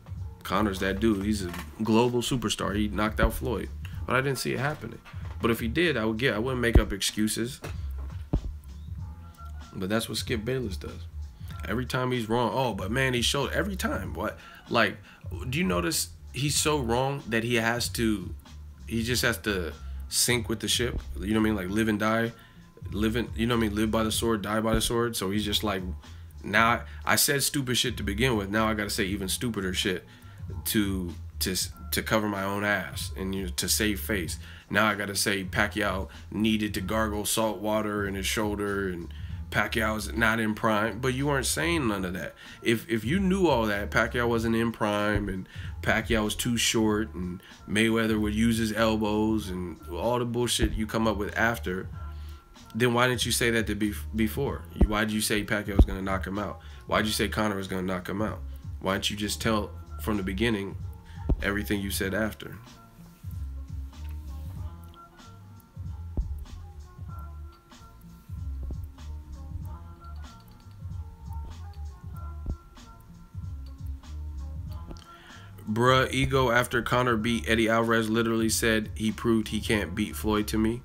Conor's that dude. He's a global superstar. He knocked out Floyd. But I didn't see it happening. But if he did, I wouldn't make up excuses. But that's what Skip Bayless does. Every time he's wrong, oh, but man, he showed every time. What? Like, do you notice he's so wrong that he just has to sink with the ship? You know what I mean? Like live and die. You know what I mean? Live by the sword, die by the sword. So he's just like, now I said stupid shit to begin with. Now I got to say even stupider shit to cover my own ass and to save face. Now I got to say Pacquiao needed to gargle salt water in his shoulder and Pacquiao's not in prime, but you weren't saying none of that. If you knew all that, Pacquiao wasn't in prime and Pacquiao was too short and Mayweather would use his elbows and all the bullshit you come up with after, then why didn't you say that before? Why did you say Pacquiao was going to knock him out? Why did you say Conor was going to knock him out? Why didn't you just tell from the beginning everything you said after? Bruh, Ego after Conor beat Eddie Alvarez literally said he proved he can't beat Floyd to me.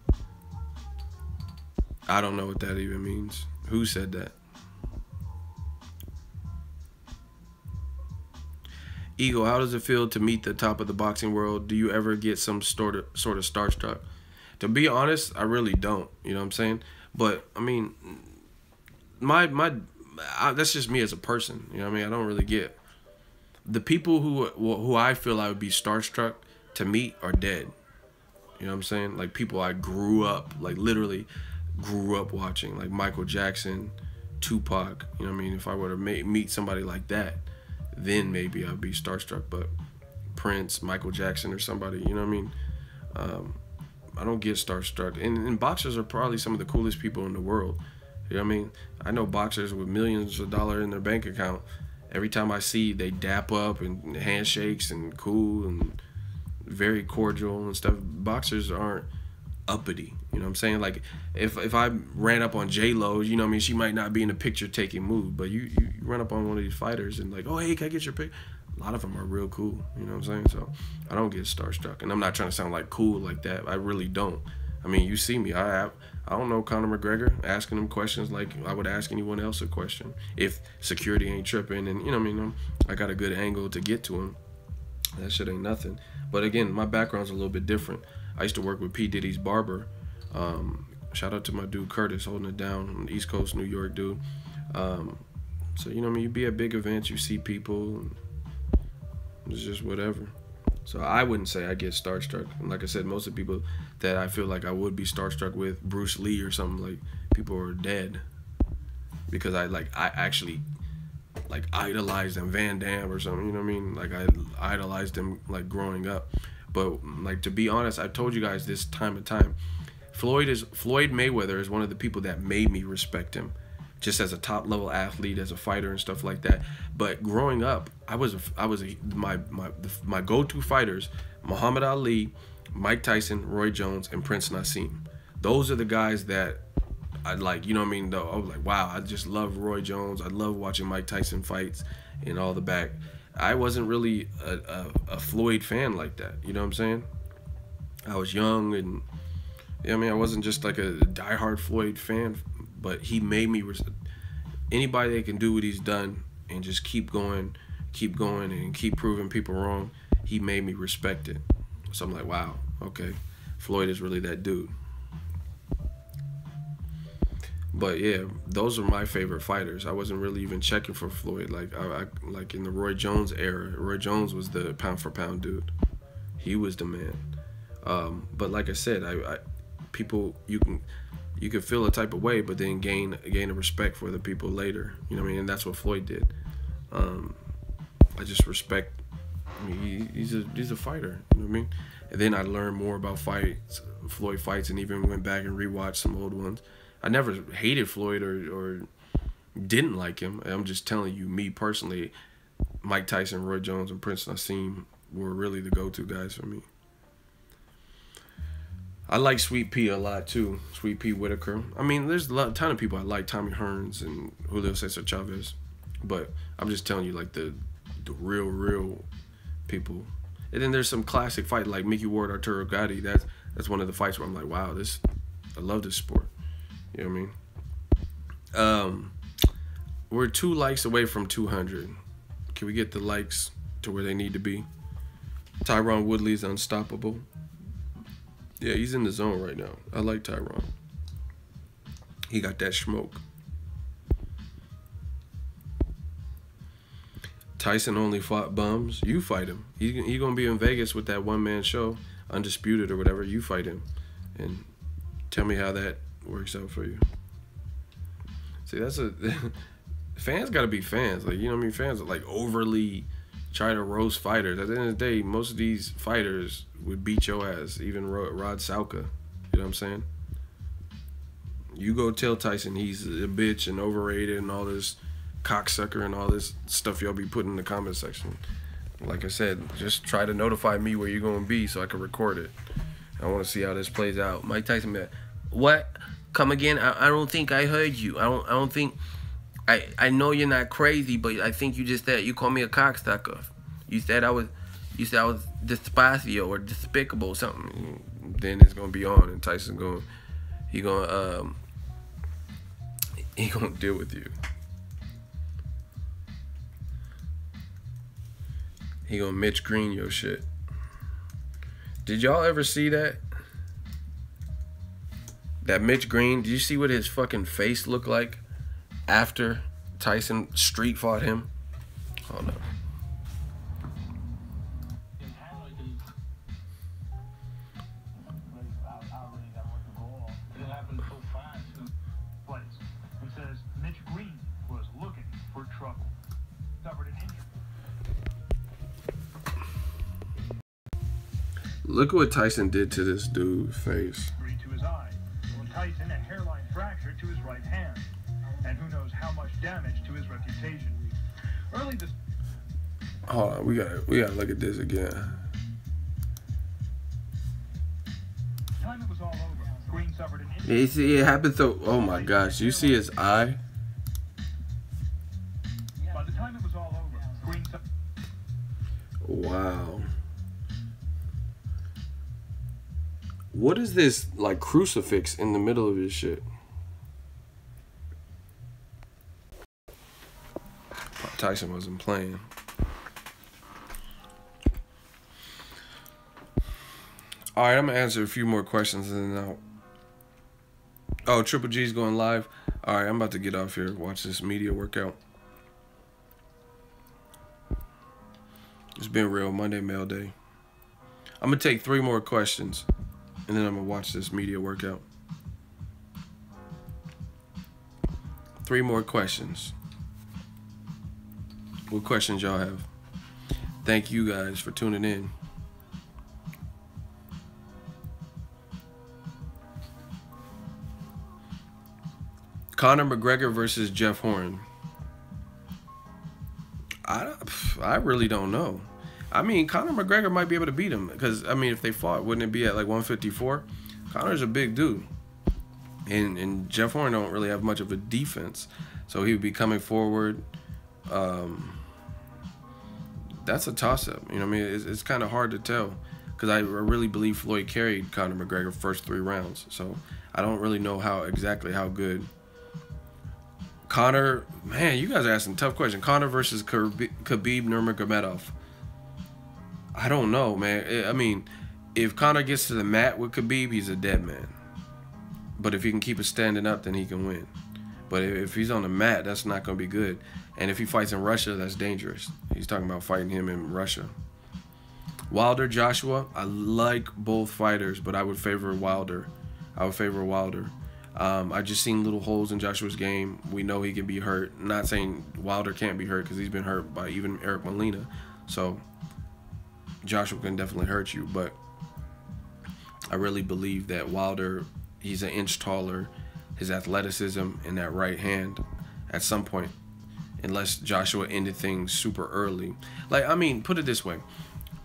I don't know what that even means. Who said that? Ego, how does it feel to meet the top of the boxing world? Do you ever get some sort of starstruck? To be honest, I really don't. You know what I'm saying? But I mean, that's just me as a person. You know what I mean? I don't really get. The people who I feel I would be starstruck to meet are dead. You know what I'm saying? Like people I grew up, like literally grew up watching, like Michael Jackson, Tupac. You know what I mean? If I were to meet somebody like that, then maybe I'd be starstruck. But Prince, Michael Jackson, or somebody, you know what I mean? I don't get starstruck. And boxers are probably some of the coolest people in the world. You know what I mean? I know boxers with millions of dollars in their bank account. Every time I see, they dap up and handshakes and cool and very cordial and stuff. Boxers aren't uppity. You know what I'm saying? Like, if I ran up on J-Lo, you know what I mean? She might not be in a picture-taking mood, but you run up on one of these fighters and like, oh, hey, can I get your pic? A lot of them are real cool. You know what I'm saying? So I don't get starstruck. And I'm not trying to sound like cool like that. I really don't. I mean, you see me. I don't know Conor McGregor, asking him questions like I would ask anyone else a question. If security ain't tripping and, you know what I mean, I got a good angle to get to him. That shit ain't nothing. But again, my background's a little bit different. I used to work with P. Diddy's barber. Shout out to my dude Curtis, holding it down on the East Coast, New York dude. So, you know what I mean, you be at big events, you see people, and it's just whatever. So I wouldn't say I get starstruck. And like I said, most of the people that I feel like I would be starstruck with, Bruce Lee or something, like people are dead. Because I actually like idolized them, Van Damme or something, you know what I mean? Like I idolized them like growing up. But like to be honest, I've told you guys this time and time. Floyd Mayweather is one of the people that made me respect him. Just as a top level athlete, as a fighter and stuff like that. But growing up, my go-to fighters, Muhammad Ali, Mike Tyson, Roy Jones, and Prince Nassim. Those are the guys that I like, you know what I mean? I was like, wow, I just love Roy Jones. I love watching Mike Tyson fights and all the back. I wasn't really a Floyd fan like that, you know what I'm saying? I was young and, you know what I mean? I wasn't just like a diehard Floyd fan. But he made me, anybody that can do what he's done and just keep going and keep proving people wrong, he made me respect it. So I'm like, wow, okay, Floyd is really that dude. But yeah, those are my favorite fighters. I wasn't really even checking for Floyd. Like like in the Roy Jones era, Roy Jones was the pound for pound dude. He was the man. But like I said, I people you can feel a type of way, but then gain a respect for the people later. You know what I mean? And that's what Floyd did. I just respect. I mean, he's a fighter. You know what I mean? And then I learned more about Floyd fights, and even went back and rewatched some old ones. I never hated Floyd or didn't like him. I'm just telling you, me personally, Mike Tyson, Roy Jones, and Prince Nassim were really the go-to guys for me. I like Sweet Pea a lot too. Sweet Pea Whitaker. I mean, there's a ton of people I like. Tommy Hearns and Julio Cesar Chavez. But I'm just telling you, like the real people. And then there's some classic fight like Mickey Ward, Arturo Gatti. That's one of the fights where I'm like, wow, I love this sport. You know what I mean? We're 2 likes away from 200. Can we get the likes to where they need to be? Tyron Woodley's unstoppable. Yeah, he's in the zone right now. I like Tyron. He got that smoke. Tyson only fought bums. You fight him. He gonna be in Vegas with that one-man show, Undisputed or whatever. You fight him, and tell me how that works out for you. See, that's fans gotta be fans. Like, you know what I mean? Fans are like overly try to roast fighters. At the end of the day, most of these fighters would beat your ass. Even Rod Salka. You know what I'm saying? You go tell Tyson he's a bitch and overrated and all this cocksucker and all this stuff y'all be putting in the comment section. Like I said, just try to notify me where you're gonna be so I can record it. I want to see how this plays out. Mike Tyson, man, what? Come again? I don't think I heard you. I don't think. I know you're not crazy, but I think you just said you called me a cocksucker. You said I was despacio or despicable or something. Then it's gonna be on, and Tyson's gonna deal with you. He gonna Mitch Green your shit. Did y'all ever see that? That Mitch Green, did you see what his fucking face looked like after Tyson street fought him? Oh no. It says Mitch Green was looking for trouble. Suffered an injury. Look what Tyson did to this dude's face. To his eye. Well, Tyson, a hairline fracture to his right hand. And who knows how much damage to his reputation. Early this... Hold on, we gotta look at this again. Time it was all over. Green suffered an injury. You see, it happened so. Oh my gosh, you see his eye? By the time it was all over, Green suffered... Wow. What is this, like, crucifix in the middle of his shit? Tyson wasn't playing. Alright, I'm gonna answer a few more questions and then I'll... Oh, Triple G's going live. Alright, I'm about to get off here. Watch this media workout. It's been real. Monday mail day. I'm gonna take 3 more questions. And then I'm going to watch this media workout. 3 more questions. What questions y'all have? Thank you guys for tuning in. Conor McGregor versus Jeff Horn. I really don't know. I mean, Conor McGregor might be able to beat him because, I mean, if they fought, wouldn't it be at like 154? Conor's a big dude. And Jeff Horn don't really have much of a defense. So he would be coming forward. That's a toss-up. You know what I mean? It's kind of hard to tell because I really believe Floyd carried Conor McGregor first 3 rounds. So I don't really know exactly how good. Conor, man, you guys are asking tough questions. Conor versus Khabib Nurmagomedov. I don't know, man. I mean, if Conor gets to the mat with Khabib, he's a dead man. But if he can keep it standing up, then he can win. But if he's on the mat, that's not going to be good. And if he fights in Russia, that's dangerous. He's talking about fighting him in Russia. Wilder, Joshua, I like both fighters, but I would favor Wilder. I just seen little holes in Joshua's game. We know he can be hurt. Not saying Wilder can't be hurt, because he's been hurt by even Eric Molina. So Joshua can definitely hurt you. But I really believe that Wilder, he's an inch taller. His athleticism in that right hand at some point, unless Joshua ended things super early. Like, I mean, put it this way.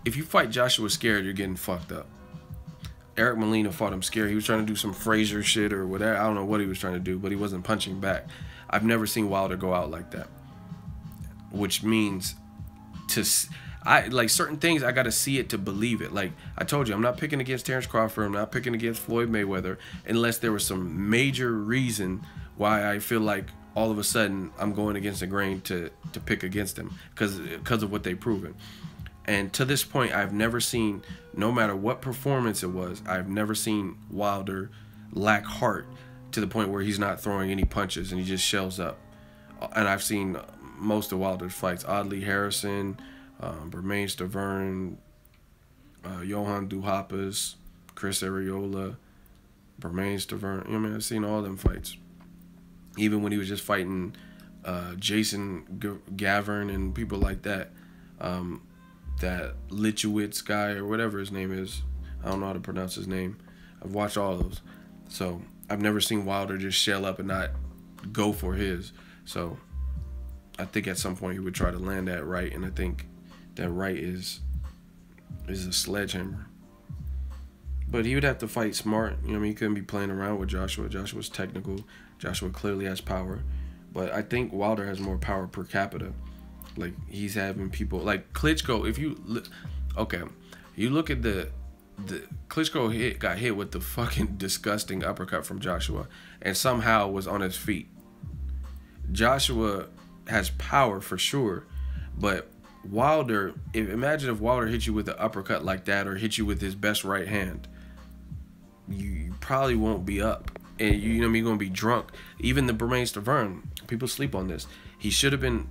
If you fight Joshua scared, you're getting fucked up. Eric Molina fought him scared. He was trying to do some Frazier shit or whatever. I don't know what he was trying to do, but he wasn't punching back. I've never seen Wilder go out like that. Which means like certain things, I got to see it to believe it. Like I told you, I'm not picking against Terrence Crawford. I'm not picking against Floyd Mayweather unless there was some major reason why I feel like all of a sudden I'm going against the grain to pick against them because of what they've proven. And to this point, I've never seen, no matter what performance it was, I've never seen Wilder lack heart to the point where he's not throwing any punches and he just shells up. And I've seen most of Wilder's fights. Audley Harrison, Bermain Stavern, Johan Duhaupas, Chris Arreola, Bermain Stavern. You know, I mean, I've seen all them fights. Even when he was just fighting Jason Gavern and people like that. That Lichowitz guy or whatever his name is. I don't know how to pronounce his name. I've watched all those. So I've never seen Wilder just shell up and not go for his. So I think at some point he would try to land that right, and I think that right is a sledgehammer. But he would have to fight smart. You know what I mean? He couldn't be playing around with Joshua. Joshua's technical. Joshua clearly has power. But I think Wilder has more power per capita. Like, he's having people like Klitschko. If you look, okay, you look at the Klitschko got hit with the fucking disgusting uppercut from Joshua and somehow was on his feet. Joshua has power for sure, but Wilder, imagine if Wilder hit you with an uppercut like that or hit you with his best right hand. You probably won't be up. And you know what I mean, you're going to be drunk. Even the Bermain Stavern, people sleep on this. He should have been,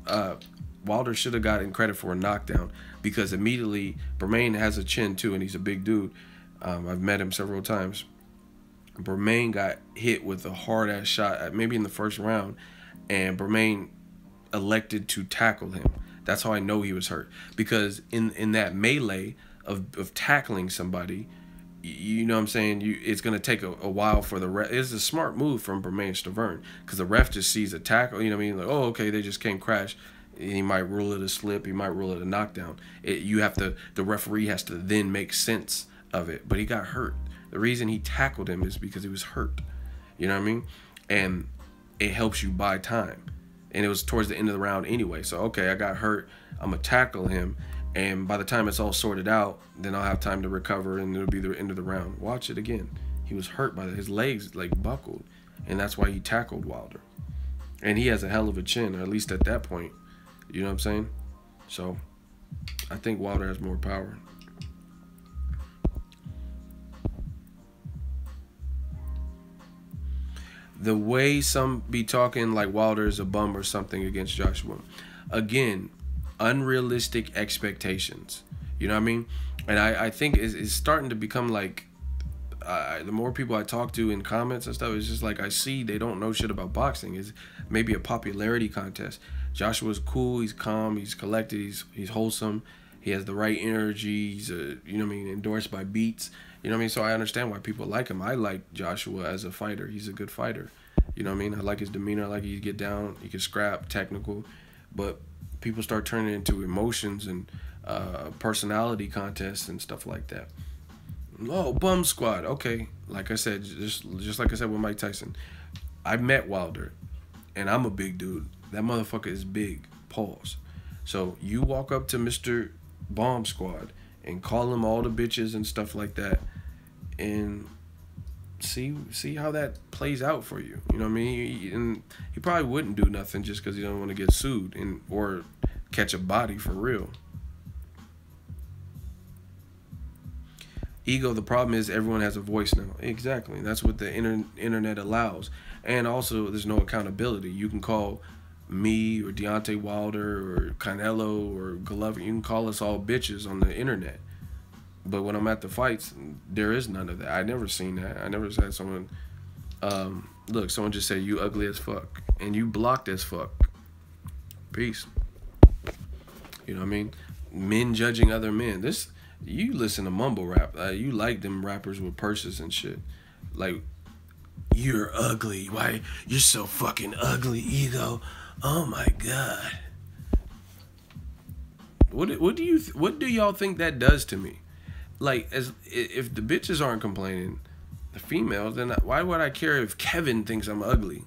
Wilder should have gotten credit for a knockdown because immediately, Bermain has a chin too and he's a big dude. I've met him several times. Bermain got hit with a hard-ass shot, maybe in the first round, and Bermain elected to tackle him. That's how I know he was hurt. Because in that melee of tackling somebody, you know what I'm saying, it's going to take a while for the ref. It's a smart move from Bermain Stavern because the ref just sees a tackle, you know what I mean? Like, oh, okay, they just came crash. He might rule it a slip. He might rule it a knockdown. The referee has to then make sense of it. But he got hurt. The reason he tackled him is because he was hurt. You know what I mean? And it helps you buy time. And it was towards the end of the round anyway. So, okay, I got hurt. I'm going to tackle him. And by the time it's all sorted out, then I'll have time to recover and it'll be the end of the round. Watch it again. He was hurt by his legs, like, buckled. And that's why he tackled Wilder. And he has a hell of a chin, or at least at that point. You know what I'm saying? So, I think Wilder has more power. The way some be talking like Wilder is a bum or something against Joshua. Again, unrealistic expectations. You know what I mean? And I think it's starting to become like, the more people I talk to in comments and stuff, it's just like I see they don't know shit about boxing. It's maybe a popularity contest. Joshua's cool, he's calm, he's collected, he's wholesome, he has the right energy, he's you know what I mean, endorsed by Beats. You know what I mean? So I understand why people like him. I like Joshua as a fighter. He's a good fighter. You know what I mean? I like his demeanor. I like he get down, he can scrap, technical. But people start turning into emotions and personality contests and stuff like that. Oh, bum squad. Okay, like I said, just like I said with Mike Tyson, I met Wilder, and I'm a big dude. That motherfucker is big. Pause. So you walk up to Mr. Bomb Squad and call him all the bitches and stuff like that, and see how that plays out for you. You know what I mean? And he probably wouldn't do nothing just because he don't want to get sued or catch a body for real. Ego, the problem is everyone has a voice now. Exactly. That's what the internet allows. And also, there's no accountability. You can call me or Deontay Wilder or Canelo or Golovkin. You can call us all bitches on the internet. But when I'm at the fights, there is none of that. I never seen that. I never had someone, look, someone just say, you ugly as fuck. And you blocked as fuck. Peace. You know what I mean? Men judging other men. You listen to mumble rap. You like them rappers with purses and shit. Like, you're ugly. Why? You're so fucking ugly, Ego. Oh my God. What do y'all think that does to me? Like, if the bitches aren't complaining, the females, then why would I care if Kevin thinks I'm ugly?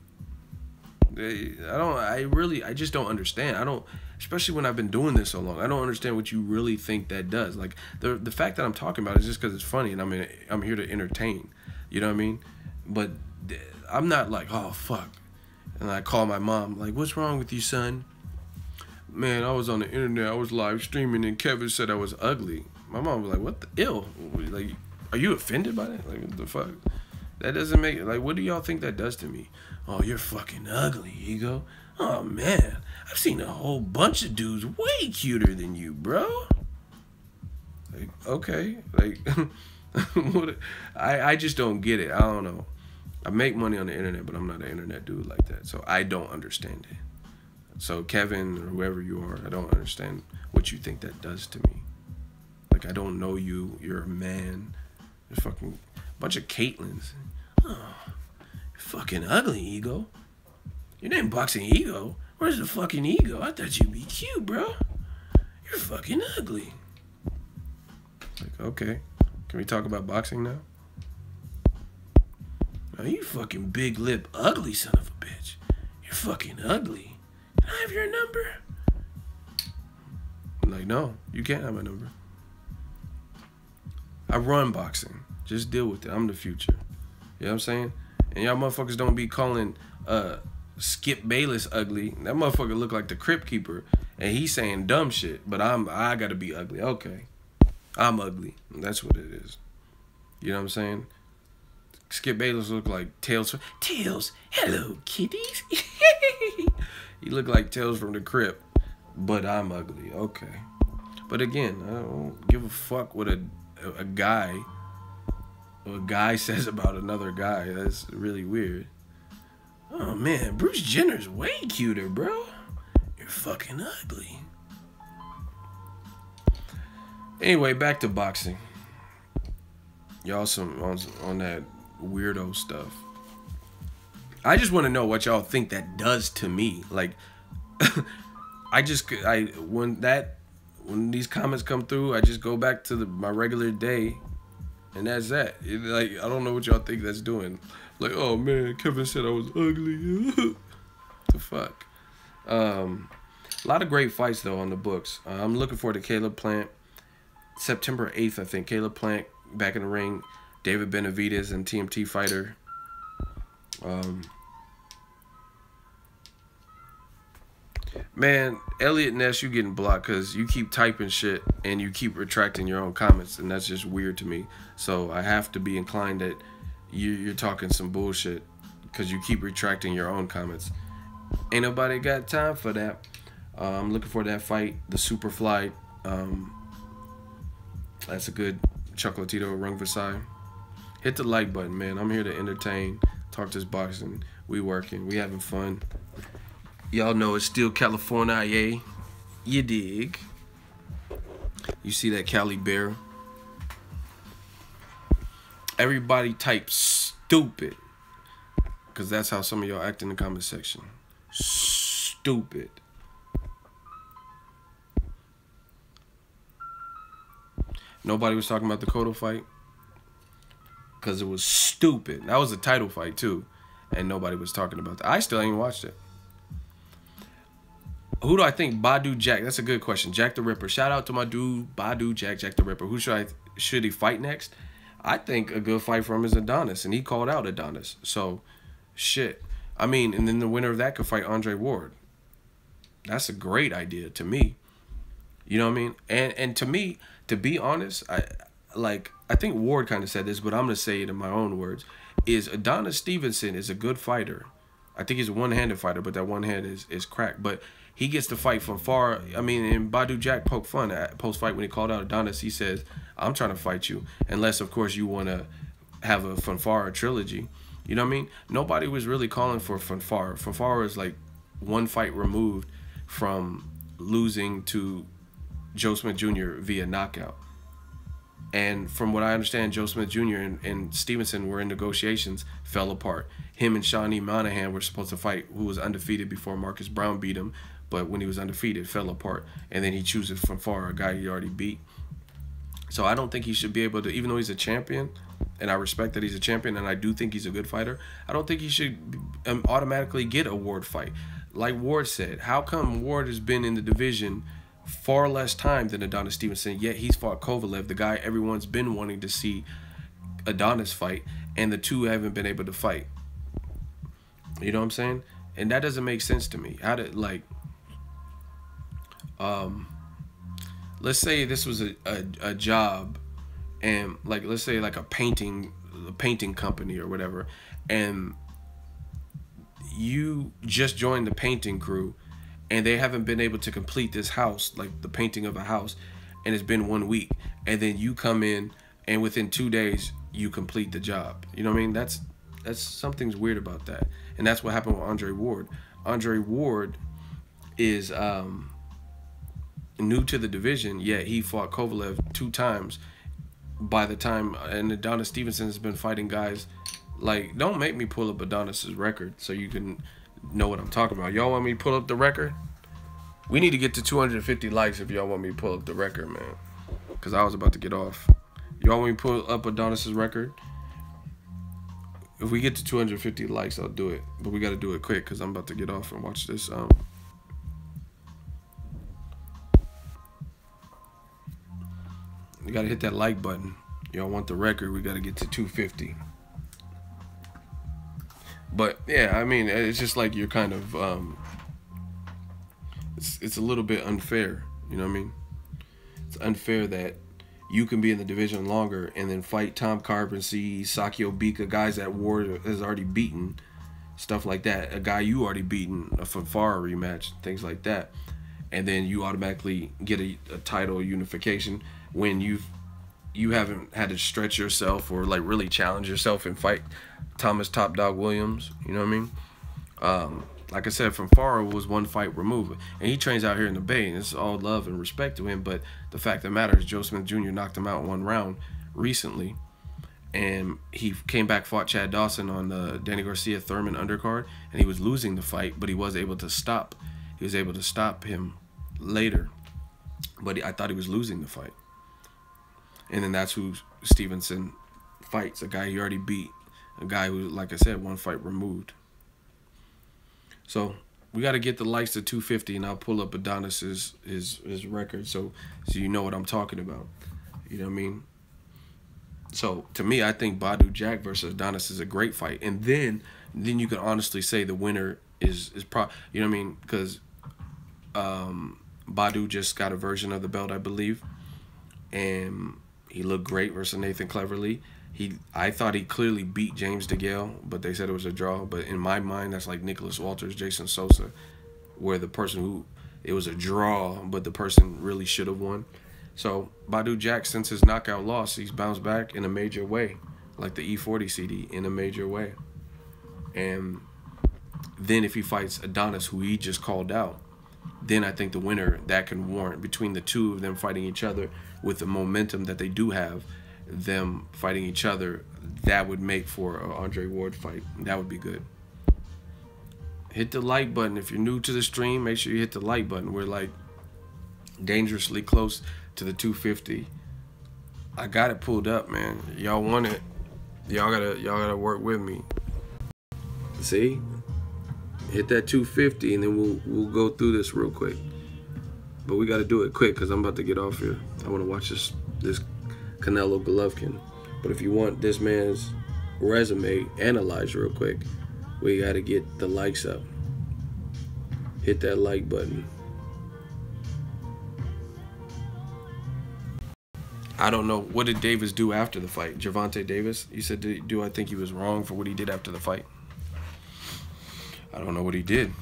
I just don't understand. Especially when I've been doing this so long, I don't understand what you really think that does. Like, the fact that I'm talking about it is just because it's funny and I'm here to entertain. You know what I mean? But I'm not like, oh, fuck. And I call my mom, like, what's wrong with you, son? Man, I was on the internet, I was live streaming, and Kevin said I was ugly. My mom was like, what the ill? Like, are you offended by that? Like, what the fuck? That doesn't make it, like, what do y'all think that does to me? Oh, you're fucking ugly, Ego. Oh, man, I've seen a whole bunch of dudes way cuter than you, bro. Like, okay, like, what? I just don't get it. I don't know. I make money on the internet, but I'm not an internet dude like that, so I don't understand it. So Kevin or whoever you are, I don't understand what you think that does to me. Like, I don't know you. You're a man. You're fucking bunch of Caitlins. Oh, you're fucking ugly, Ego. Your name Boxingego. Where's the fucking ego? I thought you'd be cute, bro. You're fucking ugly. Like, okay. Can we talk about boxing now? Oh, you fucking big lip ugly son of a bitch. You're fucking ugly. Can I have your number? I'm like, no, you can't have my number. I run boxing. Just deal with it. I'm the future. You know what I'm saying? And y'all motherfuckers don't be calling Skip Bayless ugly. That motherfucker look like the Crypt Keeper. And he's saying dumb shit. But I gotta be ugly. Okay. I'm ugly. That's what it is. You know what I'm saying? Skip Bayless look like Tails. Tails, hello, kitties. He look like Tails from the Crypt, but I'm ugly. Okay. But again, I don't give a fuck what a guy says about another guy. That's really weird. Oh man, Bruce Jenner's way cuter, bro. You're fucking ugly. Anyway, back to boxing. Y'all some on that weirdo stuff. I just want to know what y'all think that does to me. Like, when these comments come through, I just go back to my regular day, and that's that. Like, I don't know what y'all think that's doing. Like, oh man, Kevin said I was ugly. What the fuck? A lot of great fights though on the books. I'm looking forward to Caleb Plant. September 8th, I think. Caleb Plant back in the ring. David Benavidez and TMT fighter. Man, Elliot Ness, you getting blocked because you keep typing shit and you keep retracting your own comments, and that's just weird to me. So I have to be inclined that you're talking some bullshit because you keep retracting your own comments. Ain't nobody got time for that. I'm looking for that fight, the Superfly. That's a good Chocolatito Rung Versailles. Hit the like button, man. I'm here to entertain, talk this boxing. We working, we having fun. Y'all know it's still California, yeah? You dig? You see that Cali Bear? Everybody type stupid, because that's how some of y'all act in the comment section. Stupid. Nobody was talking about the Cotto fight because it was stupid. That was a title fight too, and nobody was talking about that. I still ain't watched it. Who do I think? Badu Jack. That's a good question. Jack the Ripper. Shout out to my dude Badu Jack the Ripper. Who should he fight next? I think a good fight for him is Adonis, and he called out Adonis. So, shit. I mean, and then the winner of that could fight Andre Ward. That's a great idea to me. You know what I mean? And to me, to be honest, like, I think Ward kind of said this, but I'm gonna say it in my own words, is Adonis Stevenson is a good fighter. I think he's a one-handed fighter, but that one hand is cracked. But he gets to fight from far. I mean, and Badu Jack poked fun at post-fight when he called out Adonis. He says, I'm trying to fight you, unless, of course, you want to have a Fanfara trilogy. You know what I mean? Nobody was really calling for Fanfara. Fanfara is like one fight removed from losing to Joe Smith Jr. via knockout. And from what I understand, Joe Smith Jr. and Stevenson were in negotiations, fell apart. Him and Shawnee Monahan were supposed to fight, who was undefeated before Marcus Brown beat him. But when he was undefeated, fell apart. And then he chooses Fanfara, a guy he already beat. So I don't think he should be able to, even though he's a champion, and I respect that he's a champion, and I do think he's a good fighter, I don't think he should automatically get a Ward fight. Like Ward said, how come Ward has been in the division far less time than Adonis Stevenson, yet he's fought Kovalev, the guy everyone's been wanting to see Adonis fight, and the two haven't been able to fight? You know what I'm saying? And that doesn't make sense to me. How did, like, let's say this was a job, and like, let's say like a painting company or whatever, and you just joined the painting crew, and they haven't been able to complete this house, like the painting of a house, and it's been 1 week, and then you come in and within 2 days you complete the job. You know what I mean? That's something's weird about that. And that's what happened with Andre Ward. Andre Ward is new to the division, yet he fought Kovalev 2 times by the time, and Adonis Stevenson has been fighting guys like, don't make me pull up Adonis's record so you can know what I'm talking about. Y'all want me to pull up the record? We need to get to 250 likes if y'all want me to pull up the record, man. Because I was about to get off. Y'all want me to pull up Adonis's record? If we get to 250 likes, I'll do it. But we got to do it quick because I'm about to get off and watch this. You got to hit that like button. Y'all want the record, we got to get to 250. But yeah, I mean, it's just like you're kind of it's a little bit unfair, you know what I mean? It's unfair that you can be in the division longer and then fight Tom Carpenter, Sakio Bika, guys that Ward has already beaten, stuff like that. A guy you already beaten, a Fanfara rematch, things like that, and then you automatically get a title unification when you haven't had to stretch yourself or like really challenge yourself and fight Thomas Top Dog Williams. You know what I mean? Like I said, Fanfara was 1 fight removed, and he trains out here in the Bay, and it's all love and respect to him. But the fact of the matter is, Joe Smith Jr. knocked him out in 1 round recently, and he came back, fought Chad Dawson on the Danny Garcia Thurman undercard, and he was losing the fight, but he was able to stop. He was able to stop him later, but I thought he was losing the fight. And then that's who Stevenson fights, a guy he already beat, a guy who, like I said, 1 fight removed. So we got to get the likes to 250, and I'll pull up Adonis's his record so you know what I'm talking about. You know what I mean? So to me, I think Badu Jack versus Adonis is a great fight, and then you can honestly say the winner is you know what I mean? Because Badu just got a version of the belt, I believe, and he looked great versus Nathan Cleverly. I thought he clearly beat James DeGale, but they said it was a draw. But in my mind, that's like Nicholas Walters, Jason Sosa, where the person who, it was a draw, but the person really should have won. So Badu Jack, since his knockout loss, he's bounced back in a major way, like the E40 CD, in a major way. And then if he fights Adonis, who he just called out, then I think the winner, that can warrant, between the two of them fighting each other with the momentum that they do have, them fighting each other, that would make for an Andre Ward fight. That would be good. Hit the like button. If you're new to the stream, make sure you hit the like button. We're like dangerously close to the 250. I got it pulled up, man. Y'all want it. Y'all gotta work with me. See? Hit that 250 and then we'll go through this real quick. But we gotta do it quick because I'm about to get off here. I wanna watch this Canelo Golovkin. But if you want this man's resume analyzed real quick, we gotta get the likes up. Hit that like button. I don't know. What did Davis do after the fight? Gervonta Davis? You said, do I think he was wrong for what he did after the fight? I don't know what he did.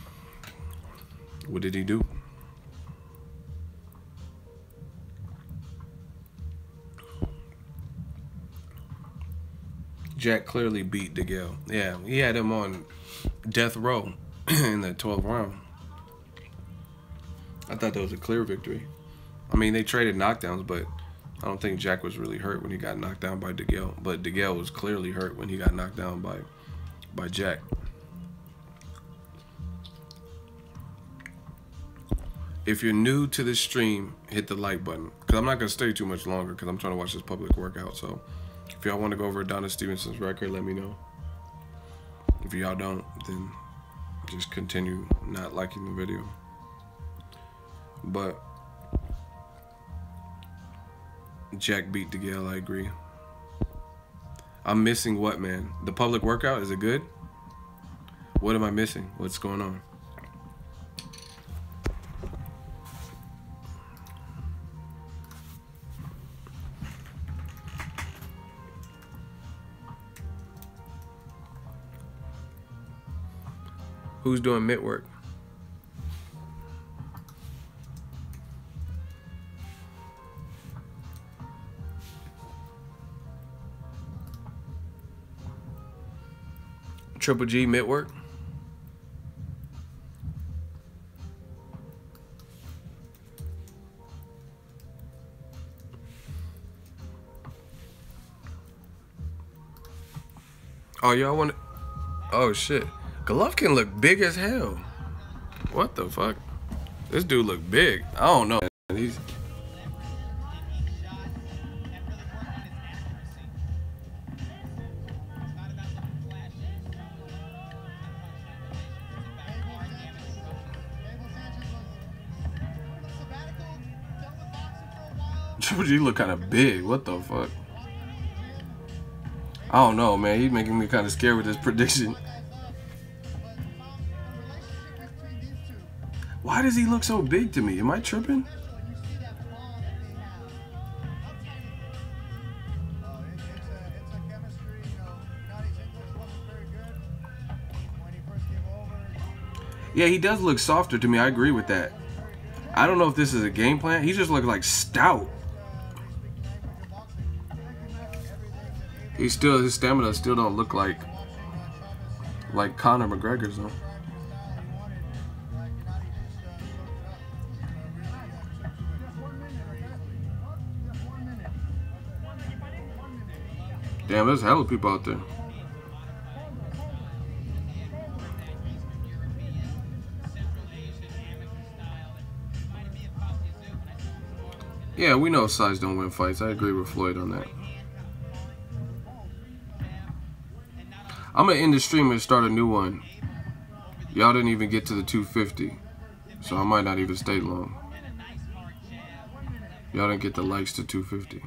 What did he do? Jack clearly beat DeGale. Yeah, he had him on death row in the 12th round. I thought that was a clear victory. I mean, they traded knockdowns, but I don't think Jack was really hurt when he got knocked down by DeGale. But DeGale was clearly hurt when he got knocked down by Jack. If you're new to this stream, hit the like button. Because I'm not going to stay too much longer because I'm trying to watch this public workout. So if y'all want to go over Adonis Stevenson's record, let me know. If y'all don't, then just continue not liking the video. But Jack beat DeGale, I agree. I'm missing what, man? The public workout, is it good? What am I missing? What's going on? Who's doing mitt work? Triple G mitt work? Oh, y'all want to... Oh, shit. Golovkin look big as hell. What the fuck? This dude look big. I don't know. He's... Triple G look kind of big. What the fuck? I don't know, man. He's making me kind of scared with this prediction. Why does he look so big to me? Am I tripping? Yeah, he does look softer to me. I agree with that. I don't know if this is a game plan. He just looks like stout. His stamina still don't look like Conor McGregor's though. Damn, there's hella people out there. Yeah, we know size don't win fights. I agree with Floyd on that. I'm gonna end the stream and start a new one. Y'all didn't even get to the 250, so I might not even stay long. Y'all didn't get the likes to 250.